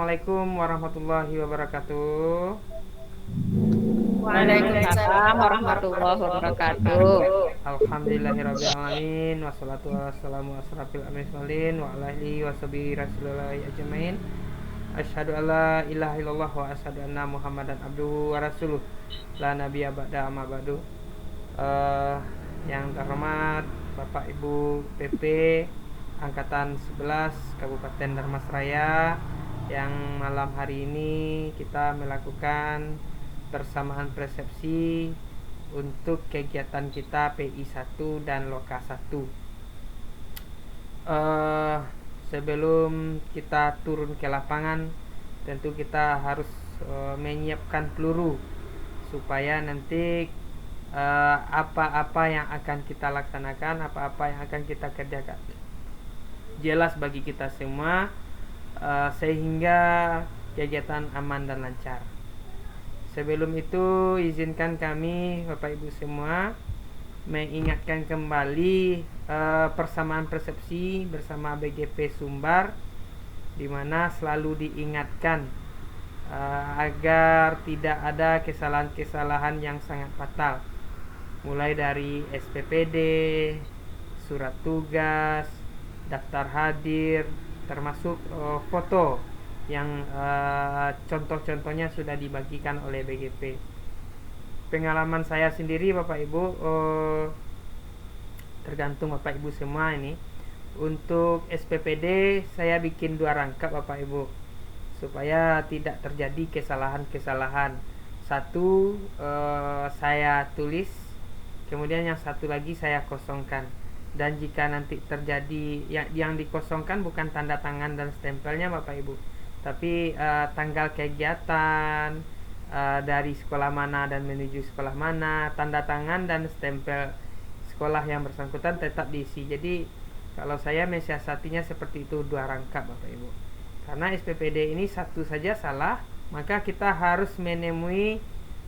Assalamualaikum warahmatullahi wabarakatuh. Waalaikumsalam warahmatullahi wabarakatuh. Alhamdulillahirrabbilalamin. Wassalatu wassalamu asrafil amsalin wa ala alihi washabihi rasulillahi ajmain. Asyhadu alla ilaha illallah wa asyhadu anna muhammadan abduhu wa rasuluh. La nabiyya ba'da amma ba'du. Eh, yang terhormat Bapak Ibu PP Angkatan 11 Kabupaten Dharmasraya, yang malam hari ini kita melakukan persamaan persepsi untuk kegiatan kita PI 1 dan Loka 1. eh, Sebelum kita turun ke lapangan, tentu kita harus menyiapkan peluru supaya nanti apa-apa yang akan kita laksanakan, apa-apa yang akan kita kerjakan jelas bagi kita semua, sehingga kegiatan aman dan lancar. Sebelum itu, izinkan kami Bapak Ibu semua mengingatkan kembali persamaan persepsi bersama BGP Sumbar, di mana selalu diingatkan agar tidak ada kesalahan-kesalahan yang sangat fatal, mulai dari SPPD, surat tugas, daftar hadir, termasuk foto yang contoh-contohnya sudah dibagikan oleh BGP. Pengalaman saya sendiri Bapak Ibu, tergantung Bapak Ibu semua ini. Untuk SPPD saya bikin 2 rangkap Bapak Ibu, supaya tidak terjadi kesalahan-kesalahan. Satu saya tulis, kemudian yang satu lagi saya kosongkan. Dan jika nanti terjadi yang dikosongkan bukan tanda tangan dan stempelnya Bapak Ibu, tapi tanggal kegiatan, dari sekolah mana dan menuju sekolah mana, tanda tangan dan stempel sekolah yang bersangkutan tetap diisi. Jadi kalau saya mensiasatinya seperti itu, 2 rangkap Bapak Ibu. Karena SPPD ini satu saja salah, maka kita harus menemui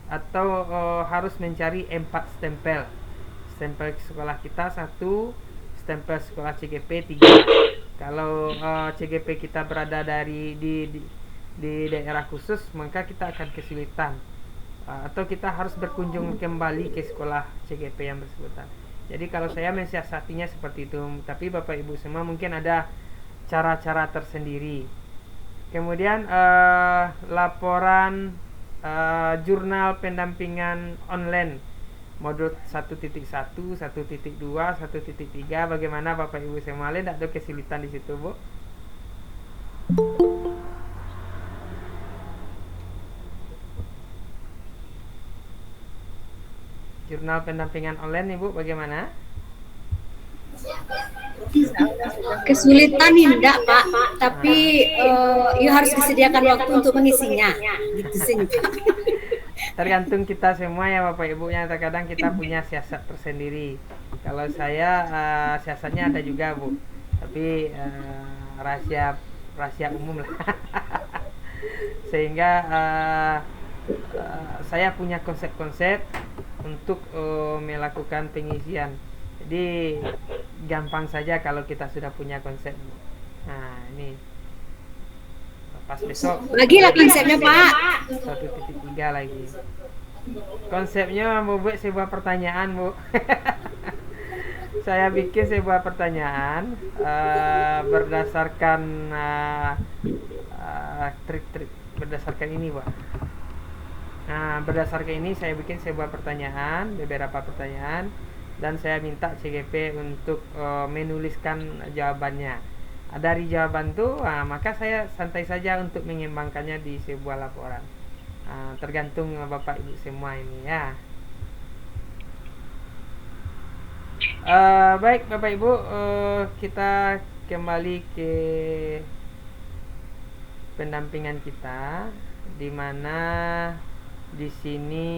atau harus mencari 4 stempel. Stempel sekolah kita 1, stempel sekolah CGP 3. Kalau CGP kita berada di daerah khusus, maka kita akan kesulitan, atau kita harus berkunjung kembali ke sekolah CGP yang bersangkutan. Jadi kalau saya mensiasatinya seperti itu, tapi Bapak Ibu semua mungkin ada cara-cara tersendiri. Kemudian laporan jurnal pendampingan online modul 1.1, 1.2, 1.3, bagaimana Bapak Ibu semua? Tidak ada kesulitan di situ, Bu? Jurnal pendampingan online Ibu bagaimana? Kesulitan tidak Pak, tapi ya harus disediakan waktu untuk mengisinya. Gitu sih. Tergantung kita semua ya Bapak Ibu, yang terkadang kita punya siasat tersendiri. Kalau saya siasatnya ada juga Bu, tapi rahasia rahasia umum lah. Sehingga saya punya konsep-konsep untuk melakukan pengisian. Jadi gampang saja kalau kita sudah punya konsep. Nah ini pas besok Bagilah konsepnya Pak. 1.3 lagi. Konsepnya mau buat sebuah pertanyaan Bu. Saya bikin sebuah pertanyaan berdasarkan trik-trik berdasarkan ini Pak. Nah, berdasarkan ini saya bikin sebuah pertanyaan, beberapa pertanyaan, dan saya minta CGP untuk menuliskan jawabannya. Dari jawaban itu, maka saya santai saja untuk mengembangkannya di sebuah laporan. Tergantung Bapak Ibu semua ini ya. Baik Bapak Ibu, kita kembali ke pendampingan kita, di mana di sini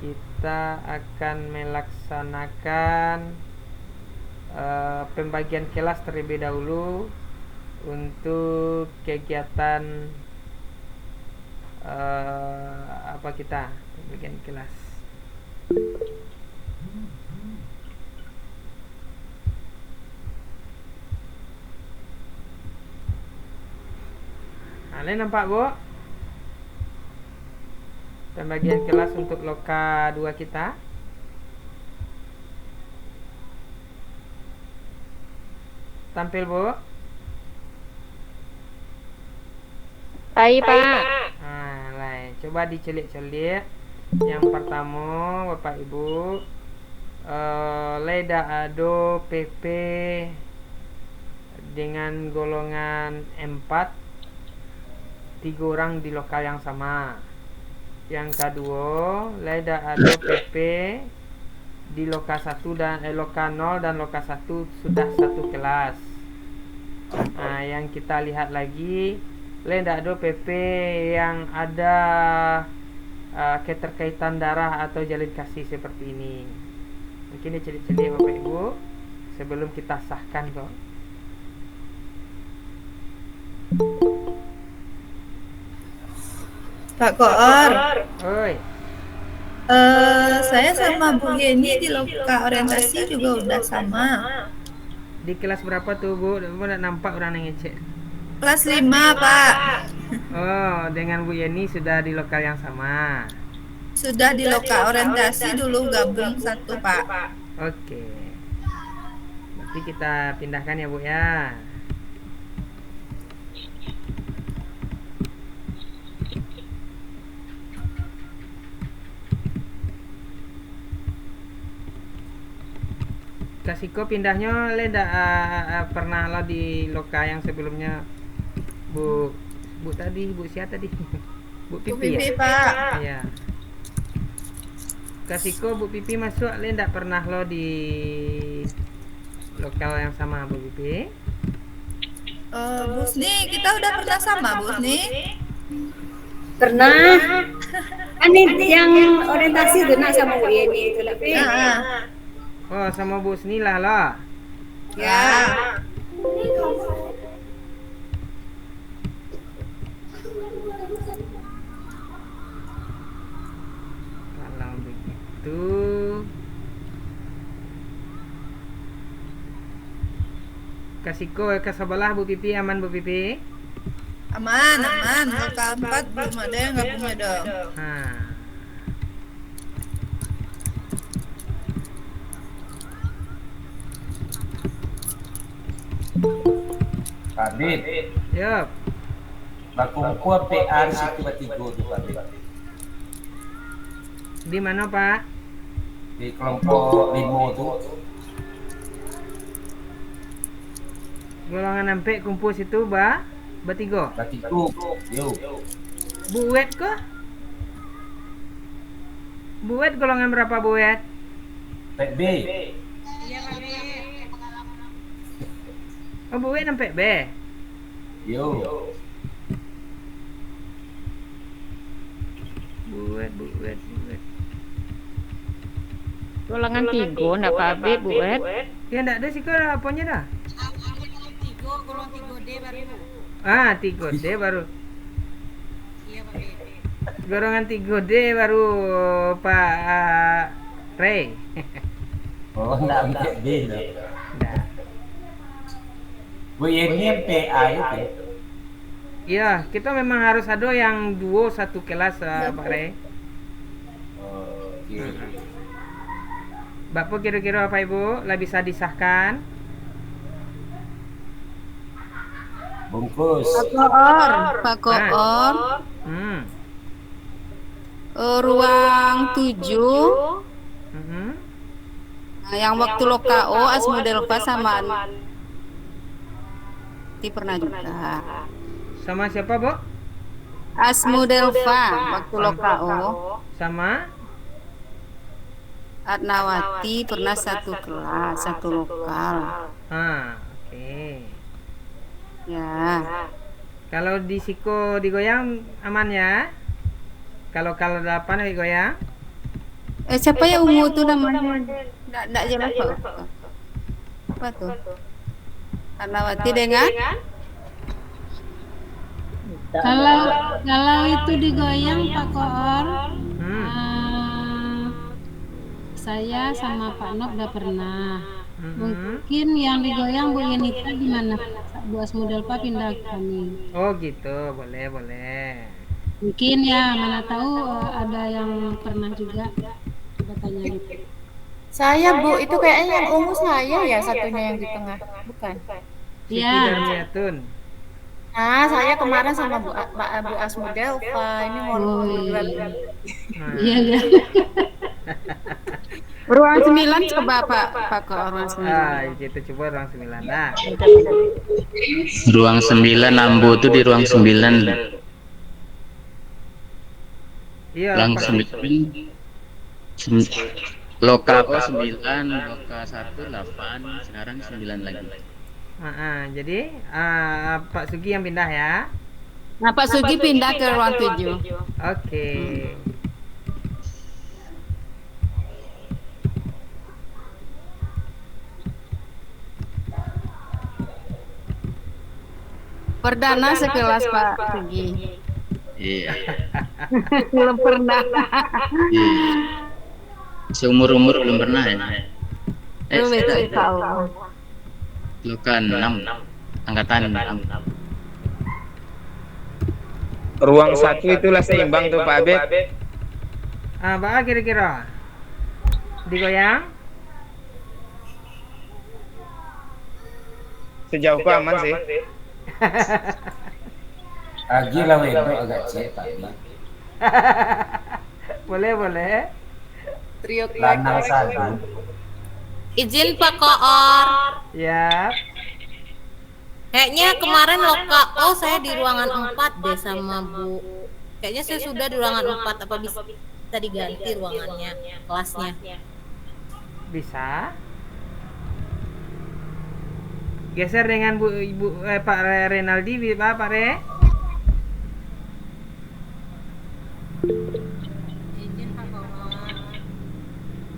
kita akan melaksanakan pembagian kelas terlebih dahulu untuk kegiatan apa kita pembagian kelas. Lain nampak Bu? Pembagian kelas untuk loka 2 kita. Tampil Bu? Baik, Pak. Lain. Coba dicelik-celik. Yang pertama, Bapak Ibu, Leda Ado PP dengan golongan 4, 3 orang di lokal yang sama. Yang kedua, Leda Ado PP di loka 1 dan loka 0 dan loka 1 sudah satu kelas. Yang kita lihat lagi, Leda Ado PP yang ada keterkaitan darah atau jalin kasih seperti ini. Mungkin dicelik-celik Bapak Ibu sebelum kita sahkan kok. Pak Koor, Oi, saya sama Bu Yeni di loka orientasi juga udah sama. di kelas berapa tuh Bu? Udah nampak orang yang ngecek. Kelas 5, Pak. Oh, dengan Bu Yeni sudah di lokal yang sama. Sudah di loka orientasi dulu gabung satu, Pak. Oke. Nanti kita pindahkan ya Bu ya. Kasiko pindahnya Leda pernah lah di loka yang sebelumnya Bu tadi, Bu siapa tadi? Bu Bu Pipi Pipi, ya? Pak. Iya. Kasiko Bu Pipi masuk, Leda pernah lo di lokal yang sama Bu Pipi? Bu Sni, kita udah pernah sama, Bu Sni. Pernah. Ini yang orientasi tuh nak sama Bu Yeni itu tapi. Oh, sama Bu Sni lah lah. Ya. Kalau begitu, Kasiko ke sebelah Bu Pipi, aman Bu Pipi? Aman. Loka 4 belum ada yang gabungnya dong. Kabit, Yup. bakungkua PR situ batigo tuh kabit. Di mana Pak? Di kelompok 5 tuh. Golongan sampai kumpul situ bertiga. Batigo, yo. Buet kah? Buet golongan berapa Buet? PB, Oh Buet sampai B. yo. Buet. Golongan 3 enggak Pak Habib, Bu Ed. Ya enggak ada sih kok apanya dah. 3D baru. Iya Pak Bebe. Golongan 3D baru Pak Ray. Oh, enggak PB dah. Enggak. Bu ini PA itu. Iya, kita memang harus ada yang duo satu kelas Pak Ray. Oh, oke. Bapak kira-kira apa Ibu? Lah bisa disahkan? Bungkus. Pak Koor, ruang 7. Yang waktu loka O Asmodelva sama Ti pernah juga. Sama siapa, Bu? Asmodelva waktu loka O. Sama Atnawati pernah satu kelas, satu lokal. Oke. Ya. Kalau di Siko digoyang aman ya? Kalau 8 digoyang? Siapa yang ungu tuh namanya? Nggak jelas Pak. Apa tuh? Atnawati dengan? Kalau itu digoyang Pak Koor, saya sama Pak Nok udah pernah. Mungkin yang digoyang Bu Yenita gimana? Bu Asmudelpa pindah ke kami. Oh gitu, boleh boleh. Mungkin ya, mana tahu ada yang pernah juga. Coba tanya gitu. Saya Bu, itu kayaknya yang ungu saya ya satunya yang di tengah, bukan? Siti Iya. Darmiatun. Nah, saya kemarin sama Bu Asmudelpa, ini mau Oh, berat. iya. Nah, Iya, iya. Ruang 9 coba Pak Koor ruang 9. kita coba ruang 9. Nah, Ruang 9 Ambo tuh di ruang 9. iya Ruang Pak. 9. Loka O 9, Loka 1 8, sekarang 9 lagi. Jadi Pak Sugi yang pindah ya. Nah, Pak Sugi pindah ke ruang 7. Oke. Perdana sekelas Pak Sugi. Iya. Belum pernah. Iya. Seumur-umur belum pernah ya. Belum itu tahu. Loka 6, angkatan 6. Ruang 1 itulah seimbang tuh Pak Abed. Apa kira-kira? Digoyang? Sejauhku aman sih. Agi lah wedo agak cek tadi. Boleh boleh. Trio Lanang sadu. Izin Pak Koor. Ya. Kayaknya kemarin Loka O saya di ruangan 4 deh sama Bu. Kayaknya saya sudah di ruangan 4, apa bisa diganti ruangannya, kelasnya? Bisa. Geser dengan Pak Renaldi, Pak Re. Izin Pak Koor.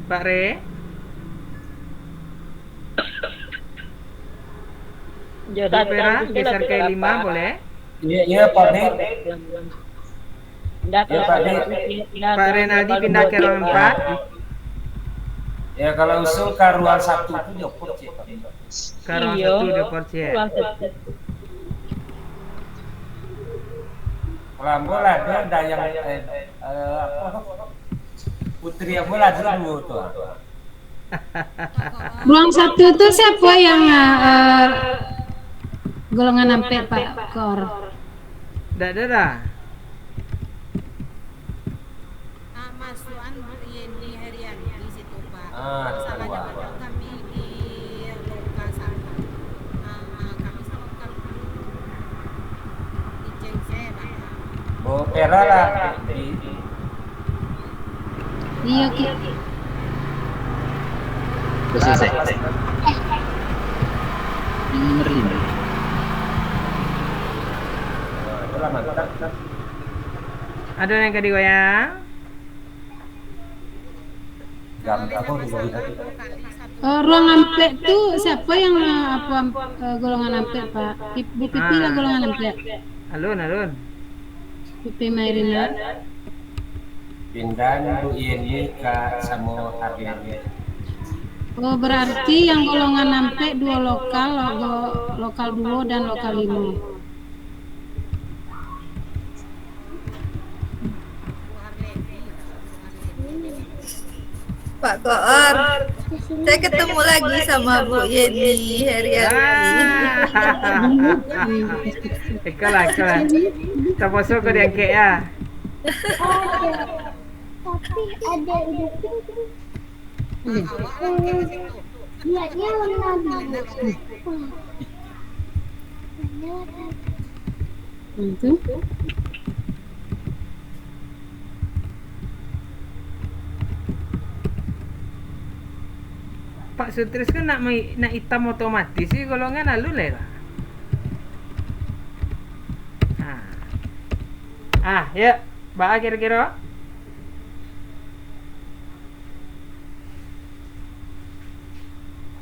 Pak Re. Bu Pera, geser ke 5 boleh? Iya Pak De. Iya Pak De. Pak Renaldi pindah ke ruang 4. Ya kalau usul ke ruang 1 itu jopor cek Pak. Ke ruang 1 di porci ya. Kalau ambil ada yang apa? Putri ambil ada dulu tuh. Ruang 1 itu siapa yang golongan ampe Pak Koor? Tidak ada dah. Mas Tuan Bu Yeni Herian di situ Pak. Masalahnya Masalahnya kami di Loka 1. Kami sama di Cengse Pak. Bu Pera lah di Iya Ki. Udah selesai. Yang nomor 5. itulah mantap. Ada yang ke digoyang? Gambar aku juga Ruang ampe itu siapa yang golongan ampe Pak? Bu Pipi lah golongan ampe. Alun. Pipi Mairina. pindah Bu Yeni ke Samo Hardiannya. Oh berarti yang golongan ampe 2 lokal, lokal 2 dan lokal 5. Pak Koor, saya ketemu lagi sama Bu Yeni Heriani. Ikalah. Tak masuk ke dia kek ya. Tapi ada udah lihatnya warna biru. Itu. Pak Sutris kan nak hitam otomatis sih golongan alun lah. Ya, Mbak kira-kira.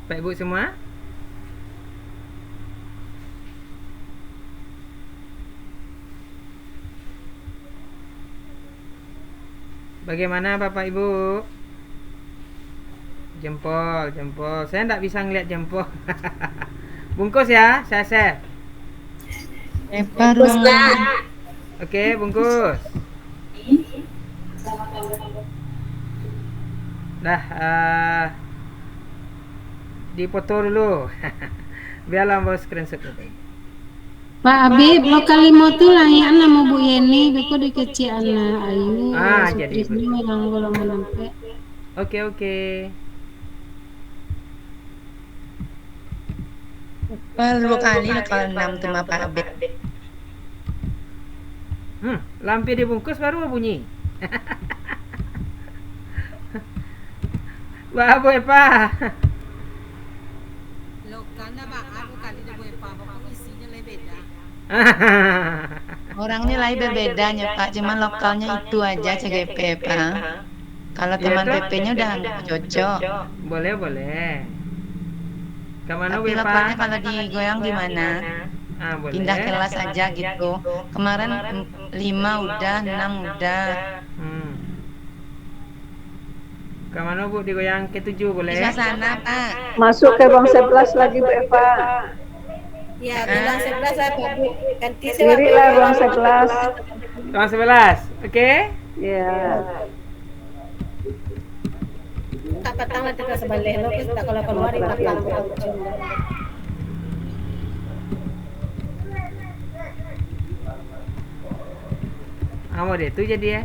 Baik Bu semua. Bagaimana Bapak Ibu? Jempol. Saya enggak bisa ngeliat jempol. Bungkus ya, saya share. Epa ruangan. Oke, bungkus. Dah, dipoto dulu. Biarlah mau screenshot dulu. Pak Habib, lokal limo tuh layak nama Bu Yeni, beko dikecil anak Ayu. Jadi yang golongan sampai. Oke. Baru kali lokal 6 tuh Pak Habib. Lampu dibungkus baru bunyi. Wah, boy pa. Lokalnya aku kali dia boleh paham, isinya lebih beda. Orangnya lain berbedanya Pak, cuman lokalnya itu aja CGP Pak. Kalau teman PP-nya udah nggak cocok. Boleh. Kemana Tapi Pak? lokalnya kalau digoyang gimana? Boleh. Pindah kelas aja gitu. Kemarin 5 udah, 6 udah. Kemana Bu digoyang ke 7 boleh? Bisa sana Pak. Masuk ke ruang 11 lagi Bu Eva. Ya, ruang 11 apa Bu? Ganti Kiri lah ruang 11. Ruang 11, oke? Ya. Tak pertama kita sebalik lo, kita kalau keluar di belakang. Mau deh itu jadi ya.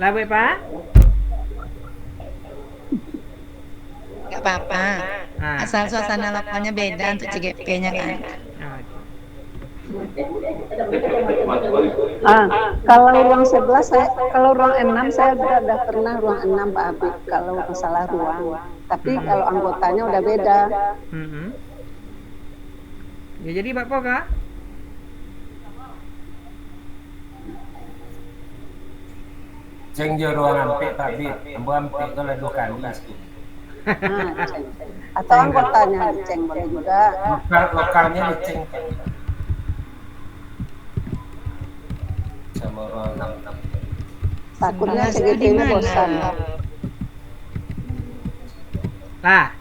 Lah Bu Pak? Gak apa-apa. Asal suasana lokalnya beda untuk CGP-nya kan. Kalau ruang 11 kalau ruang 6 saya udah pernah ruang 6 Pak Habib kalau masalah ruang. Tapi kalau anggotanya udah beda. Ya jadi Bapak Kak? Ceng je ruangan P Pak Habib, ambo ampe kalau 2 kali sikit. Atau anggotanya diceng boleh juga. Lokalnya diceng. Sama ruang 6. Takutnya CGP-nya bosan. Lah.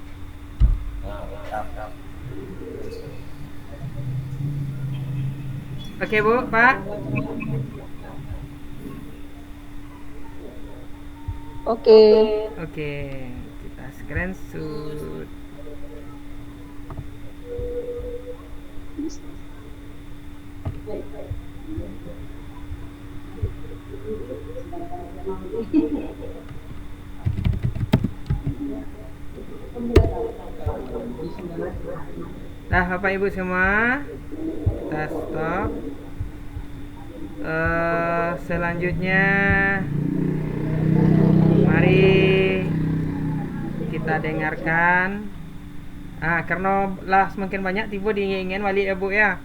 Oke Bu, Pak. Oke, kita screenshot. Nah, Bapak Ibu semua, kita stop. Selanjutnya mari kita dengarkan. Karena lah semakin banyak tiba diingin wali ya Bu ya.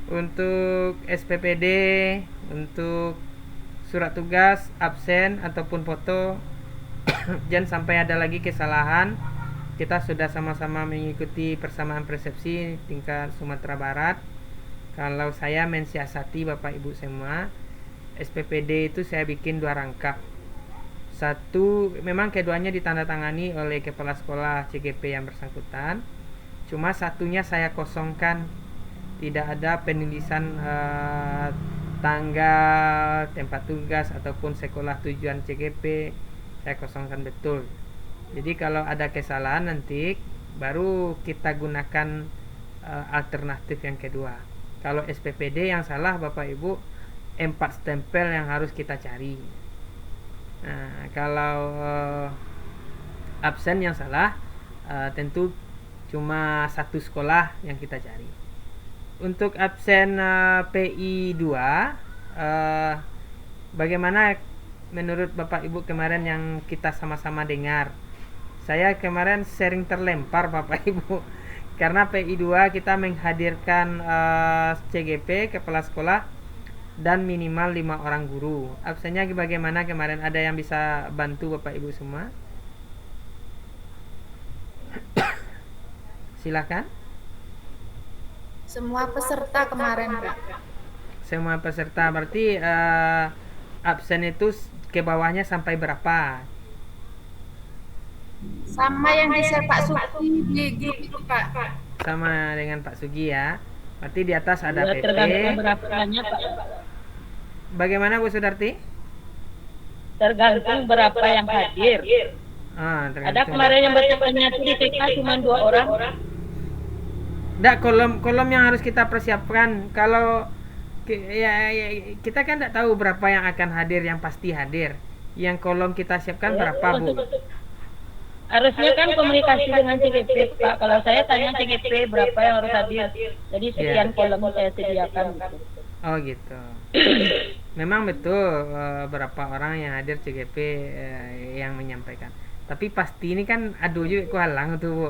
Untuk SPPD, untuk surat tugas, absen ataupun foto, jangan sampai ada lagi kesalahan. Kita sudah sama-sama mengikuti persamaan persepsi tingkat Sumatera Barat. Kalau saya mensiasati Bapak Ibu semua, SPPD itu saya bikin 2 rangkap. Satu, memang keduanya ditandatangani oleh kepala sekolah CGP yang bersangkutan. Cuma satunya saya kosongkan, tidak ada penulisan tanggal, tempat tugas ataupun sekolah tujuan CGP. Saya kosongkan betul. Jadi kalau ada kesalahan nanti baru kita gunakan alternatif yang kedua. Kalau SPPD yang salah Bapak Ibu 4 stempel yang harus kita cari. Nah, kalau absen yang salah tentu cuma 1 sekolah yang kita cari. Untuk absen PI 2 bagaimana menurut Bapak Ibu kemarin yang kita sama-sama dengar? Saya kemarin sering terlempar Bapak Ibu karena PI 2 kita menghadirkan CGP kepala sekolah dan minimal 5 orang guru. Absennya bagaimana kemarin? Ada yang bisa bantu Bapak Ibu semua? Silakan. Semua peserta kemarin Pak. Semua peserta berarti absen itu ke bawahnya sampai berapa? Sama yang di Pak Suki di grup itu Pak. sama dengan Pak Sugi ya. Berarti di atas ada Ya, PP. tergantung berapa banyak Pak. Bagaimana Bu Sudarti? Tergantung berapa yang hadir. Ada Tergantung. kemarin yang bertanya itu di TK cuma 2 orang. Nggak, kolom yang harus kita persiapkan. Kalau kita kan nggak tahu berapa yang akan hadir, yang pasti hadir. Yang kolom kita siapkan berapa Bu? Harusnya kan komunikasi dengan CGP Pak. Kalau saya tanya CGP berapa yang harus hadir. Jadi sekian kolom saya sediakan gitu. Oh gitu. Memang betul berapa orang yang hadir CGP yang menyampaikan. Tapi pasti ini kan aduh juga ku halang tuh Bu.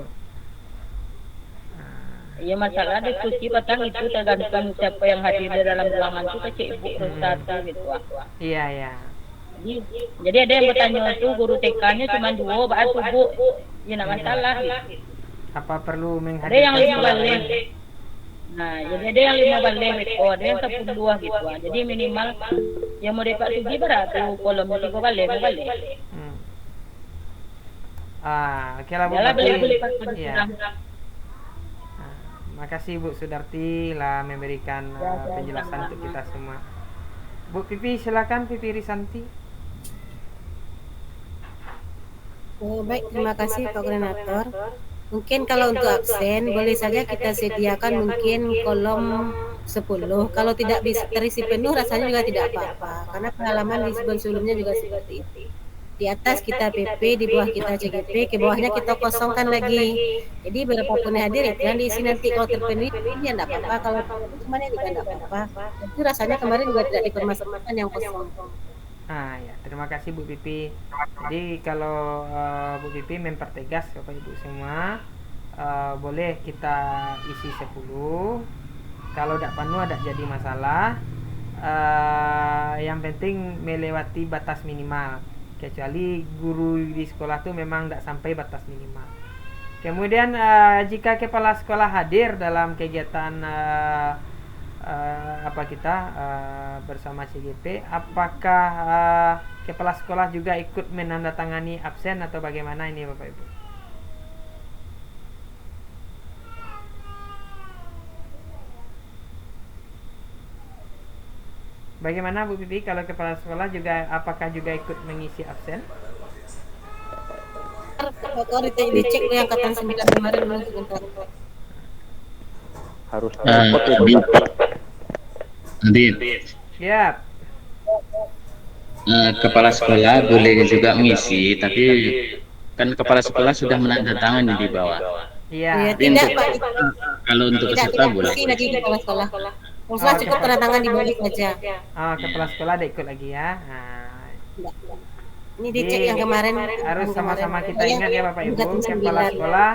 Iya, masalah diskusi petang itu tergantung siapa yang hadir di dalam ruangan itu ke Ibu Rustati gitu. Iya ya. Jadi ada yang bertanya tuh guru TK-nya cuma 2, bahas Bu. Ya enggak masalah. Apa perlu Ada yang 5 menghadirkan balik. Nah, jadi ada yang 5 balik, ada yang 10 gitu. Jadi minimal yang mau Pak Sugi berapa kolom 3 balik. Oke lah Bu. Yalah, beli Iya. Makasih Bu Sudarti lah memberikan penjelasan untuk kita semua. Bu Pipi, silakan Pipi Risanti. Baik, terima kasih Pak Koordinator. Mungkin kalau untuk absen boleh saja kita sediakan mungkin kolom 10. Kalau tidak bisa terisi penuh rasanya juga tidak apa-apa. Karena pengalaman di sebelum-sebelumnya juga seperti itu. Di atas kita PP, di bawah kita CGP, ke bawahnya kita kosongkan lagi. Jadi berapapun yang hadir itu yang diisi nanti. Kalau terpenuhi ya tidak apa-apa, kalau semuanya juga tidak apa-apa. Itu rasanya kemarin juga tidak dipermasalahkan yang kosong. Ya, terima kasih Bu Pipi. Jadi kalau Bu Pipi mempertegas Bapak Ibu semua, boleh kita isi 10. Kalau tidak penuh ada jadi masalah. Yang penting melewati batas minimal. Kecuali guru di sekolah itu memang tidak sampai batas minimal. Kemudian jika kepala sekolah hadir dalam kegiatan bersama CGP, apakah kepala sekolah juga ikut menandatangani absen atau bagaimana ini Bapak Ibu? Bagaimana Bu Pipi, kalau kepala sekolah juga apakah juga ikut mengisi absen? Kalau dicek yang angkatan 9 kemarin dulu sebentar. Harus Habib. Siap. Kepala sekolah boleh juga mengisi, tapi kan kepala sekolah sudah menandatangani di bawah. Iya. Tapi untuk, kalau untuk peserta boleh. Lagi kepala sekolah. Kepala cukup tanda tangan di balik saja. Kepala sekolah ada ikut lagi ya. Ini dicek yang kemarin. Harus sama-sama kita ingat ya Bapak Ibu, kepala sekolah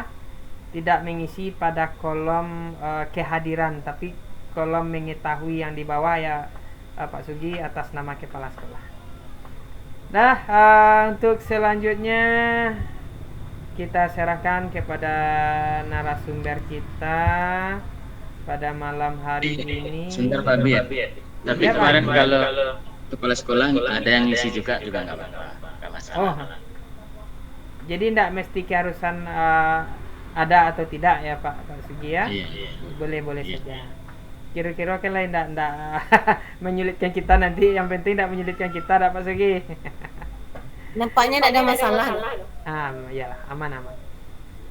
tidak mengisi pada kolom kehadiran, tapi kolom mengetahui yang di bawah ya Pak Sugi atas nama kepala sekolah. Untuk selanjutnya kita serahkan kepada narasumber kita pada malam hari ini. Sebentar Pak Habib. Tapi Ya, kemarin Pak. kalau kepala sekolah ada yang ngisi juga nggak apa-apa, nggak masalah. Jadi tidak mesti keharusan ada atau tidak ya Pak Sugi ya? Iya. Boleh saja. Kira-kira kan lain tidak menyulitkan kita nanti. Yang penting tidak menyulitkan kita, Pak Sugi. Nampaknya tidak ada masalah. Iyalah, aman.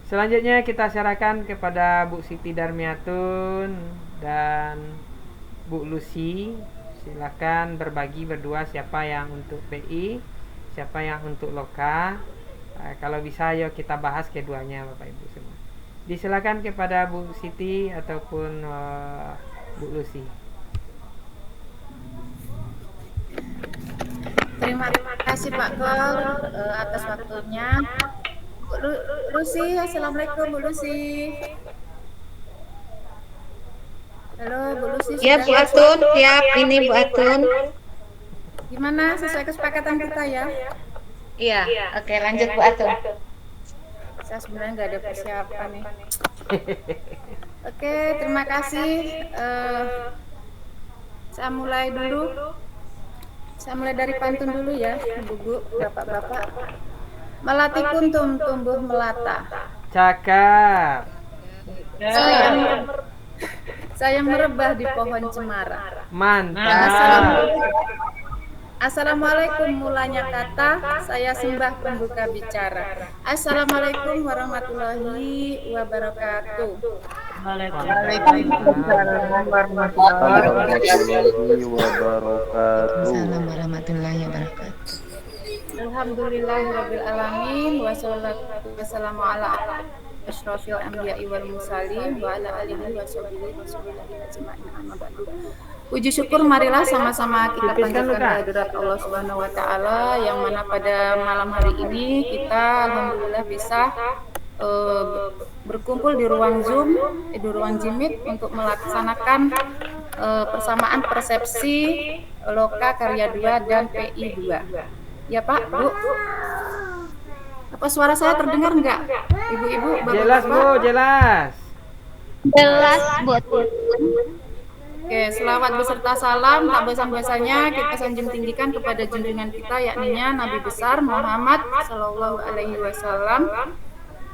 Selanjutnya kita serahkan kepada Bu Siti Darmiatun dan Bu Lucy. Silakan berbagi berdua siapa yang untuk PI, siapa yang untuk Loka. Kalau bisa yuk kita bahas keduanya Bapak Ibu semua. Disilakan kepada Bu Siti ataupun Bu Lucy. Terima kasih Pak Kol atas waktunya. Bu Lucy, assalamualaikum Bu Lucy. Halo Bu Lucy. Ya Bu Atun, siap ini Bu Atun. Gimana sesuai kesepakatan kita ya? Iya, oke lanjut Bu Atun. Saya sebenarnya nggak ada persiapan nih. Oke, terima kasih. Saya mulai dulu. Saya mulai dari pantun dulu ya, Ibu-ibu, Bapak-bapak. Melati kuntum tumbuh melata. Cakap. Saya merebah di pohon cemara. Mantap. Assalamualaikum mulanya kata, saya sembah pembuka bicara. Assalamualaikum warahmatullahi wabarakatuh. Waalaikumsalam warahmatullahi Waalaikumsalam warahmatullahi wabarakatuh. Alhamdulillahirabbil alamin wassalatu wassalamu ala asyrofil anbiya'i wal mursalin wa ala alihi washabihi ajmain amma ba'du. Puji syukur marilah sama-sama kita panjatkan kehadirat Allah Subhanahu wa taala yang mana pada malam hari ini kita alhamdulillah bisa berkumpul di ruang Zoom, di ruang Jimit untuk melaksanakan persamaan persepsi Loka Karya 2 dan PI 2. Ya Pak, Bu. Apa suara saya terdengar enggak? Ibu-ibu, Bapak-bapak? Jelas, Bu, jelas. Jelas, Bu. Oke, selawat beserta salam tak bosan-bosannya kita sanjung tinggikan kepada junjungan kita yakninya Nabi besar Muhammad Sallallahu Alaihi Wasallam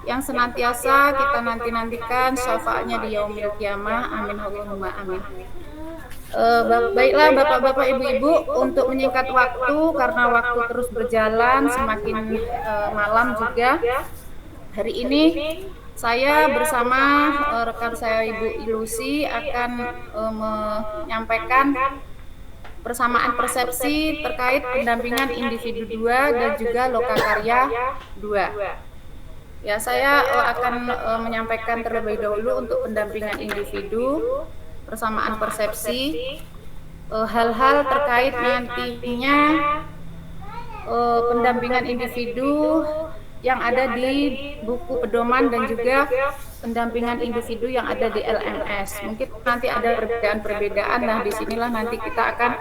yang senantiasa kita nantikan syafaatnya di yaumil kiamah. Amin Allahumma amin. Baiklah Bapak-bapak, Ibu-ibu, untuk menyingkat waktu karena waktu terus berjalan semakin malam juga. Hari ini saya bersama rekan saya Ibu Ilusi akan menyampaikan persamaan persepsi terkait pendampingan individu 2 dan juga lokakarya 2. Ya, saya akan menyampaikan terlebih dahulu untuk pendampingan individu, persamaan persepsi, hal-hal terkait nantinya pendampingan individu yang ada di buku pedoman dan juga pendampingan individu yang ada di LMS. Mungkin nanti ada perbedaan-perbedaan. Nah, disinilah nanti kita akan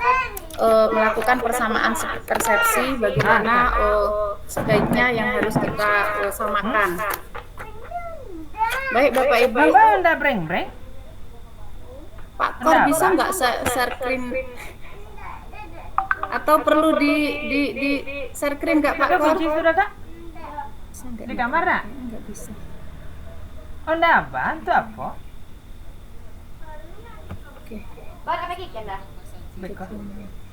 melakukan persamaan persepsi bagaimana sebaiknya yang harus kita samakan. Baik Bapak Ibu. Anda breng-breng. Pak Kor bisa nggak share screen atau perlu di share screen nggak Pak Kor? Kunci sudah Kak? Di kamar nak? Nggak bisa. Oh, nggak bantu apa? Oke. Baru apa lagi kan dah? Baiklah.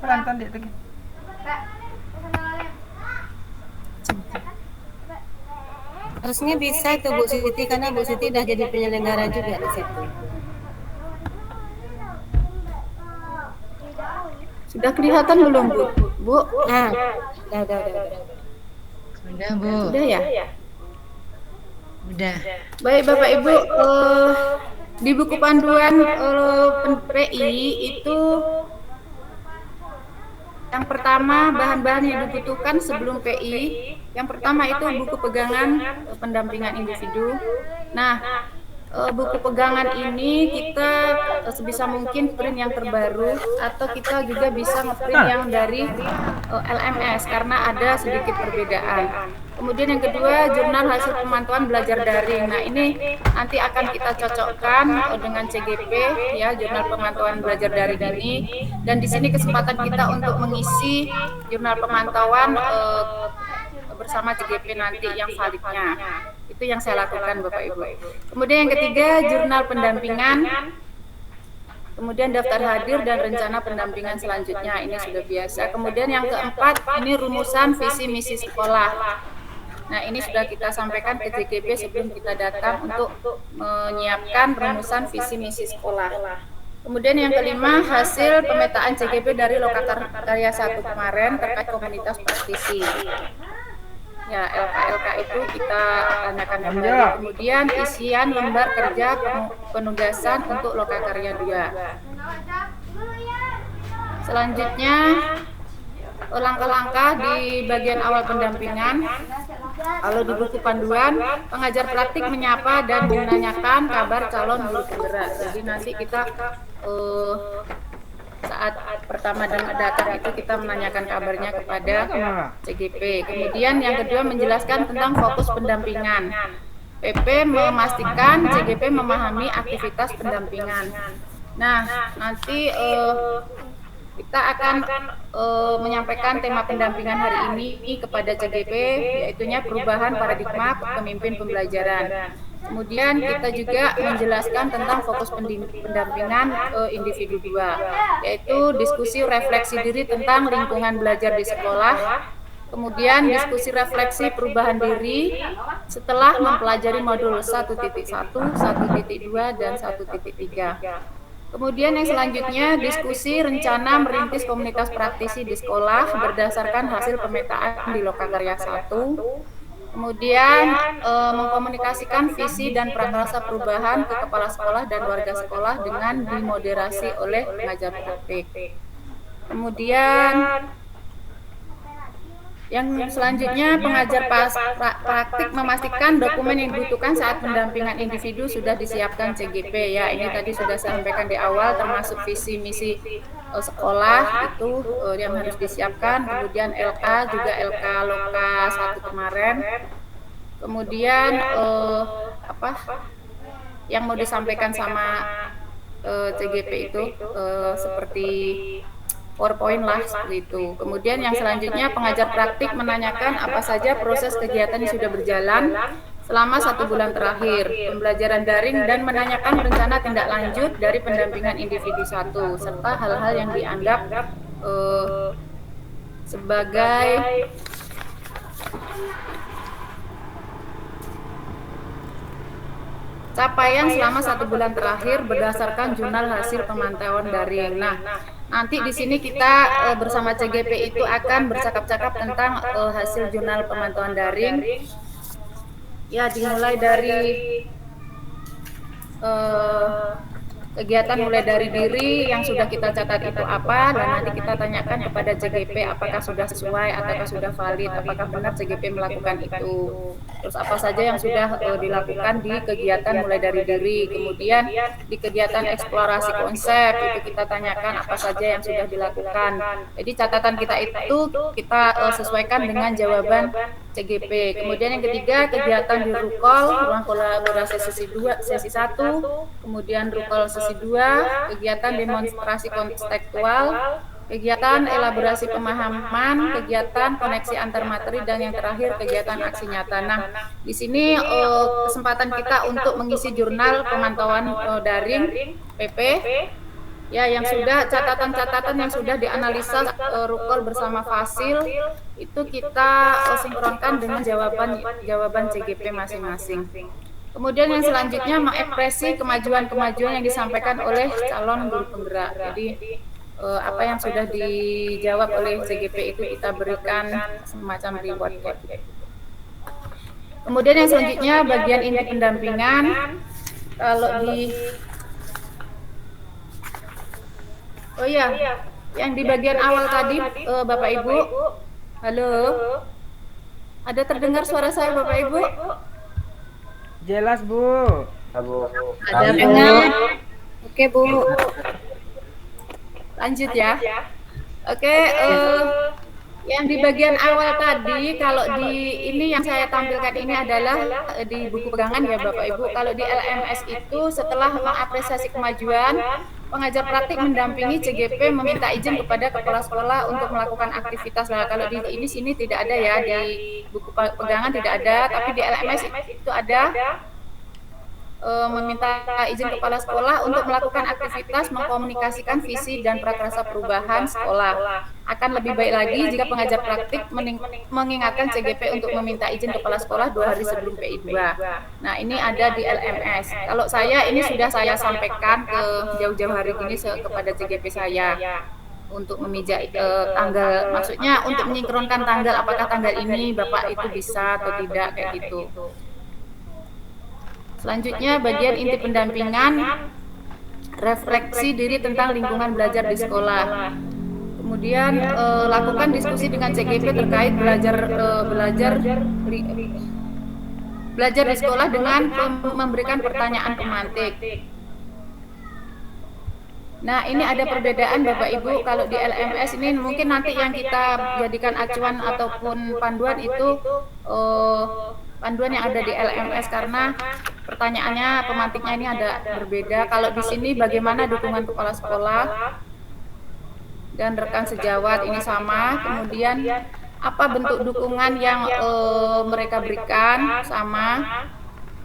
Pelantan dia lagi. Harusnya bisa itu Bu Siti karena Bu Siti udah jadi penyelenggara juga di situ. Sudah kelihatan belum Bu? Bu? Nah, udah. Sudah Bu. Sudah ya? Udah. Baik Bapak Ibu, di buku panduan PI itu yang pertama bahan-bahan yang dibutuhkan sebelum PI. Yang pertama itu buku pegangan pendampingan individu. Nah, buku pegangan ini kita sebisa mungkin print yang terbaru atau kita juga bisa ngeprint yang dari LMS karena ada sedikit perbedaan. Kemudian yang kedua, jurnal hasil pemantauan belajar daring. Nah, ini nanti akan kita cocokkan dengan CGP ya, jurnal pemantauan belajar daring ini. Dan di sini kesempatan kita untuk mengisi jurnal pemantauan bersama CGP nanti yang validnya. Itu yang saya lakukan Bapak Ibu. Kemudian yang ketiga, jurnal pendampingan. Kemudian daftar hadir dan rencana pendampingan selanjutnya, ini sudah biasa. Kemudian yang keempat, ini rumusan visi misi sekolah. Nah, ini sudah kita sampaikan ke JGP sebelum kita datang untuk menyiapkan rumusan visi misi sekolah. Kemudian yang kelima, hasil pemetaan JGP dari Lokakarya 1 kemarin terkait komunitas praktisi. Ya, LK itu kita tanyakan kembali. Kemudian isian lembar kerja penugasan untuk Lokakarya 2. Selanjutnya, langkah-langkah di bagian awal pendampingan. Kalau di buku panduan, pengajar praktik menyapa dan menanyakan kabar calon guru penggerak. Jadi nanti kita saat pertama datang itu kita menanyakan kabarnya kepada CGP. Kemudian yang kedua menjelaskan tentang fokus pendampingan. PP memastikan CGP memahami aktivitas pendampingan. Nah, nanti kita akan menyampaikan tema pendampingan hari ini kepada CGP, yaitunya perubahan paradigma pemimpin pembelajaran. Kemudian kita juga menjelaskan tentang fokus pendampingan individu 2, yaitu diskusi refleksi diri tentang lingkungan belajar di sekolah. Kemudian diskusi refleksi perubahan diri setelah mempelajari modul 1.1, 1.2, dan 1.3. Kemudian yang selanjutnya diskusi rencana merintis komunitas praktisi di sekolah berdasarkan hasil pemetaan di Lokakarya 1. Kemudian mengkomunikasikan visi dan prakarsa perubahan ke kepala sekolah dan warga sekolah dengan dimoderasi oleh pengajar praktik. Kemudian yang selanjutnya pengajar praktik memastikan dokumen yang dibutuhkan saat pendampingan individu sudah disiapkan CGP ya. Ini tadi sudah saya sampaikan di awal, termasuk visi misi sekolah itu yang harus disiapkan. Kemudian LK juga LK Loka 1 kemarin. Kemudian yang mau disampaikan sama CGP itu seperti PowerPoint lah seperti itu. Kemudian yang selanjutnya pengajar praktik menanyakan apa saja proses kegiatan yang sudah berjalan selama 1 bulan terakhir pembelajaran daring dan menanyakan rencana tindak lanjut dari pendampingan individu 1 serta hal-hal yang dianggap sebagai capaian selama 1 bulan terakhir berdasarkan jurnal hasil pemantauan daring. Nah, nanti di sini kita bersama CGP itu akan bercakap-cakap tentang hasil jurnal pemantauan daring. Ya, dimulai dari kegiatan mulai dari diri yang sudah kita catat itu apa, dan nanti kita tanyakan kepada CGP apakah sudah sesuai, apakah sudah valid, apakah benar CGP melakukan itu. Terus apa saja yang sudah dilakukan di kegiatan mulai dari diri. Kemudian di kegiatan eksplorasi konsep itu kita tanyakan apa saja yang sudah dilakukan. Jadi catatan kita itu kita sesuaikan dengan jawaban CGP. Kemudian yang ketiga, kegiatan di Rukol, ruang kolaborasi sesi 1, kemudian Rukol sesi 2, kegiatan demonstrasi kontekstual, kegiatan elaborasi pemahaman, kegiatan koneksi antar materi, dan yang terakhir kegiatan aksi nyata. Nah, di sini kesempatan kita untuk mengisi jurnal pemantauan daring PP. Ya, yang sudah catatan-catatan yang sudah dianalisa Rukol bersama Fasil itu kita sinkronkan dengan jawaban CGP masing-masing. Kemudian yang selanjutnya mengekspresi kemajuan-kemajuan yang disampaikan oleh calon guru penggerak. Jadi apa yang sudah dijawab oleh CGP itu kita berikan semacam reward. Kemudian yang selanjutnya bagian inti pendampingan. Kalau di Oh iya, yang di bagian awal tadi, Bapak Ibu, halo, ada terdengar suara saya Bapak Ibu? Jelas Bu. Ada dengar. Oke Bu. Lanjut ya. Oke, yang di bagian awal tadi, kalau di ini yang saya tampilkan ini adalah di buku pegangan ya Bapak Ibu. Kalau di LMS itu setelah mengapresiasi kemajuan, pengajar praktik mendampingi CGP meminta izin kepada kepala sekolah untuk melakukan aktivitas. Nah, kalau di ini sini tidak ada ya, di buku pegangan tidak ada, tapi di LMS itu ada meminta izin kepala sekolah untuk melakukan aktivitas mengkomunikasikan visi dan prakarsa perubahan sekolah. Akan lebih baik lagi jika pengajar praktik mengingatkan CGP untuk meminta izin kepala sekolah 2 hari sebelum PI 2. Nah, ini ada di LMS. Kalau saya ini sudah saya sampaikan ke jauh-jauh hari ini kepada CGP saya untuk memijak tanggal, maksudnya untuk menyinkronkan tanggal, apakah tanggal ini Bapak itu bisa atau tidak kayak gitu. Selanjutnya bagian inti pendampingan, refleksi diri tentang lingkungan belajar di sekolah. Kemudian lakukan diskusi dengan CGP terkait belajar di sekolah dengan memberikan pertanyaan pemantik. Nah, ini ada perbedaan Bapak Ibu. Kalau di LMS ini mungkin nanti yang kita jadikan acuan ataupun panduan itu panduan yang ada di LMS, karena pertanyaannya, pemantiknya ini ada berbeda. Kalau di sini bagaimana dukungan kepala sekolah dan rekan sejawat ini sama. Kemudian apa bentuk dukungan yang mereka berikan sama.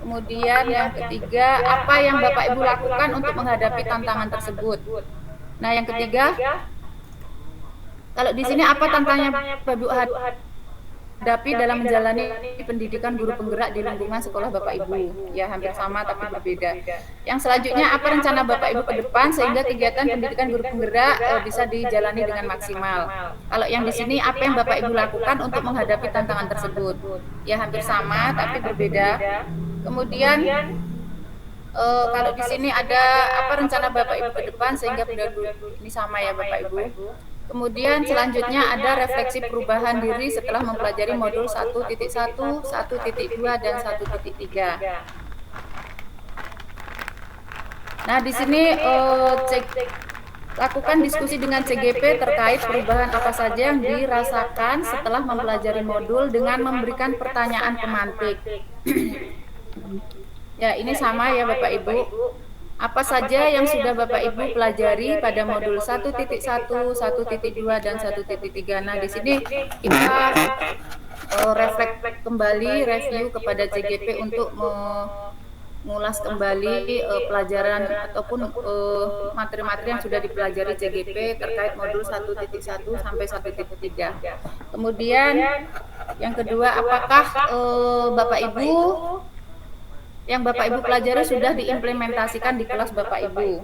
Kemudian yang ketiga, apa yang Bapak Ibu lakukan untuk menghadapi tantangan tersebut? Nah, yang ketiga, kalau di sini apa tantangannya Bapak Ibu hadapi dalam menjalani pendidikan guru penggerak di lingkungan sekolah Bapak Ibu? Ya, hampir sama tapi berbeda. Yang selanjutnya, apa rencana Bapak Ibu ke depan sehingga kegiatan pendidikan guru penggerak bisa dijalani dengan maksimal? Kalau yang di sini, apa yang Bapak Ibu lakukan untuk menghadapi tantangan tersebut? Ya, hampir sama tapi berbeda. Kemudian kalau di sini ada apa rencana Bapak Ibu ke depan sehingga ini sama ya Bapak Ibu. Kemudian selanjutnya ada refleksi perubahan diri setelah mempelajari modul 1.1, 1.2 dan 1.3. Nah, di sini lakukan diskusi dengan CGP terkait perubahan apa saja yang dirasakan setelah mempelajari modul dengan memberikan pertanyaan pemantik. Ya, ini sama ya Bapak Ibu. Apa saja yang sudah Bapak Ibu pelajari pada modul 1.1, 1.2 dan 1.3. Nah, di sini kita refleks kembali, review kepada CGP untuk mengulas kembali pelajaran ataupun materi-materi yang sudah dipelajari CGP terkait modul 1.1 sampai 1.3. Kemudian yang kedua, apakah Bapak Ibu yang Bapak Ibu pelajari sudah diimplementasikan di kelas Bapak Ibu?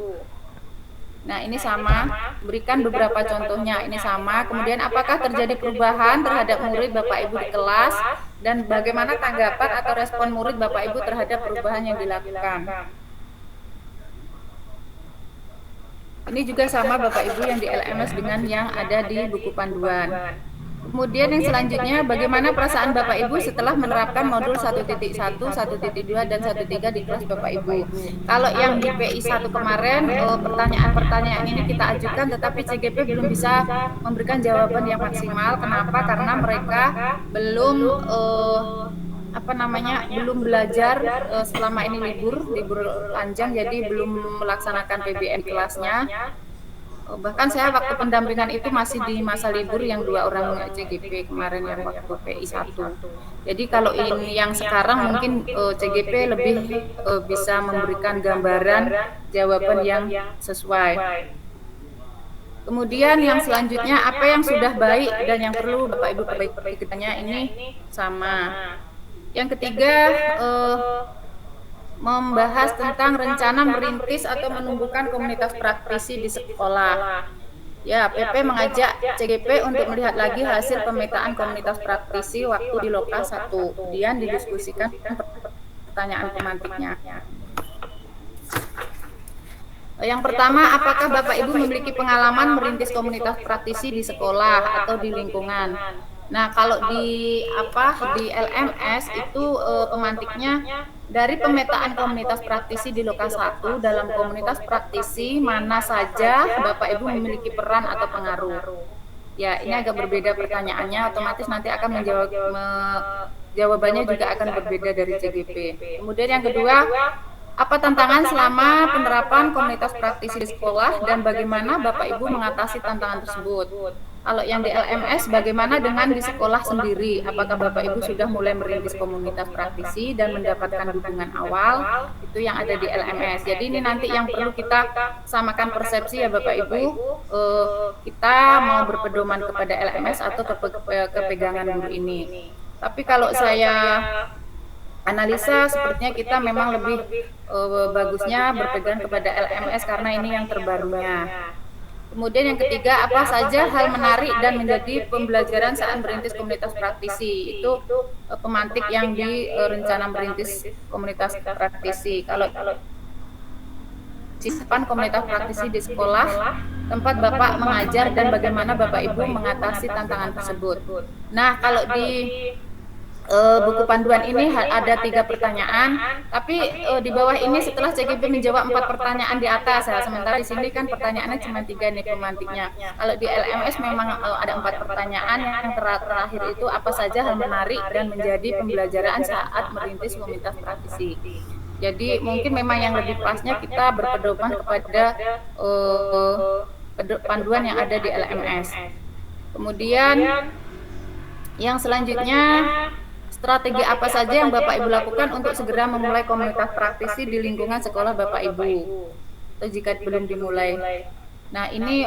Nah, ini sama, berikan beberapa contohnya, ini sama. Kemudian apakah terjadi perubahan terhadap murid Bapak Ibu di kelas dan bagaimana tanggapan atau respon murid Bapak Ibu terhadap perubahan yang dilakukan? Ini juga sama Bapak Ibu yang di LMS dengan yang ada di buku panduan. Kemudian yang selanjutnya, bagaimana perasaan Bapak Ibu setelah menerapkan modul 1.1, 1.2 dan 1.3 di kelas Bapak Ibu? Kalau yang di PI 1 kemarin, pertanyaan-pertanyaan ini kita ajukan, tetapi CGP belum bisa memberikan jawaban yang maksimal. Kenapa? Karena mereka belum belum belajar selama ini libur panjang, jadi belum melaksanakan PBM kelasnya. Bahkan saya waktu pendampingan itu masih di masa libur yang 2 orang CGP kemarin yang waktu PI 1. Jadi kalau ini yang sekarang mungkin CGP lebih bisa memberikan gambaran jawaban yang sesuai. Kemudian yang selanjutnya, apa yang sudah baik dan yang perlu Bapak Ibu perbaikinya, ini sama. Yang ketiga, membahas tentang rencana merintis atau menumbuhkan komunitas praktisi di sekolah. Ya, PP mengajak CGP untuk melihat lagi hasil pemetaan komunitas praktisi waktu di Loka 1. Kemudian didiskusikan pertanyaan pemantiknya. Yang pertama, apakah Bapak Ibu memiliki pengalaman merintis komunitas praktisi di sekolah atau di lingkungan? Nah, kalau di LMS itu pemantiknya dari pemetaan komunitas praktisi di Loka 1, dalam komunitas praktisi mana saja Bapak Ibu memiliki peran atau pengaruh. Ya, ini agak berbeda pertanyaannya, otomatis nanti akan menjawab jawabannya juga akan berbeda dari CGP. Kemudian yang kedua, apa tantangan selama penerapan komunitas praktisi di sekolah dan bagaimana Bapak Ibu mengatasi tantangan tersebut? Kalau yang di LMS, bagaimana dengan di sekolah sendiri? Apakah Bapak Ibu sudah mulai merintis komunitas praktisi dan mendapatkan dukungan awal? Itu yang ada di LMS. Jadi ini nanti yang perlu kita samakan persepsi ya Bapak Ibu. Kita mau berpedoman kepada LMS atau kepegangan guru ini. Tapi kalau saya analisa, sepertinya kita memang lebih bagusnya berpegang kepada LMS karena ini yang terbarunya. Kemudian yang ketiga, apa saja hal menarik dan menjadi pembelajaran saat merintis komunitas praktisi? Itu pemantik yang di rencana merintis komunitas praktisi. Kalau sisipan komunitas praktisi di sekolah, tempat Bapak mengajar dan bagaimana Bapak Ibu mengatasi tantangan tersebut. Nah, kalau di buku panduan ini ada 3 pertanyaan, tapi di bawah ini setelah CGP menjawab 4 pertanyaan di atas, sementara di sini kan pertanyaannya cuma 3 nih pemantiknya. Kalau di LMS memang ada 4 pertanyaan, yang terakhir itu apa saja hal menarik dan menjadi pembelajaran saat merintis komunitas praktisi. Jadi mungkin memang yang lebih pasnya kita berpedoman kepada panduan yang ada di LMS. Kemudian yang selanjutnya, strategi apa saja yang Bapak Ibu lakukan untuk segera memulai komunitas praktisi di lingkungan sekolah Bapak Ibu, atau jika belum dimulai. Nah, ini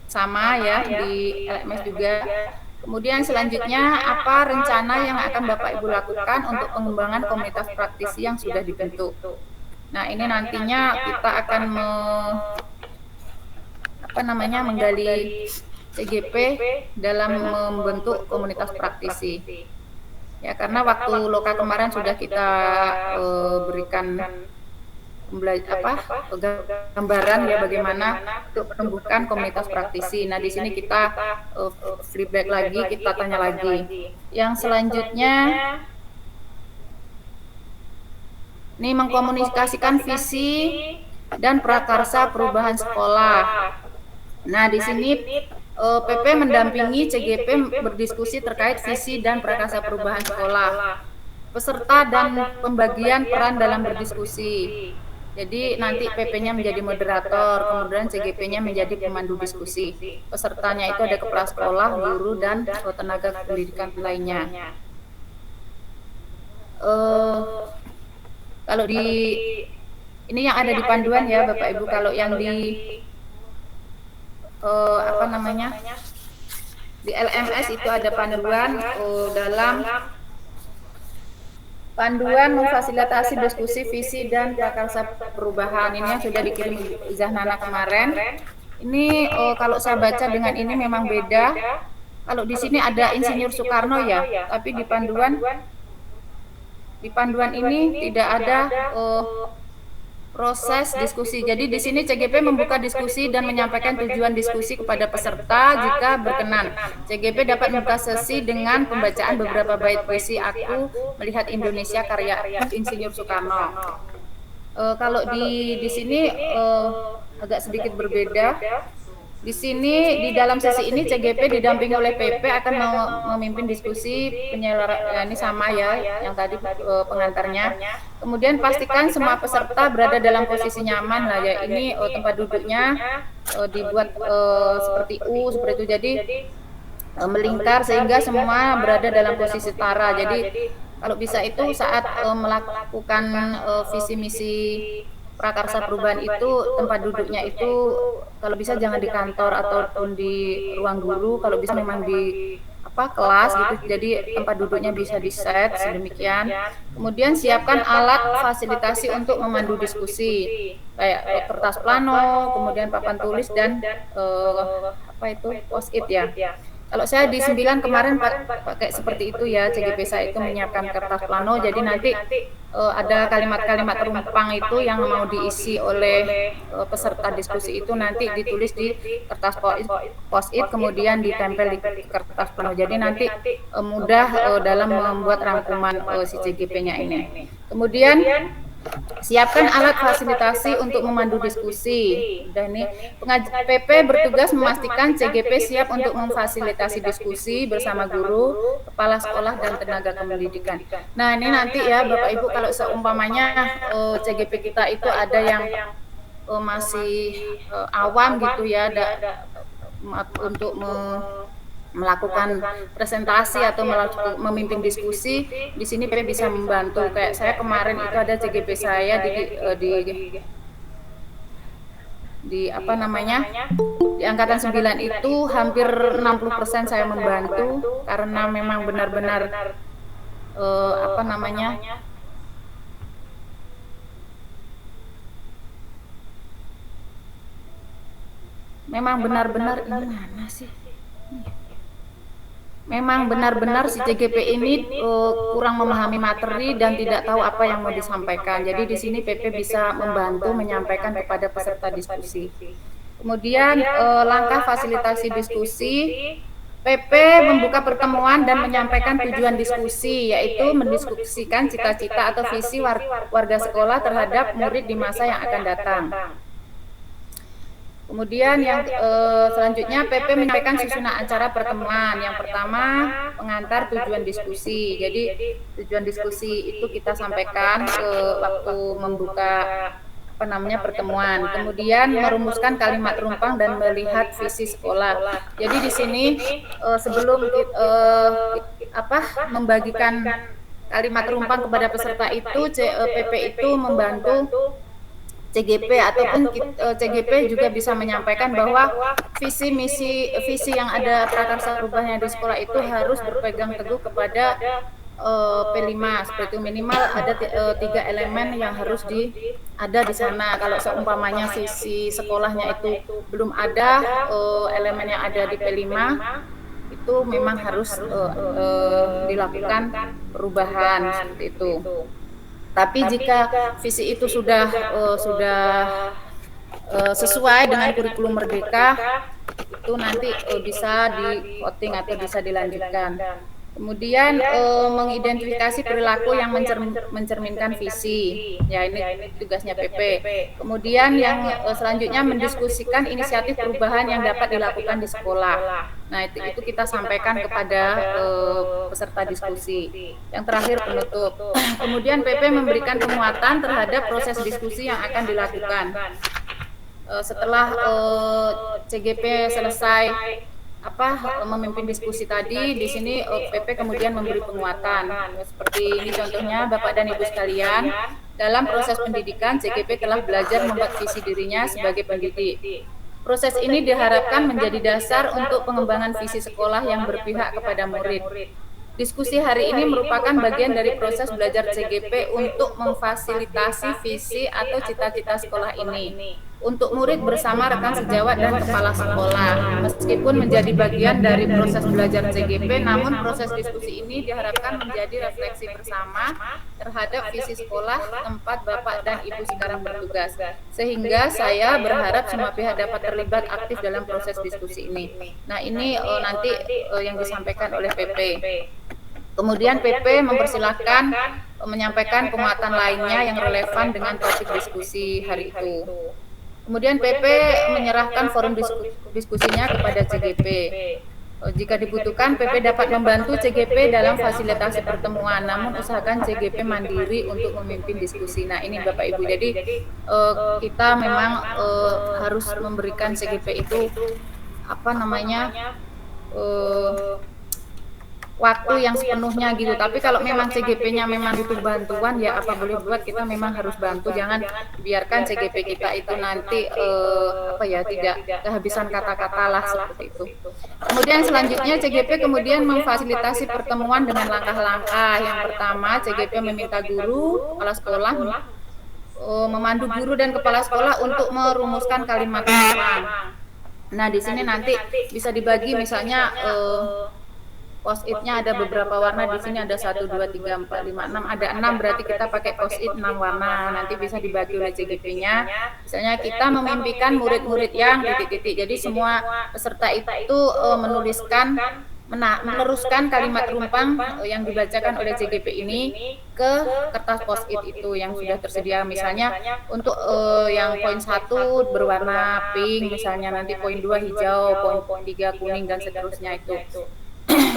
sama ya di LMS juga. Kemudian selanjutnya, apa rencana yang akan Bapak Ibu lakukan untuk pengembangan komunitas praktisi yang sudah dibentuk? Nah, ini nantinya kita akan menggali CGP dalam membentuk komunitas praktisi. Ya, karena waktu loka kemarin sudah kita berikan gambaran ya bagaimana untuk menumbuhkan komunitas praktisi. Nah, di sini kita feedback lagi, kita tanya lagi. Yang selanjutnya, ini mengkomunikasikan visi dan prakarsa perubahan sekolah. Nah, di sini PP mendampingi CGP berdiskusi terkait visi dan prakarsa perubahan sekolah, peserta dan pembagian peran dalam berdiskusi. Jadi nanti PP-nya menjadi moderator, kemudian CGP-nya menjadi pemandu diskusi. Pesertanya itu ada kepala sekolah, guru, dan tenaga pendidikan lainnya. Kalau di ini yang ada di panduan ya Bapak Ibu, kalau yang di di LMS itu ada panduan dalam panduan memfasilitasi diskusi visi dan prakarsa perubahan. Ini yang sudah dikirim Zahnana kemarin. Ini kalau saya baca dengan ini memang beda. Kalau di sini ada Insinyur Soekarno ya, tapi di panduan ini tidak ada proses diskusi. Jadi di sini CGP membuka diskusi dan menyampaikan tujuan diskusi kepada peserta jika berkenan. CGP dapat membuka sesi dengan pembacaan beberapa bait puisi Aku Melihat Indonesia karya Insinyur Soekarno. Kalau di sini agak sedikit berbeda. Di sini di dalam sesi ini CGP didampingi oleh PP akan memimpin diskusi penyelenggaraan. Ini sama ya yang tadi pengantarnya. Kemudian pastikan semua peserta berada dalam posisi nyaman lah ya. Ini tempat duduknya dibuat seperti U seperti itu. Jadi melingkar sehingga semua berada dalam posisi setara. Jadi kalau bisa itu saat melakukan visi misi prakarsa perubahan itu tempat duduknya itu kalau bisa jangan di kantor ataupun di ruang guru, kalau bisa memang di kelas gitu. Jadi tempat duduknya bisa di set sedemikian. Kemudian siapkan alat fasilitasi untuk memandu diskusi kayak kertas plano, kemudian papan tulis dan post-it ya. Kalau saya di 9 kemarin pakai seperti itu ya, CGP saya itu menyiapkan kertas plano, jadi nanti ada kalimat-kalimat rumpang itu yang mau diisi oleh peserta diskusi itu nanti ditulis di kertas post-it, kemudian ditempel di kertas plano. Jadi nanti mudah dalam membuat rangkuman si CGP-nya ini. Kemudian siapkan alat fasilitasi untuk memandu diskusi. Dan ini PP bertugas memastikan CGP siap untuk memfasilitasi diskusi bersama guru, kepala sekolah dan tenaga pendidikan. Nah, ini nanti ya Bapak Ibu, kalau seumpamanya CGP kita itu ada yang masih awam gitu ya, untuk melakukan presentasi atau memimpin diskusi, di sini PP bisa membantu. Kayak saya kemarin itu ada CGP saya di angkatan 9 itu hampir 60% saya membantu karena memang benar-benar memang benar-benar ini mana sih? Memang benar-benar si CGP ini kurang memahami materi dan tidak tahu apa yang mau disampaikan. Jadi di sini PP bisa membantu menyampaikan kepada peserta diskusi. Kemudian langkah fasilitasi diskusi, PP membuka pertemuan dan menyampaikan tujuan diskusi, yaitu mendiskusikan cita-cita atau visi warga sekolah terhadap murid di masa yang akan datang. Kemudian yang selanjutnya PP menyampaikan susunan acara pertemuan. Yang pertama pengantar tujuan diskusi. Jadi tujuan diskusi itu kita sampaikan waktu membuka pertemuan. Kemudian merumuskan kalimat rumpang dan melihat visi sekolah. Jadi di sini sebelum membagikan kalimat rumpang kepada peserta itu, PP itu membantu CGP ataupun CGP juga bisa menyampaikan bahwa visi yang ada prakarsa perubahan di sekolah itu harus berpegang teguh kepada P5, seperti itu. Minimal ada 3 elemen yang harus ada di sana. Kalau seumpamanya visi sekolahnya itu belum ada elemen yang ada di P5, itu memang harus dilakukan perubahan seperti itu. Tapi jika visi itu sudah sesuai dengan kurikulum Merdeka, itu nanti bisa di voting atau bisa dilanjutkan. Kemudian mengidentifikasi perilaku yang mencerminkan visi. Ya, ini tugasnya PP. Kemudian yang selanjutnya mendiskusikan inisiatif perubahan yang dapat dilakukan di sekolah. Nah, itu kita sampaikan kepada peserta diskusi. Yang terakhir penutup. Kemudian PP memberikan penguatan terhadap proses diskusi yang akan dilakukan. Setelah CGP selesai memimpin diskusi tadi, di sini PP kemudian memberi penguatan. Seperti ini contohnya, Bapak dan Ibu sekalian, dalam proses pendidikan CGP telah belajar membuat visi dirinya sebagai pendidik. Proses ini diharapkan menjadi dasar untuk pengembangan visi sekolah yang berpihak kepada murid. Diskusi hari ini merupakan bagian dari proses belajar CGP untuk memfasilitasi visi atau cita-cita sekolah ini untuk murid bersama rekan sejawat dan kepala sekolah. Meskipun menjadi bagian dari proses belajar CGP, namun proses diskusi ini diharapkan menjadi refleksi bersama terhadap visi sekolah tempat Bapak dan Ibu sekarang bertugas. Sehingga saya berharap semua pihak dapat terlibat aktif dalam proses diskusi ini. Nah, ini nanti yang disampaikan oleh PP. Kemudian PP mempersilahkan menyampaikan penguatan lainnya yang relevan dengan topik diskusi hari itu. Kemudian PP menyerahkan forum diskusinya kepada CGP. Jika dibutuhkan, PP dapat membantu CGP dalam fasilitasi pertemuan, namun usahakan CGP mandiri untuk memimpin diskusi. Nah, ini Bapak Ibu, jadi kita memang harus memberikan CGP itu waktu yang sepenuhnya gitu. Tapi kalau memang CGP-nya memang butuh bantuan, ya apa boleh buat, kita memang harus bantu. Jangan biarkan CGP kita itu nanti tidak kehabisan kata-kata lah seperti itu. Kemudian selanjutnya CGP kemudian memfasilitasi pertemuan dengan langkah-langkah. Yang pertama, CGP meminta guru, kepala sekolah memandu guru dan kepala sekolah untuk merumuskan kalimat rumpang. Nah, di sini nanti bisa dibagi, misalnya post-it-nya ada beberapa warna. Di sini ada 1, 2, 3, 4, 5, 6. Ada 6, berarti kita pakai post-it 6 warna. Nanti bisa dibagi oleh CGP-nya. Misalnya kita memimpikan murid-murid yang titik-titik. Jadi semua peserta itu meneruskan kalimat rumpang yang dibacakan oleh CGP ini ke kertas post-it itu yang sudah tersedia. Misalnya untuk yang poin 1 berwarna pink, misalnya nanti poin 2 hijau, poin 3 kuning, dan seterusnya itu.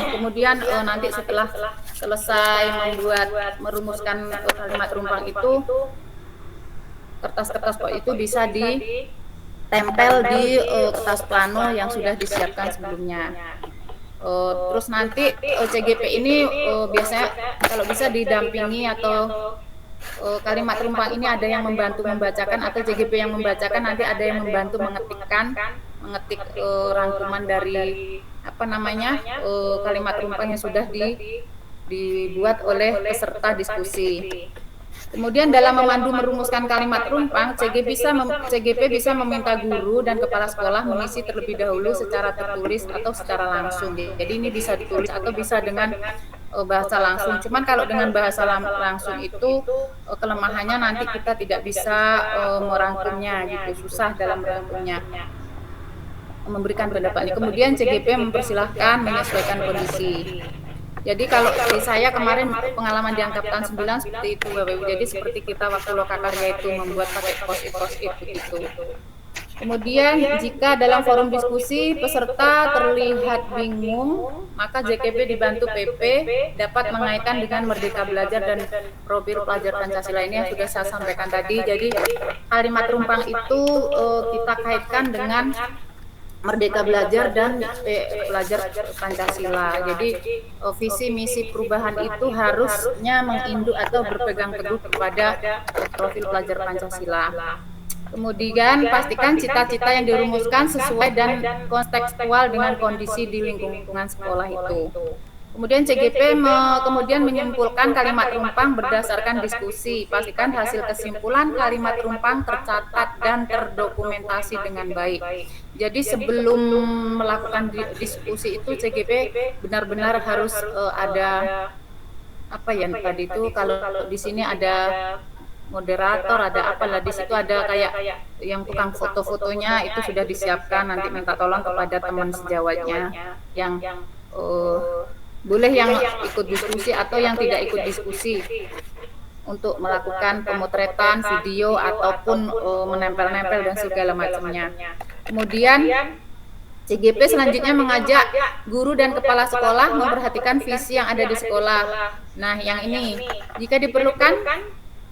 Kemudian nanti setelah selesai merumuskan kalimat rumpang itu, kertas-kertas itu bisa ditempel di kertas plano yang sudah disiapkan sebelumnya. Terus nanti CGP ini biasanya kalau bisa didampingi atau kalimat rumpang ini ada yang membantu membacakan atau CGP yang membacakan, nanti ada yang membantu mengetik rangkuman dari kalimat rumpang yang sudah dibuat oleh peserta diskusi. Kemudian dalam memandu merumuskan kalimat rumpang, CGP bisa meminta guru dan kepala sekolah mengisi terlebih dahulu secara tertulis atau secara langsung. Jadi ini bisa ditulis atau bisa dengan bahasa langsung. Cuman kalau dengan bahasa langsung itu kelemahannya nanti kita tidak bisa merangkumnya gitu, susah dalam merangkumnya, memberikan pendapatnya. Kemudian CGP mempersilahkan menyesuaikan kondisi. Jadi kalau di saya kemarin pengalaman di angkatan 9 seperti itu Bapak Ibu. Jadi seperti kita waktu lokakarya itu membuat pakai post-it begitu. Kemudian jika dalam forum diskusi peserta terlihat bingung, maka JKP dibantu PP dapat mengaitkan dengan Merdeka Belajar dan profil pelajar Pancasila ini yang sudah saya sampaikan tadi. Jadi kalimat rumpang itu kita kaitkan dengan Merdeka Belajar dan pelajar Pancasila. Jadi visi misi perubahan itu harusnya menginduk atau berpegang teguh kepada profil pelajar Pancasila. Kemudian pastikan cita-cita yang dirumuskan sesuai dan kontekstual dengan kondisi di lingkungan sekolah itu. Kemudian CGP kemudian menyimpulkan kalimat rumpang berdasarkan diskusi. Pastikan hasil kesimpulan kalimat rumpang tercatat dan terdokumentasi dengan baik. Jadi sebelum melakukan diskusi itu CGP benar-benar harus ada apa ya tadi itu, kalau di sini ada moderator, ada apalah, di situ ada kayak yang tukang foto-fotonya itu sudah disiapkan, nanti minta tolong kepada teman sejawatnya yang boleh yang ikut diskusi atau yang tidak ikut diskusi untuk melakukan pemotretan video ataupun menempel-nempel dan segala macamnya. Kemudian CGP selanjutnya mengajak guru dan kepala sekolah memperhatikan visi yang ada di sekolah. Nah, yang ini jika diperlukan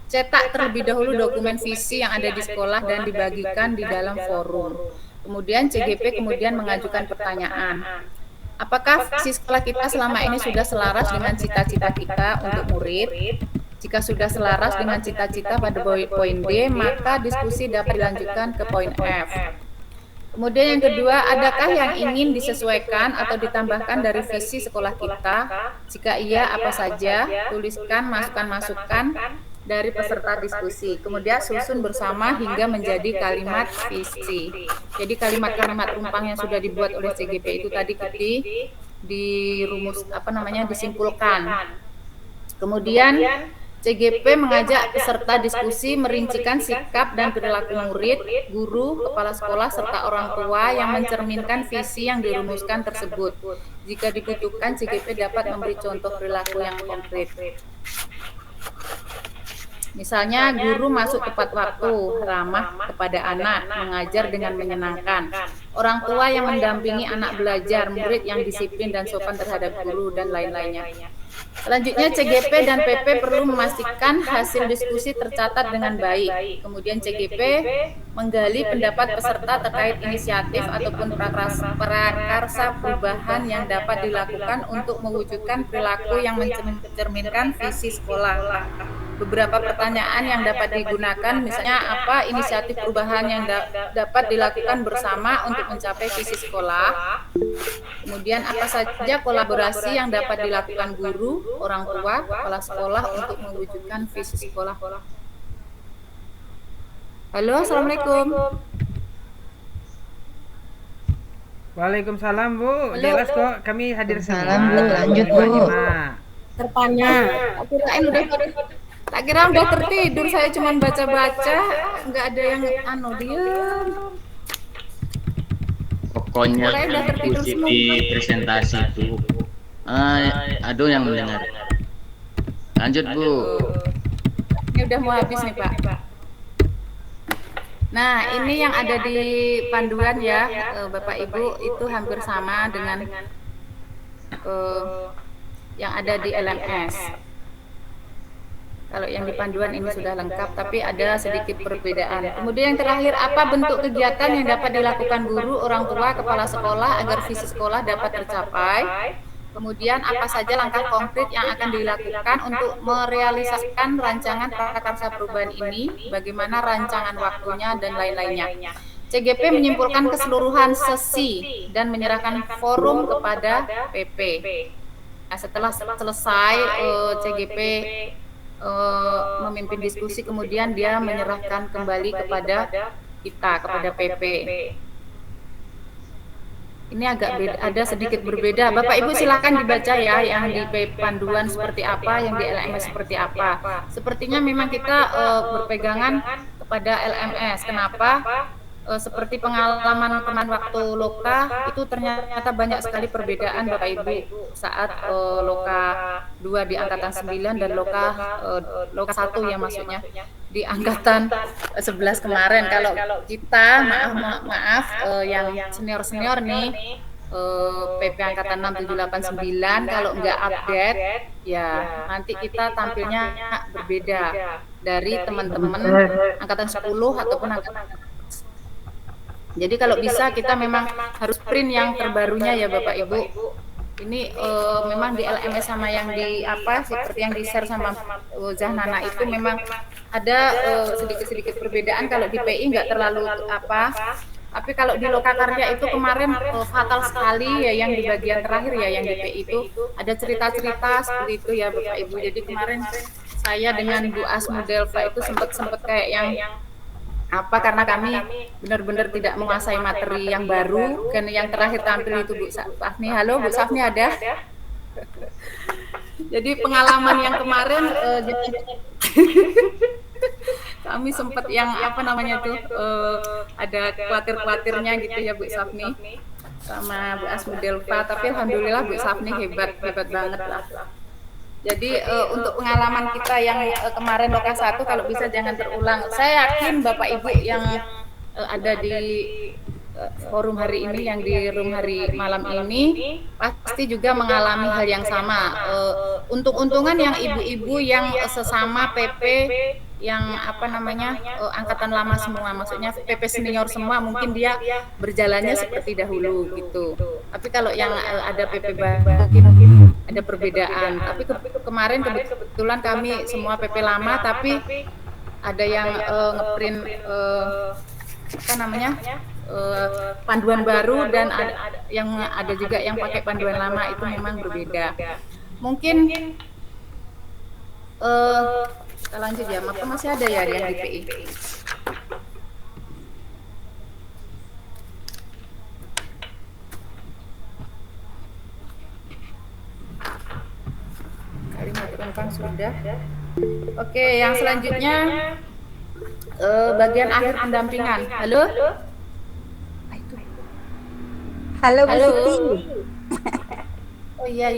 cetak terlebih dahulu dokumen visi yang ada di sekolah dan dibagikan di dalam forum. Kemudian CGP kemudian mengajukan pertanyaan. Apakah visi sekolah kita selama ini sudah selaras dengan cita-cita kita untuk murid? Jika sudah selaras dengan cita-cita pada poin D, maka diskusi dapat dilanjutkan ke poin F. Kemudian yang kedua, adakah yang ingin disesuaikan atau ditambahkan dari visi sekolah kita? Jika iya, apa saja? Tuliskan masukan-masukan dari peserta diskusi. Kemudian susun bersama hingga menjadi kalimat visi. Jadi kalimat-kalimat rumpang yang sudah dibuat oleh CGP itu tadi disimpulkan. Kemudian CGP mengajak peserta diskusi merincikan sikap dan perilaku murid, guru, kepala sekolah, serta orang tua yang mencerminkan visi yang dirumuskan tersebut. Jika dibutuhkan, CGP dapat memberi contoh perilaku yang konkret. Misalnya, guru masuk tepat waktu, ramah kepada anak, mengajar dengan menyenangkan. Orang tua yang mendampingi anak belajar, murid yang disiplin dan sopan terhadap guru, dan lain-lainnya. Selanjutnya, CGP dan PP perlu memastikan hasil diskusi tercatat dengan baik. Kemudian CGP menggali pendapat peserta terkait inisiatif ataupun prakarsa perubahan yang dapat dilakukan untuk mewujudkan perilaku yang mencerminkan visi sekolah. Beberapa pertanyaan yang dapat digunakan, misalnya apa inisiatif perubahan yang dapat dilakukan bersama untuk mencapai visi sekolah. Kemudian apa saja kolaborasi yang dapat dilakukan guru, orang tua, kepala sekolah untuk mewujudkan visi sekolah. Halo, assalamualaikum. Waalaikumsalam Bu, jelas kok, kami hadir semua. Salam Bu, lanjut Bu. Terpanya. Tak kira udah tertidur, saya cuma baca-baca, nggak ada yang diam. Pokoknya diskusi di presentasi itu aduh yang mendengar. Lanjut Bu. Ini udah mau habis nih Pak. Nah, ini yang ada di panduan ya, Bapak Ibu, itu hampir sama dengan yang ada di LMS. Kalau yang di panduan ini sudah lengkap, tapi ada sedikit perbedaan. Kemudian yang terakhir, apa bentuk kegiatan yang dapat dilakukan guru, orang tua, kepala sekolah agar visi sekolah dapat tercapai? Kemudian apa saja langkah konkret yang akan dilakukan untuk merealisasikan rancangan prakarsa perubahan ini? Bagaimana rancangan waktunya dan lain-lainnya? CGP menyimpulkan keseluruhan sesi dan menyerahkan forum kepada PP. Nah, setelah selesai CGP memimpin diskusi, kemudian dia menyerahkan kembali kepada kita, kepada PP. Ini agak beda, ada sedikit berbeda. Bapak Ibu silakan dibaca ya, yang di panduan seperti apa, yang di LMS seperti apa. Sepertinya memang kita berpegangan kepada LMS. Kenapa? seperti pengalaman teman waktu loka itu ternyata banyak sekali perbedaan Bapak Ibu saat loka 2 di angkatan 9 dan loka 1 ya maksudnya di angkatan 11 kemarin. Kalau kita maaf yang senior nih PP angkatan 6789 kalau nggak update ya nanti kita tampilnya berbeda dari teman-teman angkatan 10 ataupun angkatan. Jadi kalau bisa kita memang harus print yang terbarunya ya Bapak Ibu. Ini memang di LMS sama yang di seperti yang di share sama Zahnana itu memang ada sedikit-sedikit perbedaan. Kalau di PI nggak terlalu tapi kalau di Loka Karya itu kemarin fatal sekali ya yang di bagian terakhir ya yang di PI itu ada cerita-cerita seperti itu ya Bapak Ibu. Jadi kemarin saya dengan Bu Asmu Delva itu sempat kayak yang karena kami benar-benar tidak menguasai materi yang baru dan yang terakhir tampil itu Bu Safni. Halo Bu Safni ada? Jadi pengalaman yang kemarin kami sempat yang ada khawatir-khawatirnya gitu ya Bu Safni sama Bu Asmu Delva, tapi alhamdulillah Bu Safni hebat banget lah. Jadi untuk pengalaman kita yang kemarin Loka 1 kalau bisa jangan terulang. Saya yakin Bapak Ibu yang ada di forum hari ini, yang di room hari malam ini pasti juga mengalami hal yang sama. Untung-untungan yang ibu-ibu yang sesama PP yang angkatan lama semua, maksudnya PP senior semua, mungkin dia berjalannya seperti dahulu gitu. Tapi kalau yang ada PP baru mungkin ada perbedaan. Tapi kemarin kebetulan kami semua PP lama, tapi ada yang ngeprint panduan baru dan ada juga yang pakai panduan lama, itu memang berbeda. Mungkin kita lanjut ya, maka masih ada ya yang di PI. Kalimat tentang sudah. Oke, yang selanjutnya bagian akhir pendampingan. Halo? Halo Bu Siti. Oh iya.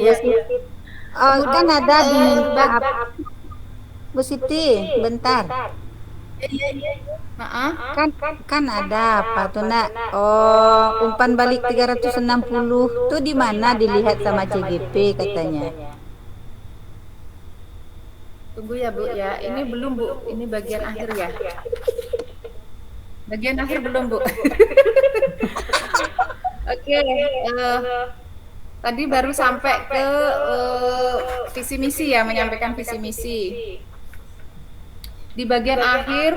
Kan ada diminta Bu Siti, bentar. Kan ada apa tuh nak? Umpan balik 360 tuh di mana dilihat sama CGP katanya. Tunggu ya Bu ya, ini belum Bu, ini bagian akhir ya. Bagian akhir belum Bu. Oke, tadi baru sampai ke visi misi ya, menyampaikan visi misi. Di bagian akhir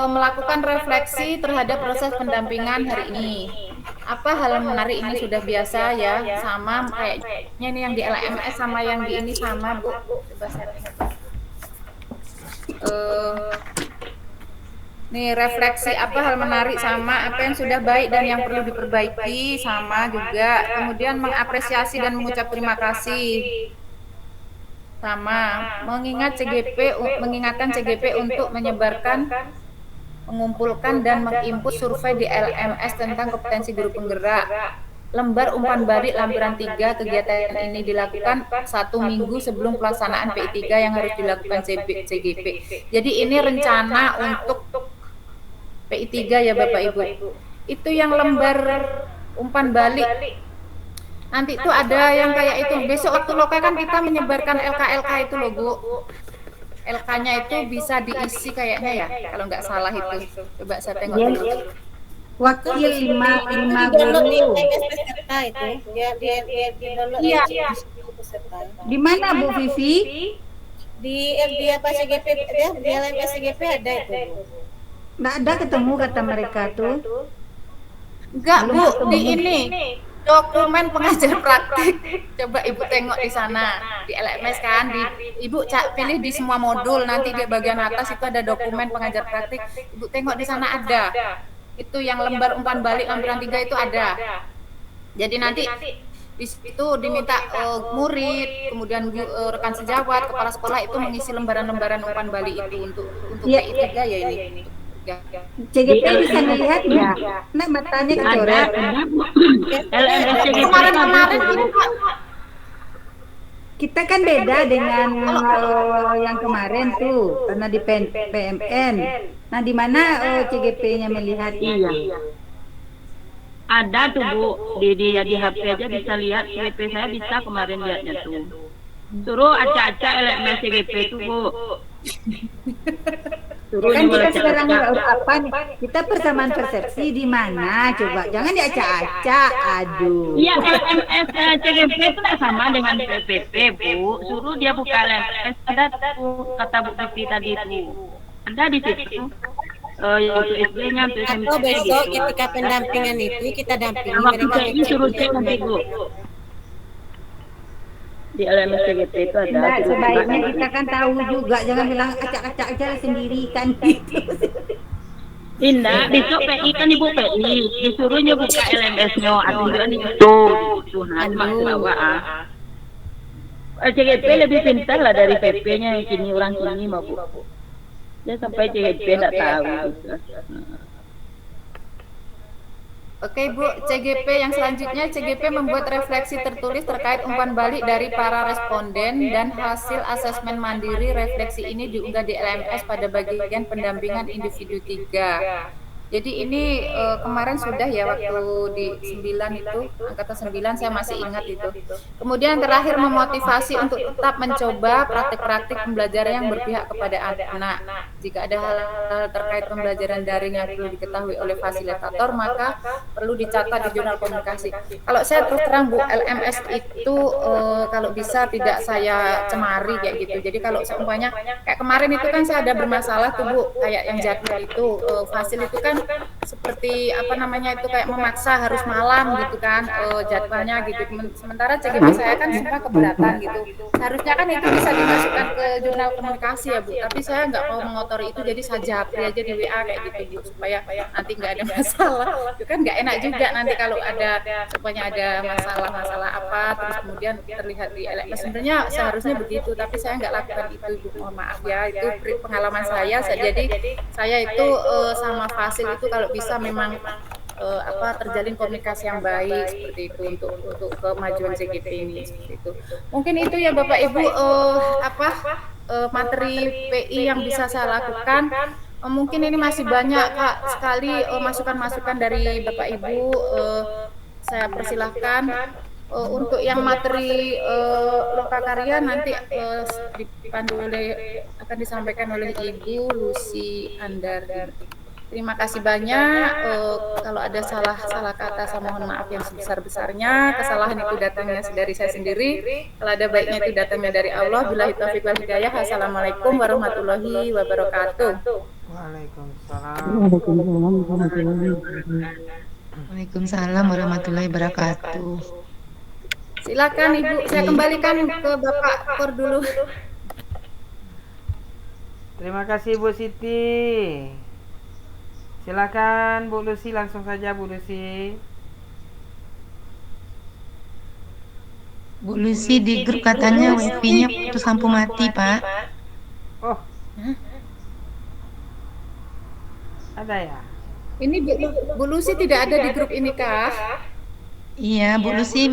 melakukan refleksi terhadap proses pendampingan hari ini. Apa hal menarik ini sudah biasa ya, sama kayaknya ini yang di LMS sama yang di ini sama Bu. Coba saya lihat. Nih refleksi apa hal menarik sama apa yang sudah baik dan yang perlu diperbaiki sama juga. Kemudian mengapresiasi dan mengucap terima kasih. Sama mengingatkan CGP untuk menyebarkan, mengumpulkan dan menginput survei di LMS tentang kompetensi guru penggerak. Lembar umpan balik lampiran 3, kegiatan ini dilakukan 1 minggu sebelum pelaksanaan PI3 yang harus dilakukan CGP. Jadi ini rencana untuk PI3 ya Bapak Ibu. Itu yang lembar umpan balik. Nanti itu ada yang kayak itu. Besok waktu Loka kan kita menyebarkan LK itu loh Bu. LK-nya itu bisa diisi kayaknya ya, kalau nggak salah itu. Coba saya tengok dulu. Wakil 5 guru. Iya. Di mana Bu Vivi? Di CGP ya, di LMS CGP ada itu. Nggak ada ketemu kata mereka tuh. Enggak Bu, di ini dokumen pengajar praktik. Coba Ibu tengok di sana di LMS kan, Ibu pilih di semua modul, nanti di bagian atas itu ada dokumen pengajar praktik. Ibu tengok di sana ada. Itu yang lembar umpan balik lampiran 3 itu ada. Jadi nanti di situ diminta murid, kemudian rekan sejawat, kepala sekolah itu mengisi lembaran-lembaran umpan balik itu untuk PI3 ya ini. CGP bisa melihat nggak? Nah, matanya kecoret. LMS CGP Kemarin ini Pak, kita kan beda dengan yang kemarin tuh, karena di PMN. Nah, di mana CGP-nya melihat? Iya. Ada tuh Bu, di HP aja bisa lihat CGP saya, bisa kemarin lihatnya tuh. Suruh acak-acak LMS CGP itu Bu. Suruh Kan kita nyuruh sekarang acak-acak. apa nih? Kita persamaan persepsi di mana? Coba jangan diacak-acak. Aduh. Iya, LMS CGP itu nggak sama dengan PPP Bu. Suruh dia buka LMS, ada tuh kata Bu Titi tadi tuh. Ada di situ. Untuk SD-nya, untuk Atau besok ketika pendampingan itu kita dampingi waktu mereka ini suruh cek nanti Bu. Di LMS CGP itu ada. Enggak, suruh sebaiknya cek. kita kan tahu juga, jangan bilang acak-acak aja sendiri kan gitu. Indah, besok PI kan Ibu PI, disuruhnya buka LMS-nya, artinya itu, Mas bawa. CGP lebih pintar lah dari PP-nya yang kini orang kini mau Bu. Dia sampai CGP nggak tahu. Oke Bu, CGP yang selanjutnya, CGP membuat refleksi tertulis terkait umpan balik dari para responden dan hasil asesmen mandiri. Refleksi ini diunggah di LMS pada bagian pendampingan individu 3. Jadi ini kemarin sudah ya waktu di 9 itu, angkatan 9 saya masih ingat itu. Kemudian terakhir memotivasi untuk tetap mencoba praktik-praktik pembelajaran yang berpihak kepada anak. Jika ada hal-hal terkait pembelajaran daring yang perlu diketahui oleh fasilitator, maka perlu dicatat di jurnal komunikasi. Kalau saya terus terang Bu, LMS itu kalau bisa tidak saya cemari kayak gitu. Jadi kalau seumpamanya kayak kemarin itu kan saya ada bermasalah tuh Bu, kayak yang jadwal itu, fasil itu kan seperti apa namanya itu kayak memaksa harus malam gitu kan jadwalnya gitu. Sementara CGP saya kan semua keberatan gitu. Seharusnya kan itu bisa dimasukkan ke jurnal komunikasi ya Bu. Tapi saya nggak mau mengotori itu, jadi saya japri aja di WA kayak gitu Bu, supaya nanti nggak ada masalah. Itu kan nggak enak juga nanti kalau ada supaya ada masalah apa terus kemudian terlihat di LMS. Sebenarnya seharusnya begitu, tapi saya nggak lakukan itu Bu. Mohon maaf ya, itu pengalaman saya. Jadi saya itu sama Fasil itu kalau bisa memang terjalin komunikasi yang baik seperti itu untuk kemajuan CGP ini seperti itu. Mungkin itu ya Bapak Ibu materi PI yang bisa saya lakukan. Mungkin ini masih banyak Kak sekali masukan-masukan dari Bapak Ibu. Saya persilahkan untuk yang materi lokakarya nanti dipandu akan disampaikan oleh Ibu Lucy Andari. Terima kasih banyak. Kalau ada salah kata, saya mohon maaf yang sebesar-besarnya. Kesalahan itu datangnya dari saya sendiri. Kalau ada baiknya itu datangnya dari Allah. Billahi taufiq wal hidayah. Assalamualaikum warahmatullahi wabarakatuh. Waalaikumsalam warahmatullahi wabarakatuh. Silakan Ibu, saya kembalikan ke Bapak Kor dulu. Terima kasih Bu Siti. Silakan Bu Lucy, langsung saja Bu Lucy. Bu Lucy di grup katanya wifi-nya putus lampu mati Pak. Oh, ada ya? Ini Bu Lucy tidak ada di grup ini kah? Iya, Bu Lucy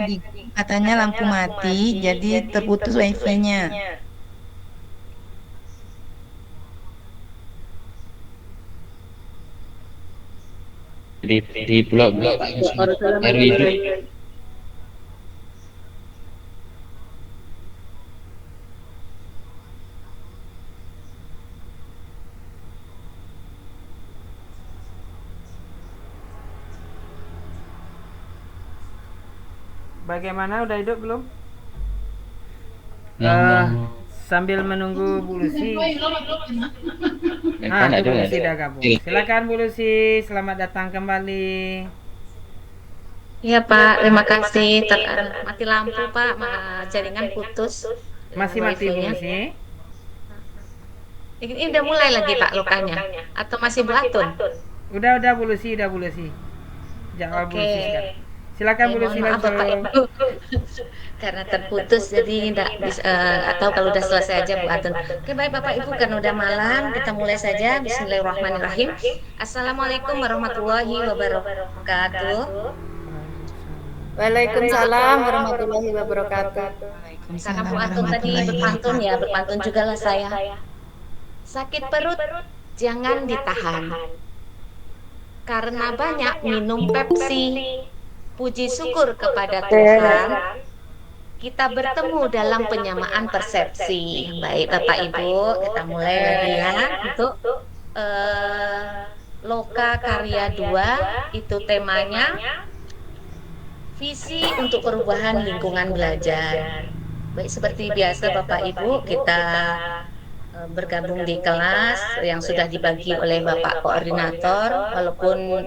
di katanya lampu mati, jadi terputus wifi-nya. Di blog-blog baru hidup. Bagaimana, udah hidup belum? Sambil menunggu Bu Lucy. Bu Lucy udah gabung. Silakan Bu Lucy, selamat datang kembali. Iya Pak, terima kasih. Mati lampu Pak, jaringan putus. Masih mati Bu Lucy? Ini udah mulai lagi Pak lukanya, atau masih belatun? Udah Bu Lucy, Jawab Bu Lucy sekarang. Silakan Bu Lucy Mohon maaf Bapak langsung. Ibu karena terputus jadi tidak bisa atau kalau udah selesai aja Bu Atun. Oke baik Bapak Ibu karena udah malam kita mulai saja. Bismillahirrahmanirrahim. Assalamualaikum warahmatullahi wabarakatuh. Waalaikumsalam warahmatullahi wabarakatuh. Karena Bu Atun tadi berpantun ya, berpantun juga lah saya. Sakit perut jangan ditahan. Karena banyak minum Pepsi. Puji syukur kepada Tuhan, kita bertemu dalam penyamaan persepsi. Baik Bapak Ibu, kita mulai lagi ya untuk Loka Karya 2, itu temanya visi untuk perubahan lingkungan belajar. Baik seperti biasa Bapak Ibu, kita bergabung di kelas yang sudah dibagi oleh Bapak Koordinator, walaupun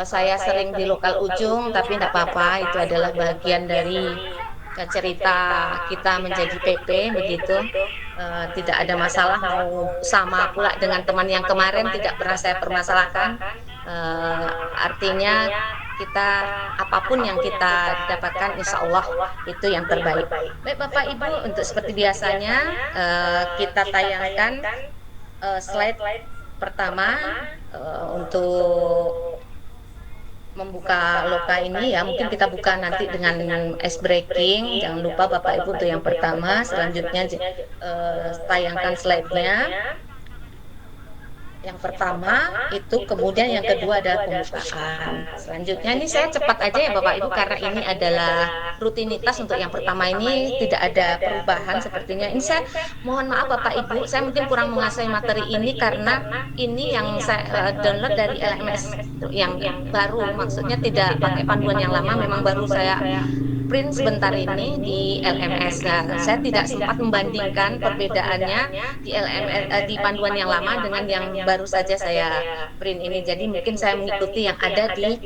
saya sering di lokal ujung, tapi tidak apa-apa, itu adalah bagian dari cerita kita menjadi PP begitu. Tidak ada masalah, mau sama pula dengan teman yang kemarin tidak pernah saya permasalahkan. Artinya kita apapun yang kita dapatkan insya Allah itu yang terbaik. Baik Bapak Ibu, untuk seperti biasanya kita tayangkan slide pertama untuk membuka Loka ini ya. Mungkin kita buka nanti dengan ice breaking. Jangan lupa Bapak Ibu untuk yang pertama. Selanjutnya tayangkan slide-nya. Yang pertama itu, kemudian yang kedua adalah pembukaan. Selanjutnya ini saya cepat aja ya Bapak Ibu karena ini adalah rutinitas. Untuk yang pertama ini tidak ada perubahan sepertinya. Ini saya mohon maaf Bapak Ibu, saya mungkin kurang menguasai materi ini karena ini yang saya download dari LMS yang baru, maksudnya tidak pakai panduan yang lama, memang baru saya print sebentar ini di LMS. Nah, saya tidak sempat membandingkan perbedaannya di LMS di panduan yang lama dengan yang baru saja saya print ini. Jadi mungkin saya mengikuti yang ada di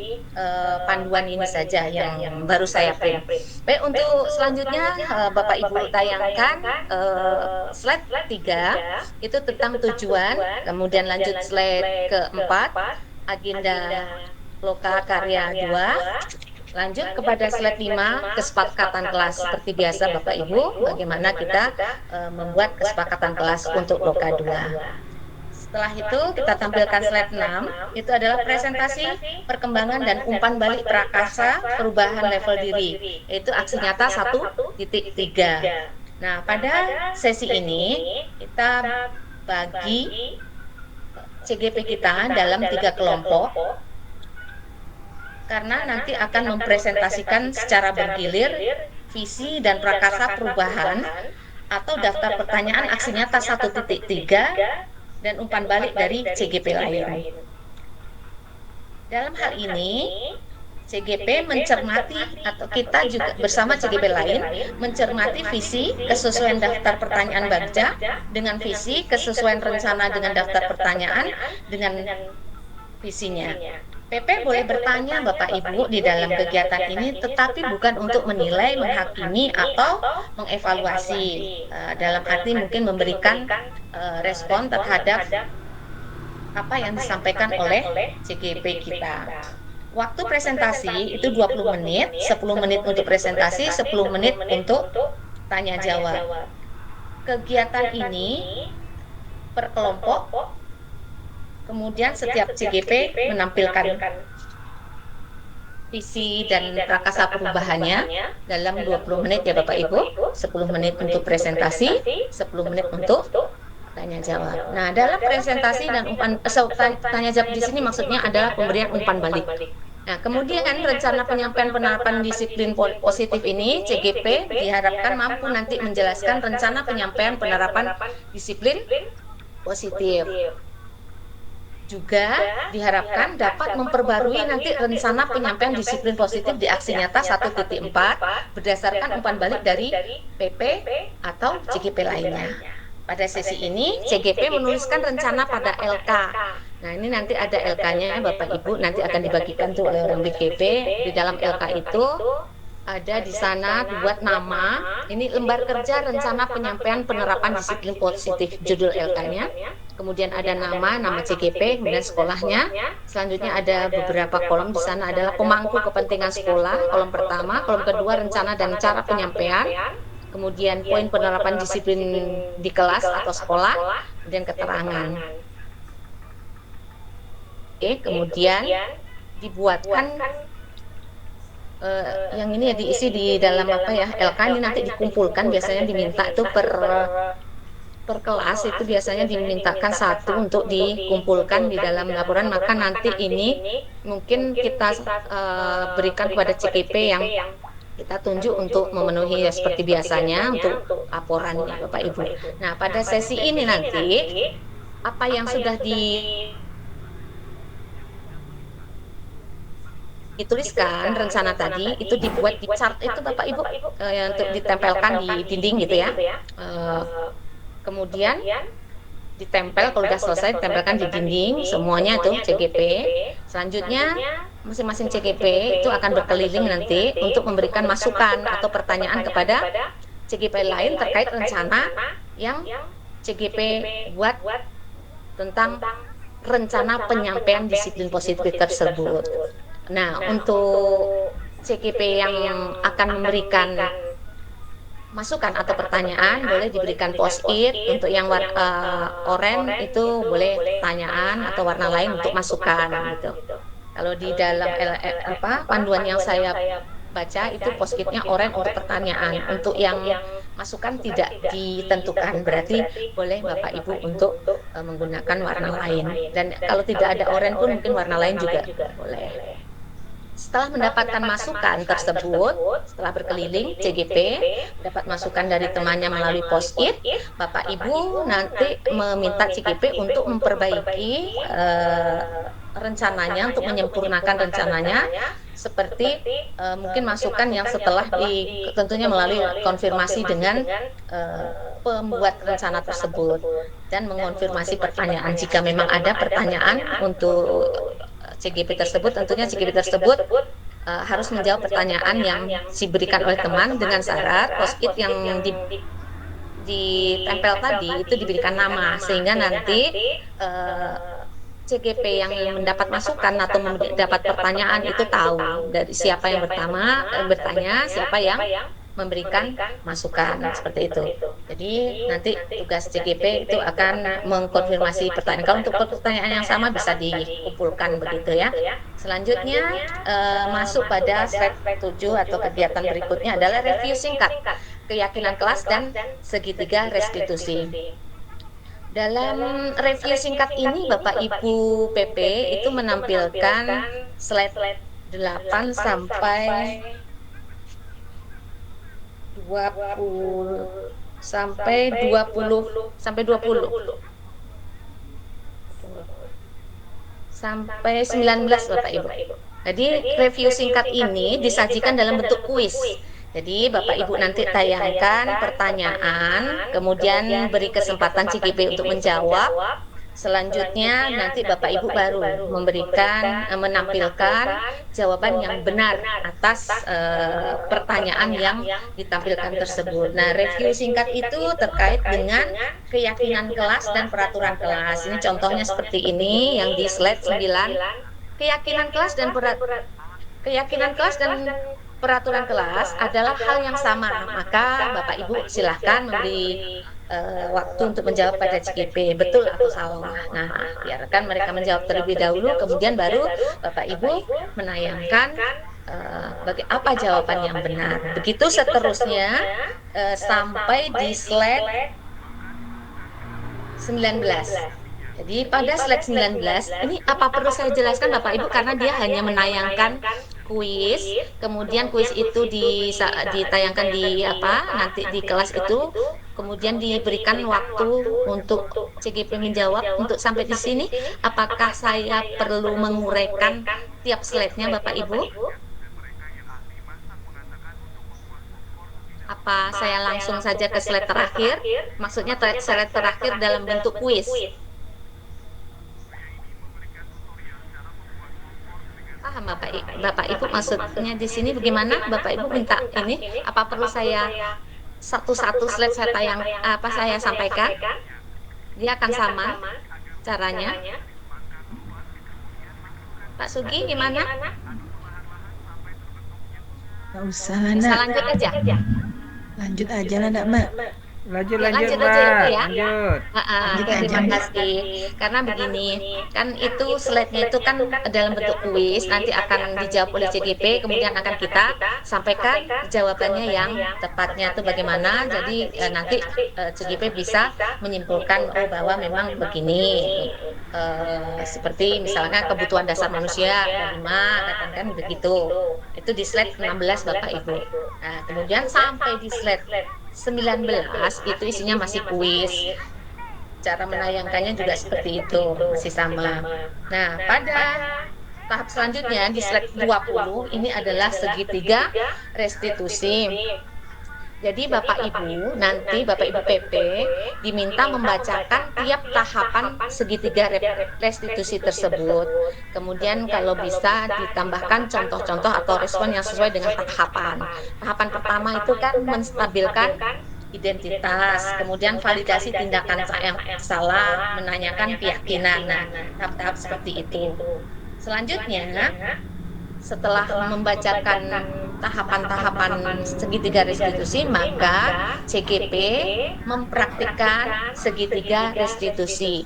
panduan ini saja yang baru saya print. Baik, untuk selanjutnya Bapak Ibu tayangkan slide 3 itu tentang tujuan, kemudian lanjut slide keempat agenda Loka Karya 2. Lanjut kepada slide 5, kesepakatan kelas. Seperti biasa Bapak Ibu, bagaimana kita membuat kesepakatan kelas untuk Loka 2. Setelah itu kita tampilkan slide 6, itu adalah presentasi perkembangan dan umpan balik prakasa perubahan level diri, yaitu aksi nyata 1.3. Nah, pada sesi ini kita bagi CGP kita dalam 3 kelompok, karena nanti akan mempresentasikan secara bergilir visi dan prakasa perubahan atau daftar pertanyaan aksi nyata 1.3 dan umpan balik dari CGP lain. Dalam hal ini CGP mencermati, atau kita juga bersama CGP lain mencermati visi kesesuaian daftar pertanyaan bagja dengan visi, kesesuaian rencana dengan daftar pertanyaan dengan visinya. PP boleh bertanya Bapak Ibu di dalam kegiatan ini, tetapi bukan untuk menilai, menghakimi atau mengevaluasi. Dalam arti mungkin memberikan respon terhadap apa yang disampaikan oleh CGP kita. Waktu presentasi itu 20 menit, 10 menit untuk presentasi, 10 menit untuk tanya jawab. Kegiatan ini per kelompok. Kemudian setiap CGP menampilkan visi dan prakasa perubahannya dalam 20 menit ya Bapak Ibu. 10 menit untuk presentasi, 10 menit untuk tanya jawab. Nah, dalam presentasi dan tanya jawab di sini maksudnya adalah pemberian umpan balik. Nah, kemudian rencana penyampaian penerapan disiplin positif ini CGP diharapkan mampu nanti menjelaskan rencana penyampaian penerapan disiplin positif. Juga diharapkan dapat memperbarui nanti rencana penyampaian disiplin positif di aksi nyata 1.4 berdasarkan umpan balik dari PP atau CGP lainnya. Pada sesi ini CGP menuliskan rencana pada LK. Nah, ini nanti ada LK-nya Bapak Ibu, nanti akan dibagikan tuh oleh orang BKP. Di dalam LK itu ada di sana buat nama, ini lembar kerja rencana penyampaian penerapan disiplin positif, judul LK-nya. kemudian ada nama CGP, kemudian sekolahnya. Selanjutnya ada beberapa kolom di sana adalah pemangku kepentingan sekolah, kolom pertama, kolom kedua rencana dan cara penyampaian, kemudian poin penerapan disiplin di kelas atau sekolah, kemudian keterangan. Oke, kemudian dibuatkan yang ini ya diisi di dalam apa ya, LK ini nanti dikumpulkan, biasanya diminta itu per kelas itu biasanya dimintakan satu untuk dikumpulkan di dalam laporan, maka nanti ini mungkin kita berikan kepada CGP yang kita tunjuk untuk memenuhi ya, seperti biasanya untuk laporannya Bapak Ibu. Nah, pada sesi ini nanti apa yang sudah dituliskan rencana tadi itu dibuat di chart itu Bapak Ibu untuk ditempelkan di dinding gitu ya. Kemudian ditempel, kalau sudah selesai ditempelkan di dinding semuanya tuh CGP. Selanjutnya masing-masing CGP itu akan berkeliling nanti untuk memberikan masukan atau pertanyaan kepada CGP lain terkait rencana yang CGP buat tentang rencana penyampaian disiplin positif tersebut. Nah, untuk CGP yang akan memberikan masukan atau pertanyaan boleh diberikan post-it, untuk yang oranye itu boleh pertanyaan atau warna lain untuk masukan gitu. Kalau di dalam panduan yang saya baca itu post-itnya oranye untuk pertanyaan, untuk yang masukan tidak ditentukan, berarti boleh Bapak Ibu untuk menggunakan warna lain, dan kalau tidak ada oranye pun mungkin warna lain juga boleh. Setelah mendapatkan masukan tersebut, setelah berkeliling CGP dapat masukan dari temannya melalui post-it, Bapak Ibu nanti meminta CGP untuk memperbaiki rencananya, untuk menyempurnakan rencananya, seperti mungkin masukan yang setelah tentunya melalui konfirmasi dengan pembuat rencana tersebut, dan mengonfirmasi pertanyaan jika memang ada pertanyaan untuk CGP tersebut. Tentunya CGP tersebut harus menjawab pertanyaan yang diberikan oleh teman dengan syarat post-it yang ditempel tadi itu diberikan nama, sehingga nanti CGP yang mendapat masukan atau mendapat pertanyaan itu tahu dari siapa yang bertanya, siapa yang memberikan masukan, seperti itu. Jadi nanti tugas CGP itu akan mengkonfirmasi pertanyaan. Kalau untuk pertanyaan yang sama bisa dikumpulkan begitu ya. Selanjutnya masuk pada slide 7 atau kegiatan berikutnya adalah review singkat keyakinan kelas dan segitiga restitusi. Dalam review singkat ini Bapak Ibu PP itu menampilkan slide 8 sampai 20 sampai 20 sampai 19 Bapak Ibu. Jadi review singkat ini disajikan dalam bentuk kuis. Jadi Bapak Ibu nanti tayangkan pertanyaan, kemudian beri kesempatan CGP untuk menjawab. Selanjutnya nanti Bapak Ibu baru menampilkan jawaban yang benar atas pertanyaan yang ditampilkan tersebut. Nah, review singkat itu terkait dengan keyakinan kelas dan peraturan kelas. Ini contohnya seperti ini yang di slide 9. Keyakinan kelas dan peraturan kelas adalah hal yang sama, maka Bapak Ibu silahkan memberi waktu untuk menjawab pada CGP betul atau salah. Nah, biarkan mereka menjawab terlebih dahulu, kemudian baru Bapak Ibu menayangkan apa jawaban yang benar. Begitu seterusnya sampai di slide 19. Jadi pada slide 19 ini apa perlu saya jelaskan Bapak Ibu, karena dia hanya menayangkan kuis, kemudian kuis itu ditayangkan nanti di kelas itu, kemudian diberikan waktu untuk CGP menjawab. Untuk sampai di sini apakah saya perlu menguraikan tiap slide-nya Bapak Ibu? Apa saya langsung saja ke slide terakhir? Maksudnya slide terakhir dalam bentuk kuis. Paham Bapak Ibu maksudnya di sini bagaimana? Bapak Ibu minta ini apa perlu saya satu-satu slide saya saya sampaikan? Dia akan sama. caranya? Pak Sugi gimana? Nggak usah lah, Bisa Nak. lanjut aja. Lanjut aja lah, Nak, Mak. Lanjut, Ya, lanjut, lanjut aja ya, Mbak. Bu, ya. Lanjut. Oke, terima kasih. Karena begini, kan itu slide-nya itu kan dalam bentuk kuis, nanti akan dijawab oleh CGP, kemudian akan kita sampaikan jawabannya yang tepatnya itu bagaimana. Jadi nanti CGP bisa menyimpulkan bahwa memang begini. Seperti misalnya kebutuhan dasar manusia ada 5, katakan begitu. Itu di slide 16 Bapak Ibu. Nah, kemudian sampai di slide 19 itu isinya masih kuis. Cara menayangkannya juga seperti itu, masih sama. Nah, pada tahap selanjutnya di slide 20 ini adalah segitiga restitusi. Jadi Bapak Ibu, nanti Bapak Ibu PP diminta membacakan tiap tahapan segitiga restitusi tersebut. Kemudian kalau bisa ditambahkan contoh-contoh atau respon yang sesuai dengan tahapan. Tahapan pertama itu kan menstabilkan identitas, kemudian validasi tindakan yang salah, menanyakan keyakinan. Nah, tahap-tahap seperti itu. Selanjutnya, setelah membacakan tahapan-tahapan segitiga restitusi, maka CGP mempraktikkan segitiga restitusi.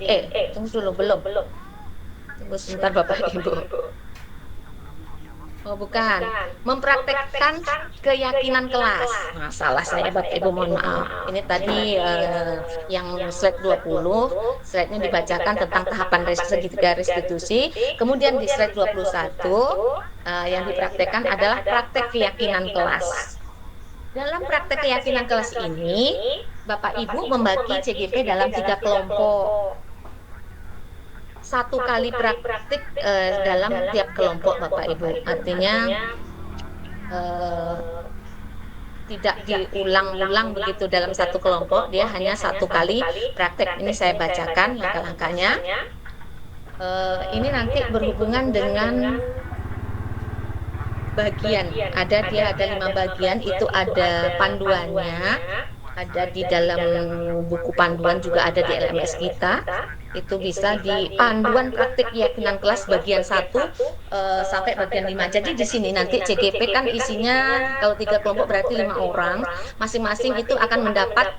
Tunggu dulu, belum. Tunggu sebentar Bapak Ibu. Oh bukan, mempraktekkan keyakinan kelas. Nah, salah saya Bapak Ibu, mohon maaf. Ini tadi yang slide 20, slide-nya dibacakan tentang tahapan segitiga restitusi. Kemudian di slide 21 yang dipraktekkan adalah praktek keyakinan kelas. Dalam praktek keyakinan kelas ini, Bapak Ibu membagi CGP dalam 3 kelompok. 1 kali praktik dalam tiap kelompok Bapak Ibu. Artinya tidak diulang-ulang begitu dalam 1 kelompok, dia hanya 1 kali praktek. Ini saya bacakan langkah-langkahnya. Ini nanti berhubungan dengan bagian. Dia ada 5 bagian, itu ada panduannya, ada di dalam buku panduan, juga ada di LMS kita. Itu bisa di panduan praktik keyakinan kelas bagian 1 sampai bagian 5. Jadi di sini nanti CGP kan isinya kalau 3 kelompok berarti 5 orang, masing-masing itu akan mendapat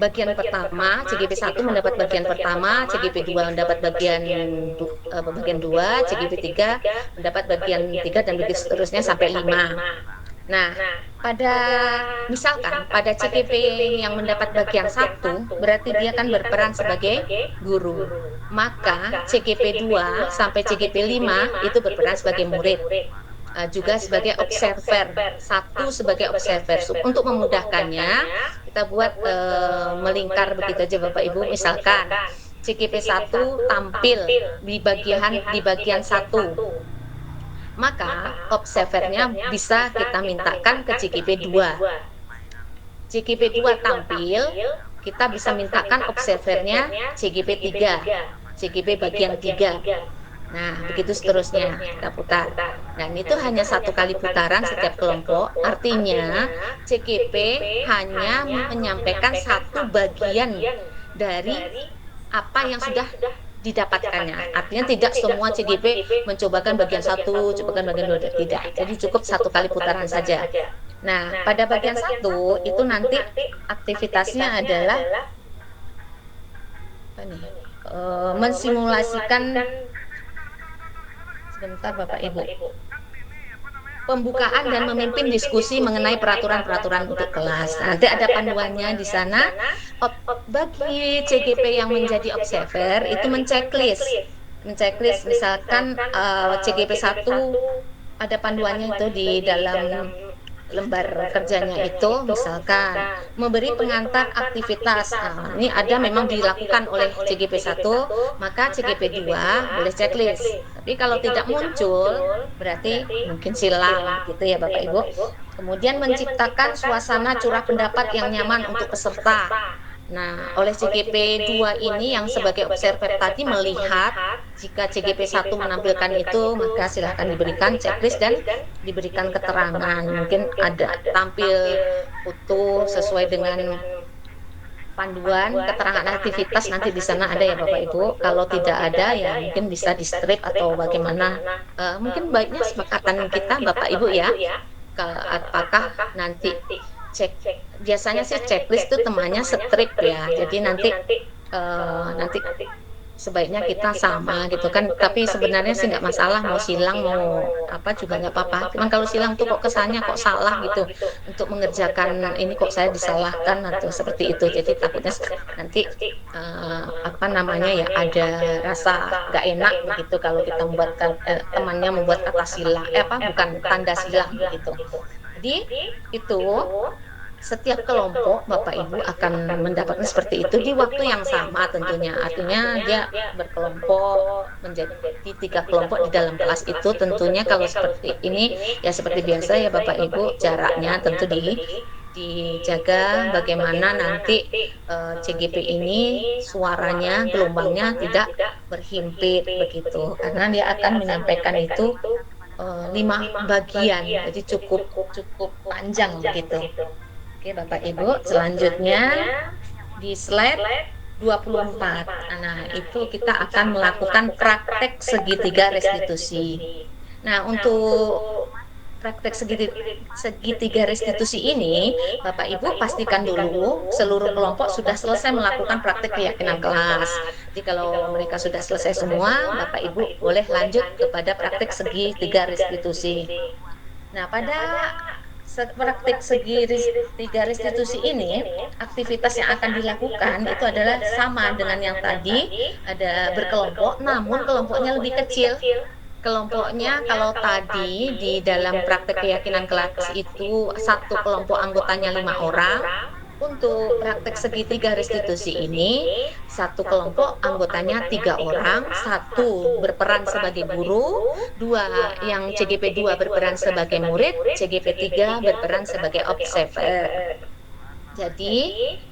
bagian pertama. CGP 1 mendapat bagian pertama, CGP 2 mendapat bagian 2, CGP 3 mendapat bagian 3, dan begitu seterusnya sampai 5. Nah, misalkan pada CGP yang mendapat bagian 1, berarti dia kan berperan sebagai guru. Maka CGP 2 sampai CGP 5 itu berperan sebagai murid. Juga sebagai observer, 1 sebagai observer. Untuk memudahkannya, kita buat melingkar begitu aja Bapak Ibu. Misalkan CGP 1 tampil di bagian 1. Maka observernya bisa kita mintakan ke CGP 2. CGP 2 tampil, kita bisa mintakan observernya CGP 3, CGP bagian 3. Nah, begitu seterusnya kita putar. Dan itu hanya 1 kali putaran setiap kelompok. Artinya CGP hanya menyampaikan 1 bagian dari apa yang sudah didapatkannya. Artinya tidak semua CGP mencobakan bagian 1, cobakan bagian 2, tidak. Jadi cukup 1 kali putaran saja. Nah, pada bagian 1 itu nanti aktivitasnya adalah mensimulasikan, sebentar Bapak Ibu, pembukaan dan memimpin diskusi mengenai peraturan-peraturan untuk kelas. Nanti ada panduannya di sana. Bagi CGP yang menjadi observer itu menceklis misalkan CGP 1 ada panduannya itu di dalam lembar kerjanya itu, misalkan memberi pengantar aktivitas. Ini ada memang dilakukan oleh CGP 1, maka CGP 2 boleh checklist. Tapi kalau tidak muncul berarti mungkin silang gitu ya Bapak Ibu. Kemudian menciptakan suasana curah pendapat yang nyaman untuk peserta. Nah, oleh CGP 2 ini yang sebagai observer tadi melihat jika CGP 1 menampilkan itu, maka silahkan diberikan checklist dan diberikan keterangan. Mungkin ada tampil utuh sesuai dengan panduan keterangan aktivitas nanti di sana ada ya Bapak Ibu. Kalau tidak ada ya mungkin bisa di strip atau bagaimana. Mungkin baiknya sepakatan kita Bapak Ibu ya. Apakah nanti biasanya sih checklist itu temannya strip ya. Jadi nanti sebaiknya kita sama gitu kan, tapi sebenarnya sih nggak masalah mau silang mau apa juga nggak apa-apa. Cuman kalau silang tuh kok kesannya kok salah gitu untuk mengerjakan ini, kok saya disalahkan atau seperti itu. Jadi takutnya nanti apa namanya ya ada rasa nggak enak begitu kalau kita membuatkan temannya membuat kata silang bukan tanda silang begitu. Jadi itu setiap kelompok Bapak Ibu akan mendapatkan seperti itu di waktu yang sama tentunya. Artinya dia berkelompok menjadi 3 kelompok di dalam kelas itu. Tentunya kalau seperti ini ya seperti biasa ya Bapak Ibu, jaraknya tentu dijaga bagaimana nanti CGP ini suaranya, gelombangnya tidak berhimpit begitu. Karena dia akan menyampaikan itu 5 bagian, jadi cukup panjang begitu. Oke Bapak Ibu, selanjutnya di slide 24. Nah, itu kita akan melakukan praktek segitiga restitusi. Nah, untuk praktek segitiga restitusi ini, Bapak Ibu pastikan dulu seluruh kelompok sudah selesai melakukan praktek keyakinan kelas. Jadi kalau mereka sudah selesai semua, Bapak Ibu boleh lanjut kepada praktek segitiga restitusi. Nah, pada praktik segitiga restitusi ini, aktivitas yang akan dilakukan itu adalah sama dengan yang tadi, ada berkelompok, namun kelompoknya lebih kecil. Kelompoknya kalau tadi di dalam praktek keyakinan kelas itu satu kelompok anggotanya 5 orang, untuk praktek segitiga restitusi ini satu kelompok anggotanya 3 orang, 1 berperan sebagai guru, 2 yang CGP 2 berperan sebagai murid, CGP 3 berperan sebagai observer. Jadi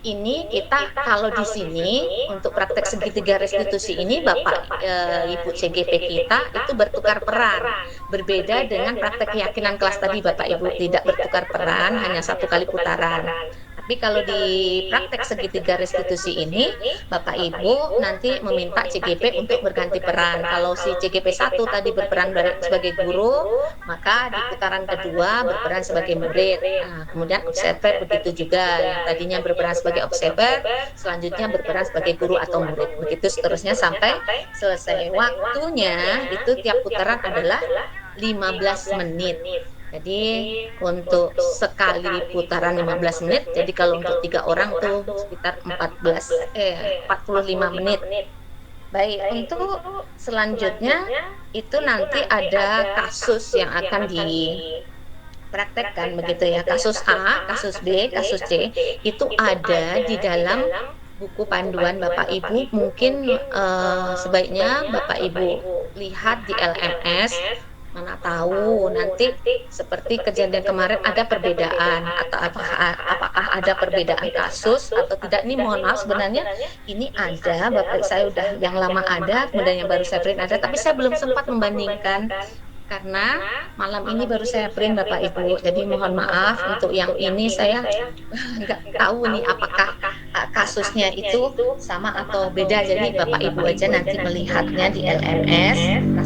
ini kita kalau di sini untuk praktek segitiga restitusi ini Bapak Ibu CGP kita itu bertukar peran, berbeda dengan praktek keyakinan kelas tadi Bapak Ibu tidak bertukar peran, hanya 1 kali putaran. Tapi kalau di praktek segitiga restitusi ini, Bapak Ibu nanti meminta CGP untuk berganti peran. Kalau si CGP 1 tadi berperan sebagai guru, maka di putaran kedua berperan sebagai murid. Nah, kemudian observer begitu juga, yang tadinya berperan sebagai observer, selanjutnya berperan sebagai guru atau murid. Begitu seterusnya sampai selesai. Waktunya itu tiap putaran adalah 15 menit. Jadi untuk sekali putaran 15 menit, jadi kalau untuk 3 orang tuh sekitar 45 menit. Baik, untuk selanjutnya itu nanti ada kasus yang akan dipraktekkan begitu ya. Kasus A, kasus B, kasus C itu ada di dalam buku panduan Bapak Ibu. Mungkin sebaiknya Bapak Ibu lihat di LMS. Mana tahu nanti seperti kejadian kemarin ada perbedaan atau apakah ada perbedaan kasus atau tidak. Ini mohon maaf, sebenarnya ini ada, Bapak saya udah yang lama ada, kemudian yang baru saya print ada, tapi saya belum sempat membandingkan karena malam ini baru saya print Bapak Ibu. Jadi mohon maaf untuk yang ini saya nggak tahu nih apakah kasusnya itu sama atau beda. Jadi Bapak Ibu aja nanti melihatnya di LMS,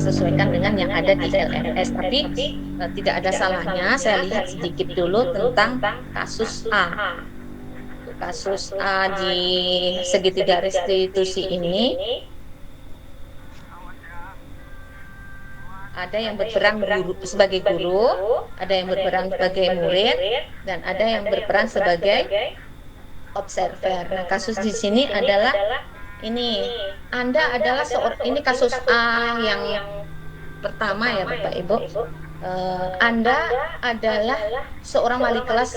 sesuaikan dengan yang ada di LMS. Tapi tidak ada salahnya saya lihat sedikit dulu tentang kasus A. Kasus A di segitiga restitusi ini ada yang berperan sebagai guru, ada yang berperan sebagai murid, dan ada yang berperan sebagai observer. Nah, kasus di sini adalah ini, Anda adalah ini kasus A yang pertama ya Bapak Ibu. Anda adalah seorang wali kelas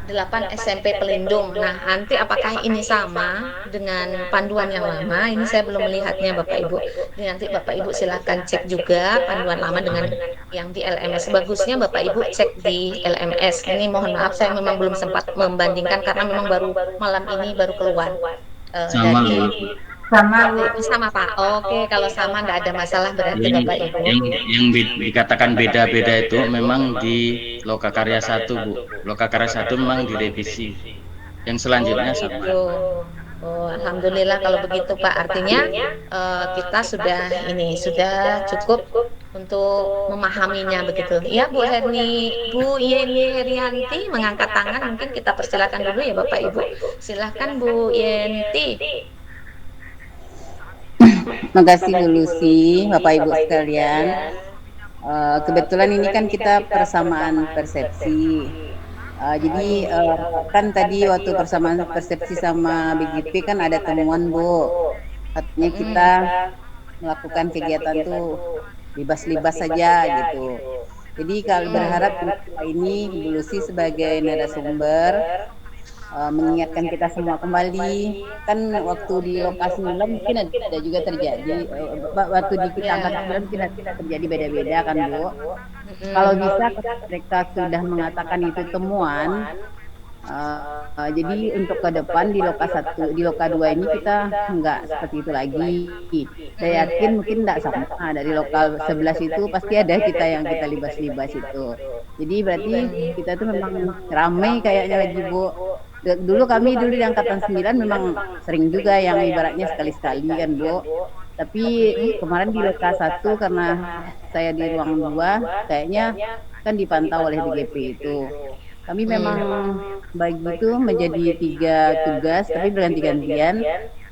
8 SMP Pelindung. Nah, nanti apakah ini sama dengan panduan yang lama? Ini saya belum melihatnya Bapak Ibu. Jadi nanti Bapak Ibu silahkan cek juga panduan lama dengan yang di LMS. Bagusnya Bapak Ibu cek di LMS. Ini mohon maaf saya memang belum sempat membandingkan karena memang baru malam ini baru keluar. Sama Pak. Oke, kalau sama nggak ada masalah berarti Bapak Ibu. Yang dikatakan beda-beda itu memang di Loka Karya 1 Bu. Loka Karya 1 memang direvisi. Yang selanjutnya Oh, sama. gitu. Oh, alhamdulillah kalau begitu Pak. Artinya kita sudah cukup untuk memahaminya begitu. Ya Bu Yeni Herianti mengangkat tangan. Mungkin kita persilakan dulu ya Bapak Ibu. Silakan Bu Yenti. Makasih Bu Lucy, Bapak Ibu sekalian. Kebetulan ini kan kita persamaan persepsi. Jadi kan tadi waktu persamaan persepsi sama BGP kan ada temuan Bu, artinya kita melakukan kegiatan tuh libas-libas saja gitu. Jadi kalau berharap ini Bu Lucy sebagai narasumber mengingatkan kita semua kembali, kan waktu di lokasi 9 mungkin ada juga terjadi, waktu di kita angkatan 9 mungkin ada terjadi beda-beda kan Bu. Kalau bisa mereka sudah mengatakan itu temuan, jadi untuk ke depan di loka 1, di loka 2 ini kita enggak seperti itu lagi. Saya yakin mungkin enggak sama, dari lokal 11 itu pasti ada kita yang kita libas-libas itu. Jadi berarti kita tuh memang ramai kayaknya lagi Bu. Dulu kami di angkatan 9 memang sering juga yang ibaratnya sekali-sekali kan Bu. Tapi kemarin di loka 1 karena saya di ruang 2 kayaknya kan dipantau oleh BGP itu. Kami memang bagi itu menjadi 3 tugas tapi berganti-gantian.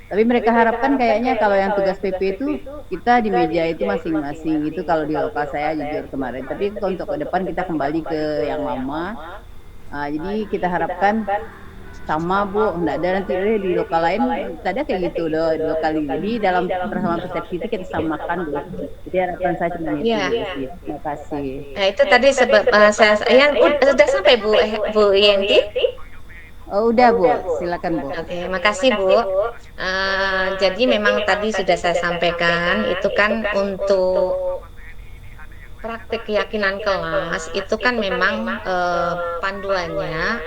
Tapi mereka harapkan kayaknya kalau yang tugas PP itu kita di meja itu masing-masing, itu kalau di lokal saya jujur kemarin. Tapi untuk ke depan kita kembali ke yang lama. Jadi kita harapkan sama Bu, enggak ada nanti di lokal lain tadi kayak gitu loh di lokal ini. Jadi dalam persamaan persepsi itu kita samakan Bu. Jadi harapan saya cuma itu. Terima kasih. Nah itu tadi sebab saya sudah sampai Bu Yenti. Oh udah Bu, silakan Bu. Oke, makasih Bu. Jadi memang tadi sudah saya sampaikan itu kan untuk praktik keyakinan kelas itu kan memang panduannya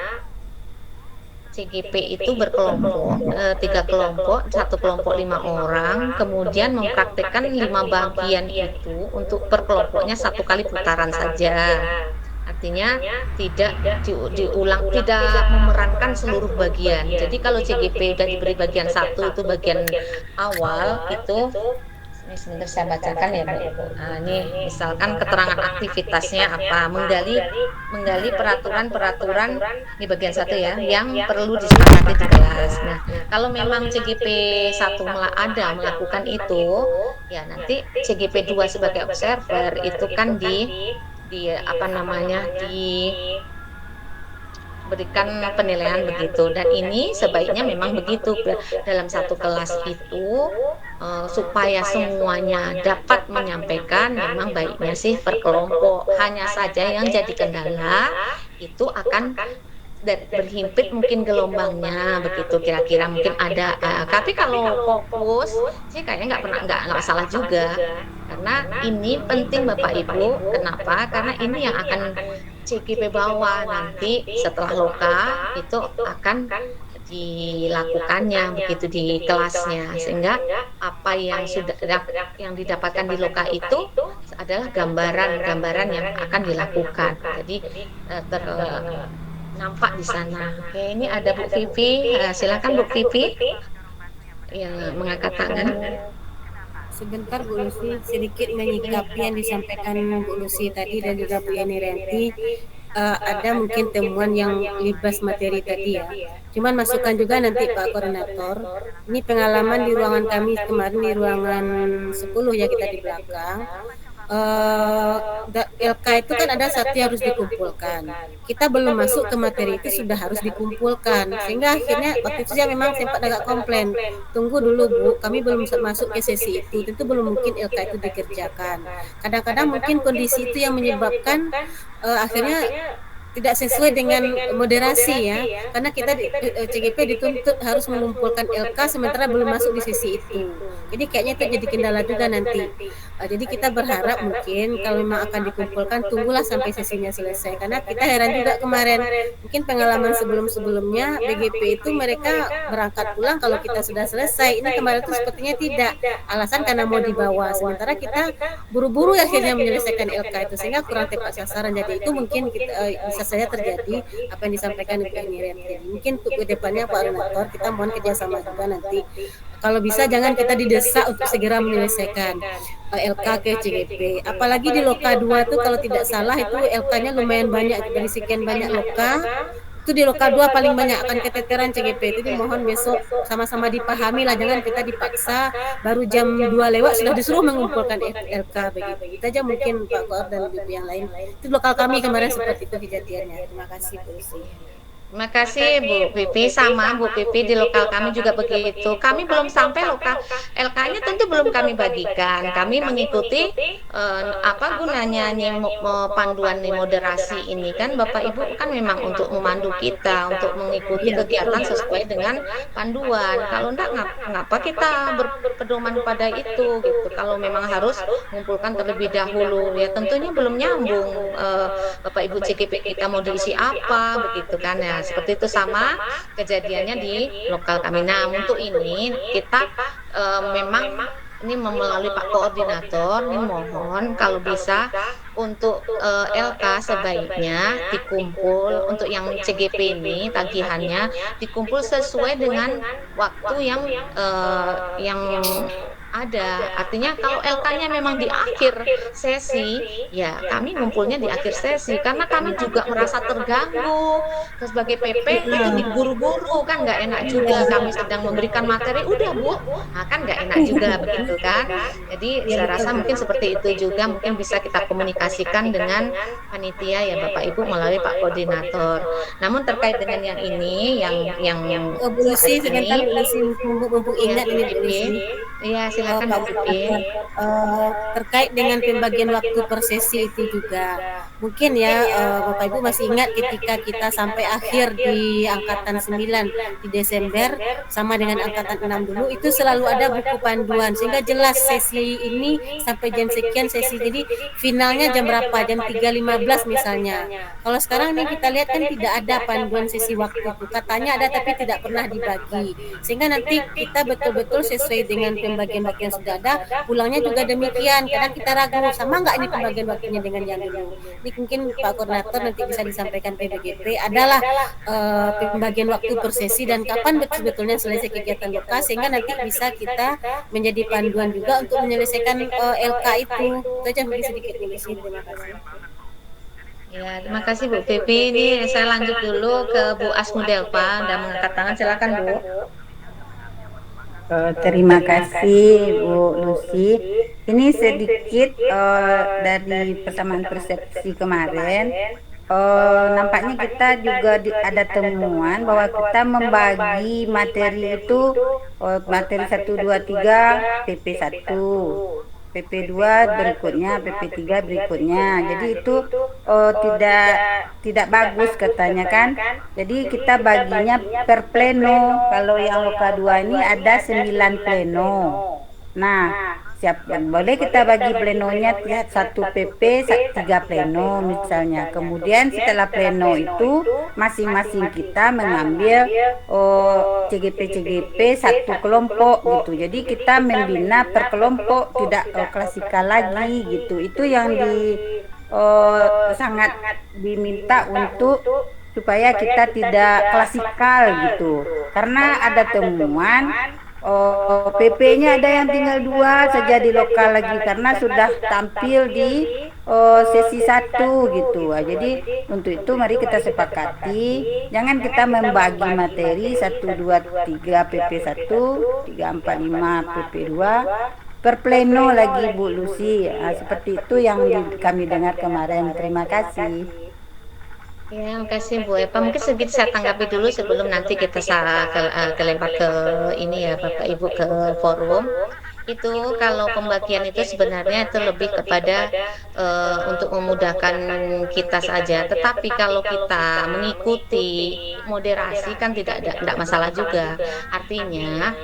CGP itu berkelompok, 3 kelompok, 1 kelompok 5 orang, kemudian mempraktikkan 5 bagian itu untuk per kelompoknya 1 kali putaran saja. Artinya tidak diulang, tidak memerankan seluruh bagian. Jadi kalau CGP udah diberi bagian 1 itu bagian awal itu. Ini sebentar saya bacakan ya Bu. Nah, ini misalkan keterangan aktivitasnya apa, menggali peraturan-peraturan di bagian 1 ya, yang perlu disepakati di kelas. Nah, kalau memang CGP 1 ada melakukan itu, ya nanti CGP 2 sebagai observer itu kan berikan penilaian begitu, dan ini sebaiknya memang begitu dalam 1 kelas itu supaya semuanya dapat menyampaikan, memang baiknya sih per kelompok. Hanya saja yang jadi kendala itu akan berhimpit mungkin gelombangnya begitu kira-kira mungkin ada. Tapi kalau fokus sih kayaknya nggak masalah juga, karena ini penting Bapak Ibu. Kenapa? Karena ini yang akan CGP bawah nanti setelah loka itu akan dilakukannya begitu di kelasnya, sehingga apa yang didapatkan di loka itu adalah gambaran yang akan dilakukan. Jadi nampak di sana. Oke, ini ada Bu Vivi. Silakan Bu Vivi yang mengangkat tangan. Sebentar Bu Lucy, sedikit menyikapi yang disampaikan Bu Lucy tadi dan juga Bu Yeni Herianti. Ada mungkin temuan yang libas materi tadi ya. Cuman masukan juga nanti Pak Koordinator. Ini pengalaman di ruangan kami kemarin di ruangan 10 ya kita di belakang. LK itu kan ada 1 yang harus dikumpulkan. Kita belum masuk ke materi itu sudah harus dikumpulkan, sehingga akhirnya waktu itu saya memang sempat agak komplain. Tunggu dulu Bu, kami belum masuk ke sesi itu, tentu belum mungkin LK itu dikerjakan. Kadang-kadang mungkin kondisi itu yang menyebabkan akhirnya tidak sesuai dengan moderasi ya, karena kita CGP dituntut harus mengumpulkan LK sementara belum masuk di sesi itu. Jadi kayaknya itu jadi kendala juga nanti. Jadi kita berharap mungkin kalau memang akan dikumpulkan tunggulah sampai sesinya selesai, karena kita heran juga kemarin mungkin pengalaman sebelum-sebelumnya BGP itu mereka berangkat pulang kalau kita sudah selesai. Ini kemarin itu sepertinya tidak, alasan karena mau dibawa, sementara kita buru-buru akhirnya menyelesaikan LK itu sehingga kurang tepat sasaran. Jadi itu mungkin kita bisa saja terjadi apa yang disampaikan Ibu Miriam tadi. Mungkin untuk kedepannya Pak Koordinator kita mohon kerjasama juga nanti. Kalau bisa jangan kita didesak untuk segera menyelesaikan LK ke CGP. Apalagi di Loka 2 tuh kalau tidak salah itu LK-nya lumayan banyak, dari sekian banyak Loka itu di Loka 2 paling banyak akan keteteran CGP. Jadi mohon besok sama-sama dipahami lah, jangan kita dipaksa baru jam 2 lewat sudah disuruh mengumpulkan LK begitu. Itu aja mungkin Pak Koor dan Ibu yang lain. Itu lokal kami kemarin seperti itu kejadiannya. Terima kasih Bu Lucy. Terima kasih Bu Pipi, sama Bu Pipi di lokal kami juga begitu. Kami belum sampai lokal LK-nya tentu belum kami bagikan. Kami mengikuti apa gunanya panduan moderasi ini kan Bapak Ibu kan memang untuk memandu kita untuk mengikuti kegiatan sesuai dengan panduan. Kalau enggak ngapa kita berpedoman pada itu gitu. Kalau memang harus mengumpulkan terlebih dahulu ya tentunya belum nyambung Bapak Ibu CGP kita mau diisi apa begitu kan ya. Seperti itu sama kejadiannya di lokal kami. Nah untuk ini kita memang ini melalui Pak Koordinator ini mohon kalau bisa untuk LK sebaiknya dikumpul untuk yang CGP ini tagihannya dikumpul sesuai dengan waktu yang ada. Artinya kalau LK-nya memang di akhir sesi, ya kami ngumpulnya di akhir sesi karena kami juga merasa terganggu. Terus sebagai PP itu diburu-buru kan nggak enak juga. Kami sedang memberikan materi, udah Bu, nah, kan nggak enak juga begitu kan. Jadi saya rasa mungkin seperti itu juga mungkin bisa kita komunikasikan dengan panitia ya Bapak Ibu melalui Pak Koordinator. Namun terkait dengan yang ini, yang Bu Lucy sebentar mumpung ingat ini Bu Lucy. Iya silakan Mbak Pipi. Terkait dengan pembagian waktu per sesi itu juga mungkin ya Bapak Ibu masih ingat ketika kita sampai akhir di angkatan 9 di Desember sama dengan angkatan 6 dulu itu selalu ada buku panduan sehingga jelas sesi ini sampai jam sekian sesi, jadi finalnya jam berapa, jam 3.15 misalnya. Kalau sekarang nih kita lihat kan tidak ada panduan sesi waktu itu, katanya ada tapi tidak pernah dibagi, sehingga nanti kita betul-betul sesuai dengan pembagian waktu yang sudah ada, pulangnya juga demikian. Kadang kita ragu sama nggak ini pembagian waktunya dengan yang dulu. Ini mungkin Pak Koordinator nanti bisa disampaikan PBGP adalah pembagian waktu per sesi dan kapan betul-betulnya selesai kegiatan LK sehingga nanti bisa kita menjadi panduan juga untuk menyelesaikan LK itu. Itu aja mungkin sedikit di sini. Terima kasih. Ya, terima kasih Bu Pipi. Ini saya lanjut dulu ke Bu Asmudelpa, udah mengangkat tangan, silakan Bu. Terima kasih Bu Lucy. Ini sedikit dari persamaan persepsi kemarin. Nampaknya kita juga ada temuan bahwa kita membagi materi itu materi 1, 2, 3 PP1, PP2 berikutnya, PP3 berikutnya. Jadi itu tidak bagus katanya kan. Jadi kita baginya per pleno. Kalau yang Loka 2 ini ada 9 pleno. Nah, boleh kita bagi plenonya 1 PP 3 pleno misalnya. Kemudian setelah pleno itu masing-masing kita mengambil CGP 1 kelompok gitu. Jadi kita membina per kelompok, tidak klasikal lagi gitu. Itu yang sangat diminta untuk supaya kita tidak klasikal gitu. Karena ada temuan PP-nya ada yang tinggal 2 saja di lokal lagi karena sudah tampil di sesi 1 gitu. Jadi untuk itu mari kita sepakati jangan kita membagi materi 1, 2, 3 PP1, 3, 4, 5 PP2 per pleno lagi Bu Lucy. Seperti itu yang kami dengar kemarin. Terima kasih. Ya, terima kasih Bu Epa. Mungkin sedikit saya tanggapi dulu sebelum nanti kita kelempar ke ini ya Bapak Ibu ke forum. Itu kalau pembagian itu sebenarnya itu lebih kepada untuk memudahkan kita saja. Tetapi kalau kita mengikuti moderasi kan tidak masalah juga. Artinya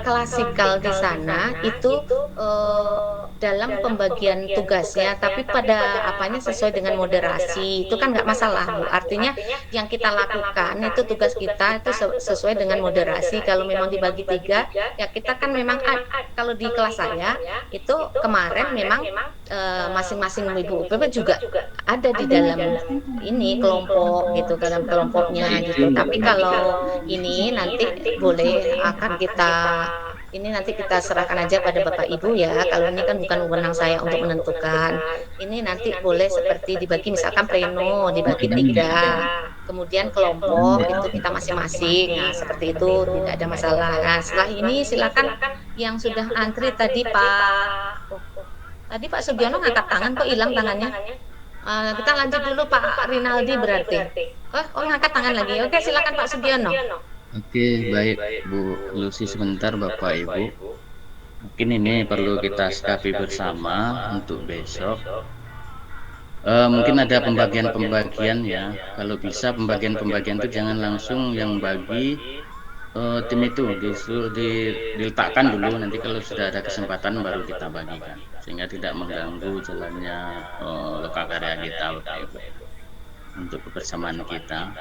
klasikal di sana itu dalam pembagian tugasnya, tapi pada apanya sesuai dengan moderasi itu kan nggak masalah Bu. Artinya yang kita lakukan itu tugas kita itu sesuai dengan moderasi. Kalau memang dibagi 3 ya kita kan memang kalau di kelas saya itu kemarin memang masing-masing ibu UPP juga ada di dalam ini kelompok gitu, dalam kelompoknya gitu. Tapi kalau ini nanti boleh akan nanti kita serahkan aja pada Bapak Ibu ya. Kalau ini kan bukan wewenang saya untuk menentukan. Ini nanti boleh seperti dibagi, misalkan pleno dibagi 3, kemudian kelompok itu kita masing-masing. Nah, seperti itu tidak ada masalah. Nah, setelah ini silakan yang sudah antri tadi Pak Sugiono ngangkat tangan, kok hilang tangannya? Kita lanjut dulu Pak Rinaldi berarti. Oh ngangkat tangan lagi. Oke, silakan Pak Sugiono. Oke, baik Bu Lucy, sebentar Bapak Ibu. Mungkin ini perlu kita sikapi bersama untuk besok. Mungkin ada pembagian-pembagian ya. Kalau bisa pembagian-pembagian itu jangan langsung yang bagi tim itu, diletakkan dulu. Nanti kalau sudah ada kesempatan baru kita bagikan, sehingga tidak mengganggu jalannya lokal karya kita Bapak Ibu untuk kebersamaan kita.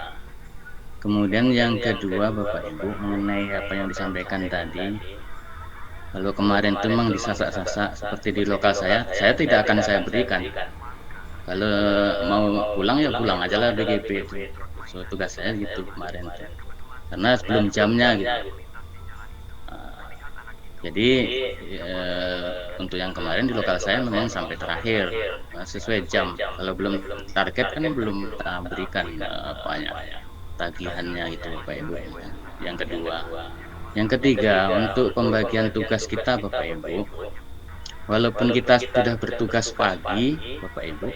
Kemudian yang kedua Bapak Ibu, mengenai apa yang disampaikan tadi, kalau kemarin itu memang disasak-sasak seperti di lokal saya tidak akan saya berikan. Kalau mau pulang ya pulang aja lah BGP itu. So, tugas saya gitu kemarin itu. Karena sebelum jamnya gitu. Jadi untuk yang kemarin di lokal saya memang sampai terakhir sesuai jam. Kalau belum target kan belum kita berikan tagihannya itu Bapak Ibu. Yang kedua, yang ketiga, untuk pembagian tugas kita Bapak Ibu, walaupun kita sudah bertugas pagi Bapak Ibu,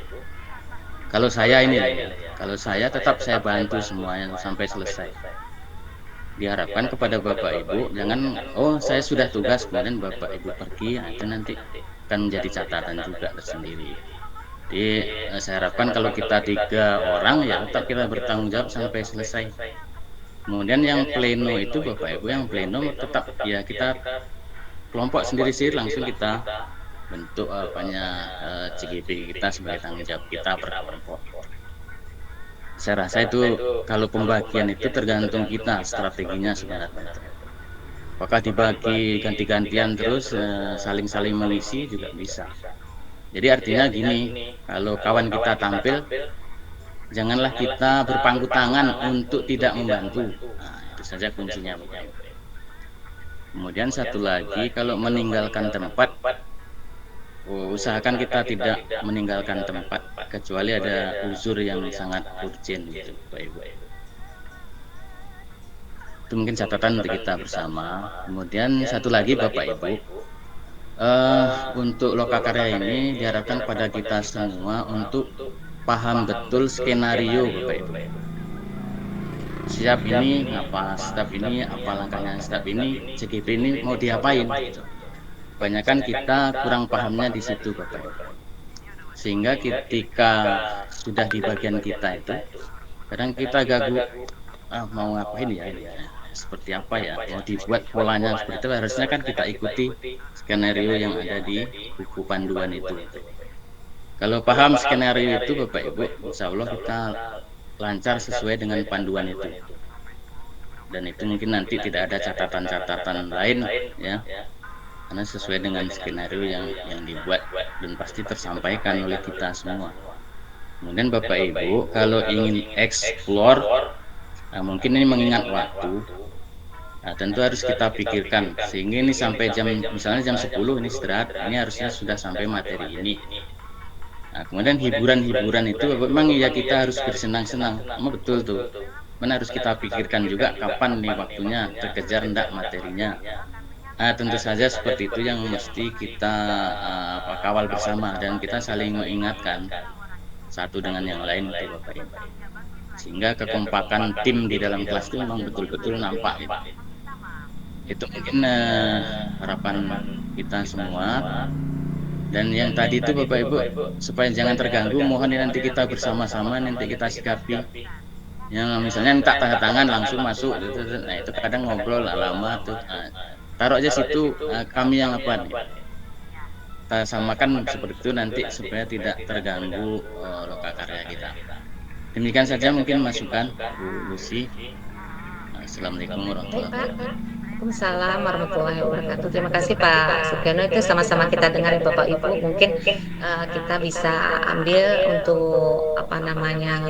kalau saya tetap saya bantu semuanya sampai selesai. Diharapkan kepada Bapak Ibu jangan saya sudah tugas kemudian Bapak Ibu pergi, itu nanti akan menjadi catatan juga tersendiri. Jadi saya harapkan kalau kita 3 orang ya tetap kita bertanggung jawab sampai selesai. Kemudian yang pleno itu Bapak Ibu, yang pleno tetap ya kita kelompok sendiri-sendiri langsung kita bentuk CGP kita sebagai tanggung jawab kita per kelompok. Saya rasa itu kalau pembagian itu tergantung kita strateginya sebenarnya. Apakah dibagi ganti-gantian terus saling-saling mengisi juga bisa. Jadi artinya gini, kalau kawan kita tampil, janganlah kita berpangku tangan untuk tidak membantu. Nah, itu saja kuncinya. Kemudian satu lagi, kalau meninggalkan tempat, usahakan kita tidak meninggalkan tempat, kecuali ada uzur yang sangat urgent gitu, Bapak Ibu. Itu mungkin catatan untuk kita bersama. Kemudian satu lagi Bapak Ibu, untuk lokakarya ini diharapkan pada kita semua untuk paham betul skenario Bapak Ibu. Siap ini apa, step ini apa langkahnya, step ini CGP ini mau diapain gitu. Kebanyakan kita kurang pahamnya di situ Bapak Ibu. Sehingga ketika sudah di bagian kita itu kadang kita gagu, mau ngapain ya ini ya, seperti apa ya, mau dibuat polanya seperti itu, harusnya kan kita ikuti skenario yang ada di buku panduan itu. Kalau paham skenario itu Bapak Ibu, insya Allah kita lancar sesuai dengan panduan itu. Dan itu mungkin nanti tidak ada catatan-catatan lain ya, karena sesuai dengan skenario yang dibuat dan pasti tersampaikan oleh kita semua. Kemudian Bapak Ibu kalau ingin explore, mungkin ini mengingat waktu, tentu harus kita pikirkan sehingga ini sampai jam, misalnya jam 10 ini istirahat, ini harusnya sudah sampai materi ini. Nah, kemudian hiburan-hiburan itu memang ya kita harus bersenang-senang, betul tuh. Mana harus kita pikirkan juga kapan nih waktunya, terkejar enggak materinya. Tentu saja seperti itu yang mesti kita kawal bersama dan kita saling mengingatkan satu dengan yang lain itu Bapak Ibu. Sehingga kekompakan tim di dalam kelas itu memang betul-betul nampak gitu. Itu mungkin harapan kita semua. Dan yang tadi itu Bapak Ibu, supaya jangan terganggu, mohon nanti kita bersama-sama nanti kita sikapi. Yang misalnya minta tanda tangan langsung masuk gitu. Nah itu kadang ngobrol lama tuh. Taruh aja situ, kami yang apa nih, kita samakan seperti itu nanti supaya tidak terganggu lokakarya kita. Demikian saja mungkin masukan Bu Lucy. Assalamualaikum warahmatullahi wabarakatuh. Waalaikumsalam warahmatullahi wabarakatuh. Terima kasih Pak Sugiono, itu sama-sama kita dengar ya Bapak Ibu. Mungkin kita bisa ambil untuk apa namanya,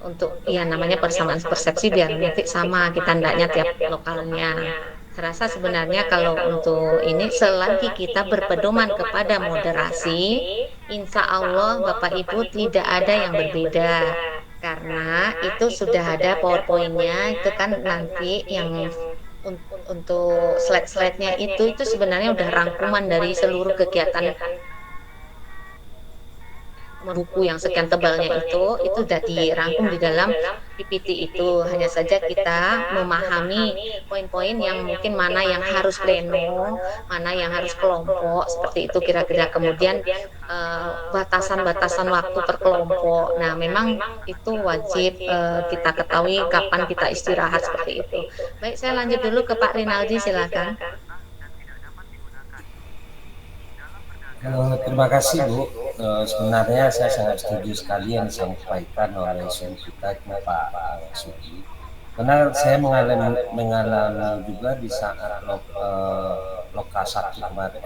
untuk ya namanya persamaan persepsi biar nanti sama kita hendaknya tiap lokalnya. Saya rasa sebenarnya kalau untuk ini selagi kita berpedoman kepada moderasi, insya Allah Bapak Ibu tidak ada yang berbeda. Karena itu sudah ada PowerPoint-nya, itu kan nanti yang untuk slide-slide-nya itu sebenarnya udah rangkuman dari seluruh kegiatan buku yang sekian tebalnya itu sudah dirangkum di dalam PPT itu. Hanya saja kita memahami poin-poin yang mungkin mana yang harus pleno, mana yang harus kelompok, seperti itu kira-kira. Kemudian batasan-batasan waktu per kelompok. Nah, memang itu wajib kita ketahui kapan kita istirahat seperti itu. Baik, saya lanjut dulu ke Pak Rinaldi, silakan. Terima kasih Bu. Sebenarnya saya sangat setuju sekali yang disampaikan oleh Sugi kita Pak Sugi. Karena saya mengalami juga di saat Loka 1 kemarin.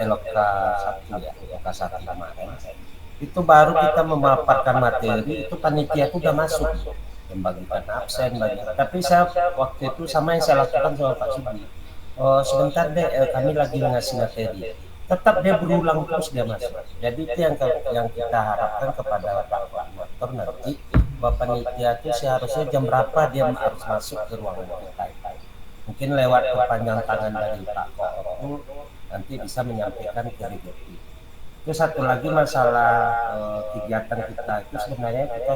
Itu baru kita memaparkan materi, itu panitia itu udah masuk membagikan absen, tapi saya waktu itu sama yang saya lakukan sama Pak Sugi. Sebentar deh, kami lagi ngasih materi. Tetap dia berulang terus dia masuk. Jadi itu yang kita harapkan kepada Pak Koordinator nanti, Bapak Panitia itu seharusnya jam berapa dia harus masuk ke ruangan kita. Mungkin lewat perpanjang tangan dari Pak Koordinator nanti bisa menyampaikan ke DPP. Itu satu lagi masalah kegiatan kita itu sebenarnya kita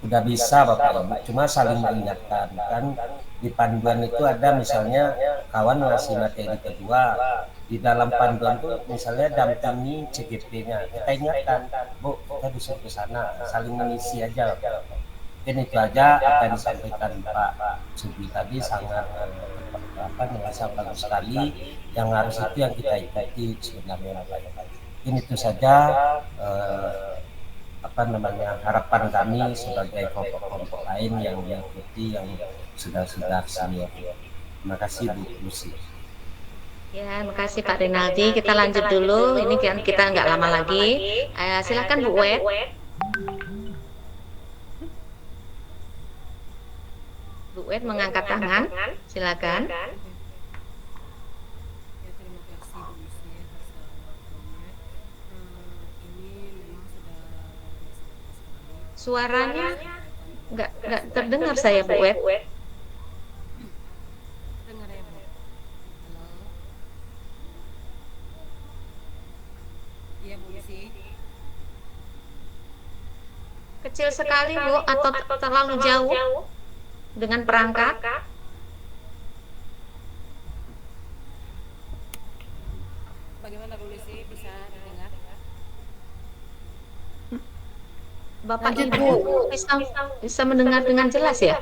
sudah bisa Bapak Ibu, cuma saling mengingatkan kan. Di panduan itu ada misalnya kawan ngasih materi kedua, di dalam panduan itu misalnya dampingi CGP-nya, kita ingatkan, Bu, kita bisa ke sana, saling mengisi aja. Mungkin itu aja apa yang disampaikan Pak Sugi tadi sangat merasa bagus sekali. Yang harus itu yang kita ikuti sebenarnya. Mungkin itu saja harapan kami sebagai kelompok-kelompok lain yang mengikuti yang sudah senior. Terima kasih Bu Lucy. Ya, terima kasih Pak Rinaldi. Kita lanjut dulu. Ini kan kita nggak lama lagi. Silakan Bu Wet. Bu Wet mengangkat tangan. Silakan. Suaranya nggak terdengar saya Bu Wet. Kecil sekali Bu, atau terlalu jauh dengan perangkat? Bagaimana Bu Lucy, bisa dengar? Bapak Ibu bisa mendengar dengan jelas ya?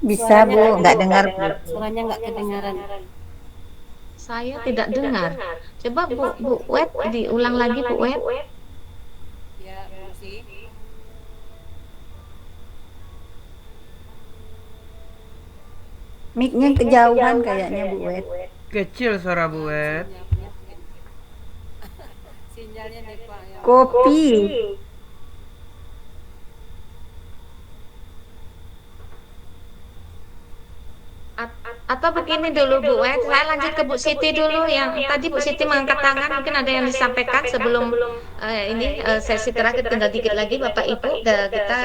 Bisa Bu, nggak dengar Bu. Suaranya nggak kedengaran. Saya tidak dengar. Coba Bu Wet diulang lagi Bu Wet. Ya, Bu Lucy. Mic-nya kejauhan kayaknya Bu Wet. Kecil suara Bu Wet. Sinyalnya Pak ya. Kopi. Atau begini dulu Bu Wet, saya lanjut ke Bu Siti dulu. Yang tadi Bu Siti mengangkat tangan, mungkin ada yang disampaikan sebelum sesi terakhir. Tinggal dikit lagi Bapak Ibu, kita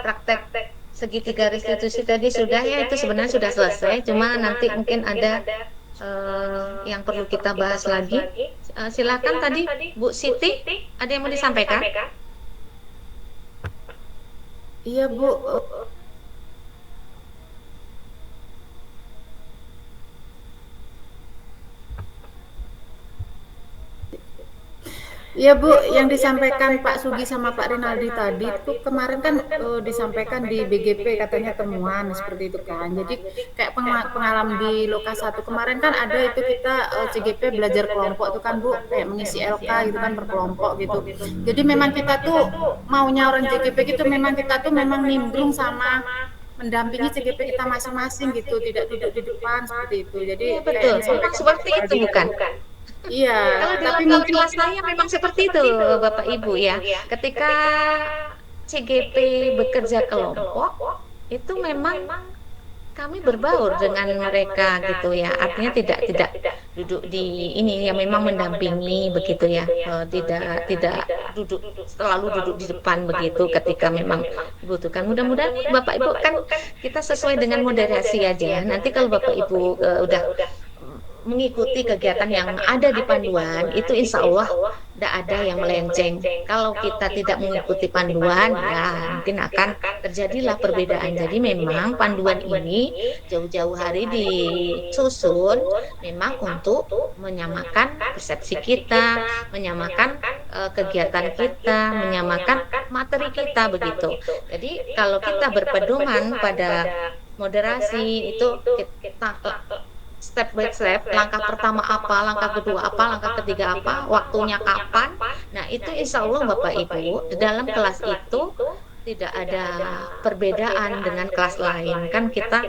praktek segitiga restitusi tadi sudah ya, itu sebenarnya sudah selesai, cuma nanti mungkin ada yang perlu kita bahas lagi. Silakan tadi Bu Siti, ada yang mau disampaikan? Iya Bu, iya Bu, yang disampaikan Pak Sugi sama Pak Rinaldi tadi itu kemarin kan disampaikan di BGP katanya temuan seperti itu kan. Jadi kayak pengalaman di Loka 1 kemarin kan ada itu kita CGP belajar kelompok itu kan Bu, kayak mengisi LK gitu kan per kelompok gitu. Jadi memang kita tuh maunya orang CGP gitu, memang kita tuh memang nimbrung sama mendampingi CGP kita masing-masing gitu, tidak duduk di depan seperti itu. Jadi Iya betul, memang seperti itu bukan? Iya, Kalau di tapi lokal mungkin kelas saya memang seperti itu Bapak Ibu ya. Ketika CGP bekerja kelompok itu memang kami berbaur dengan mereka gitu ya. Artinya tidak duduk di ini ya, memang mendampingi begitu ya. Tidak duduk selalu duduk di depan begitu ketika memang dibutuhkan. Mudah-mudahan Bapak Ibu kan kita sesuai dengan moderasi aja. Nanti kalau Bapak Ibu udah mengikuti kegiatan yang ada di panduan itu insya Allah tidak ada yang melenceng. Kalau kita tidak mengikuti panduan ya mungkin akan terjadilah perbedaan. Jadi memang panduan ini jauh-jauh hari disusun memang untuk menyamakan persepsi kita, menyamakan kegiatan kita, menyamakan materi kita begitu. Jadi kalau kita berpedoman pada moderasi itu kita step by step, langkah pertama apa, langkah kedua apa, langkah ketiga apa, waktunya kapan. Nah itu insya Allah Bapak Ibu di dalam kelas itu tidak ada perbedaan dengan kelas lain. Kan kita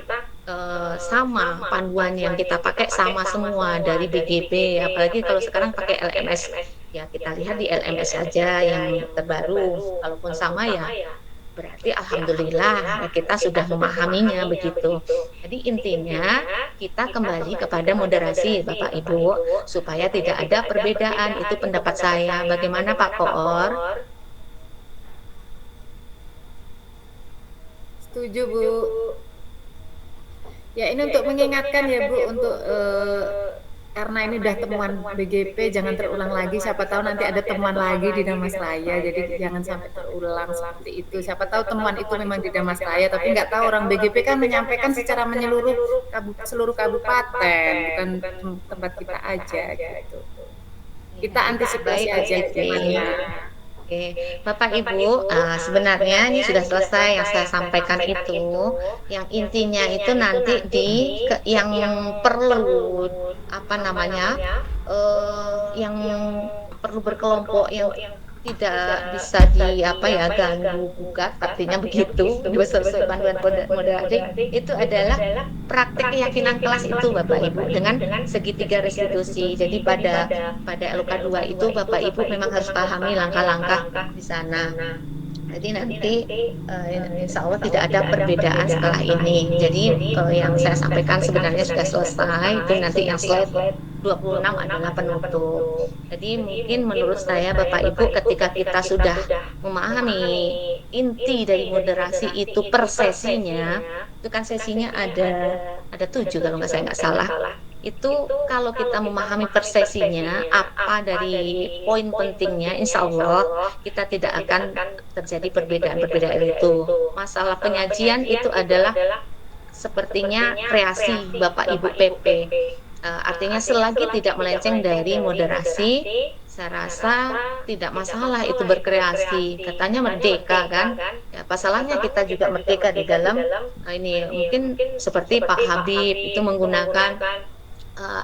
sama, panduan yang kita pakai sama semua dari BGP, apalagi kalau sekarang pakai LMS. Ya kita lihat di LMS saja yang terbaru, kalaupun sama ya berarti alhamdulillah kita sudah memahaminya begitu. Jadi intinya kita kembali kepada moderasi Bapak Ibu supaya tidak ada perbedaan. Itu pendapat saya. Bagaimana Pak Koor? Setuju Bu. Ya ini untuk mengingatkan ya Bu, untuk karena ini udah temuan BGP, jangan terulang lagi. Siapa tahu nanti ada temuan lagi di Damastraya, jadi jangan sampai terulang seperti itu. Siapa tahu temuan itu memang di Damastraya, tapi nggak tahu orang BGP kan menyampaikan secara menyeluruh seluruh kabupaten, bukan tempat kita aja gitu. Kita antisipasi aja gimana. Oke, Bapak Ibu, sebenarnya ini sudah selesai yang saya sampaikan itu. Yang intinya itu nanti yang perlu apa namanya, yang perlu berkelompok yang tidak bisa ganggu gugat, artinya begitu sesuai panduan moderasi itu adalah praktik keyakinan kelas itu Bapak Ibu dengan segitiga restitusi. Jadi pada LK 2 itu Bapak Ibu memang harus pahami langkah-langkah di sana. Jadi nanti insya Allah tidak ada perbedaan setelah ini. Jadi yang saya sampaikan sebenarnya sudah selesai. Itu nanti yang slide 26 adalah penutup. Jadi mungkin menurut saya Bapak Ibu ketika kita sudah memahami inti dari moderasi itu per sesinya, itu kan sesinya ada 7 kalau saya nggak salah. Itu kalau kita memahami persesinya apa dari poin pentingnya, insya Allah kita tidak akan terjadi perbedaan-perbedaan itu. Masalah penyajian itu adalah sepertinya kreasi Bapak Ibu PP. Artinya selagi tidak melenceng dari moderasi, saya rasa tidak masalah itu berkreasi. Katanya merdeka kan? Ya, apa salahnya kita juga merdeka di dalam ini mungkin seperti Pak Habib itu menggunakan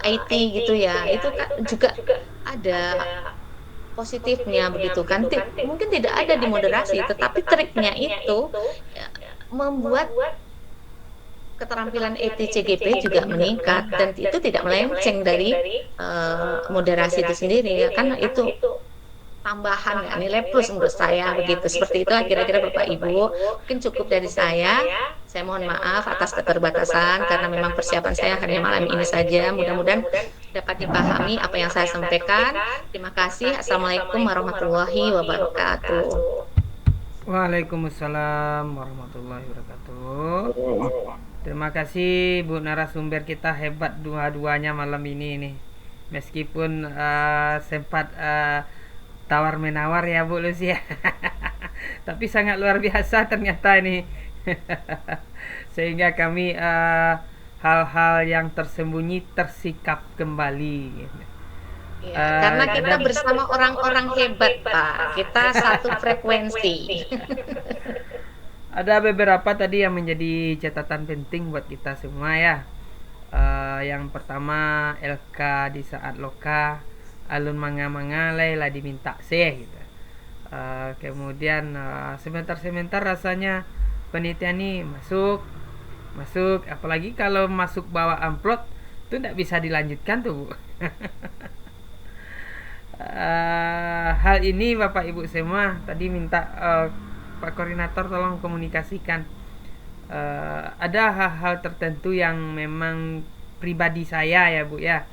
IT gitu ya, itu kan juga ada positifnya begitu kan. Mungkin tidak ada di moderasi, tetapi triknya itu membuat keterampilan IT CGP juga meningkat dan itu tidak melenceng dari moderasi itu sendiri ya, karena itu tambahan ya, nilai plus menurut saya begitu. Seperti itulah kira-kira Bapak Ibu. Mungkin cukup dari saya. Saya mohon maaf atas keterbatasan karena memang persiapan saya hanya malam ini saja. Mudah-mudahan dapat dipahami apa yang saya sampaikan. Terima kasih. Assalamualaikum warahmatullahi wabarakatuh. Waalaikumsalam warahmatullahi wabarakatuh. Terima kasih Bu narasumber kita, hebat dua-duanya malam ini nih. Meskipun sempat tawar menawar ya Bu Lucia. Tapi sangat luar biasa ternyata ini. Sehingga kami hal-hal yang tersembunyi tersikap kembali. Karena kita bersama orang-orang hebat Pak, kita satu frekuensi. Ada beberapa tadi yang menjadi catatan penting buat kita semua ya. Yang pertama LK di saat loka, alun manga-manga lah diminta sih gitu. Kemudian sebentar-sebentar rasanya panitia nih masuk, apalagi kalau masuk bawa amplop itu tidak bisa dilanjutkan tuh Bu. Hal ini Bapak Ibu semua tadi minta Pak Koordinator tolong komunikasikan. Ada hal-hal tertentu yang memang pribadi saya ya Bu ya,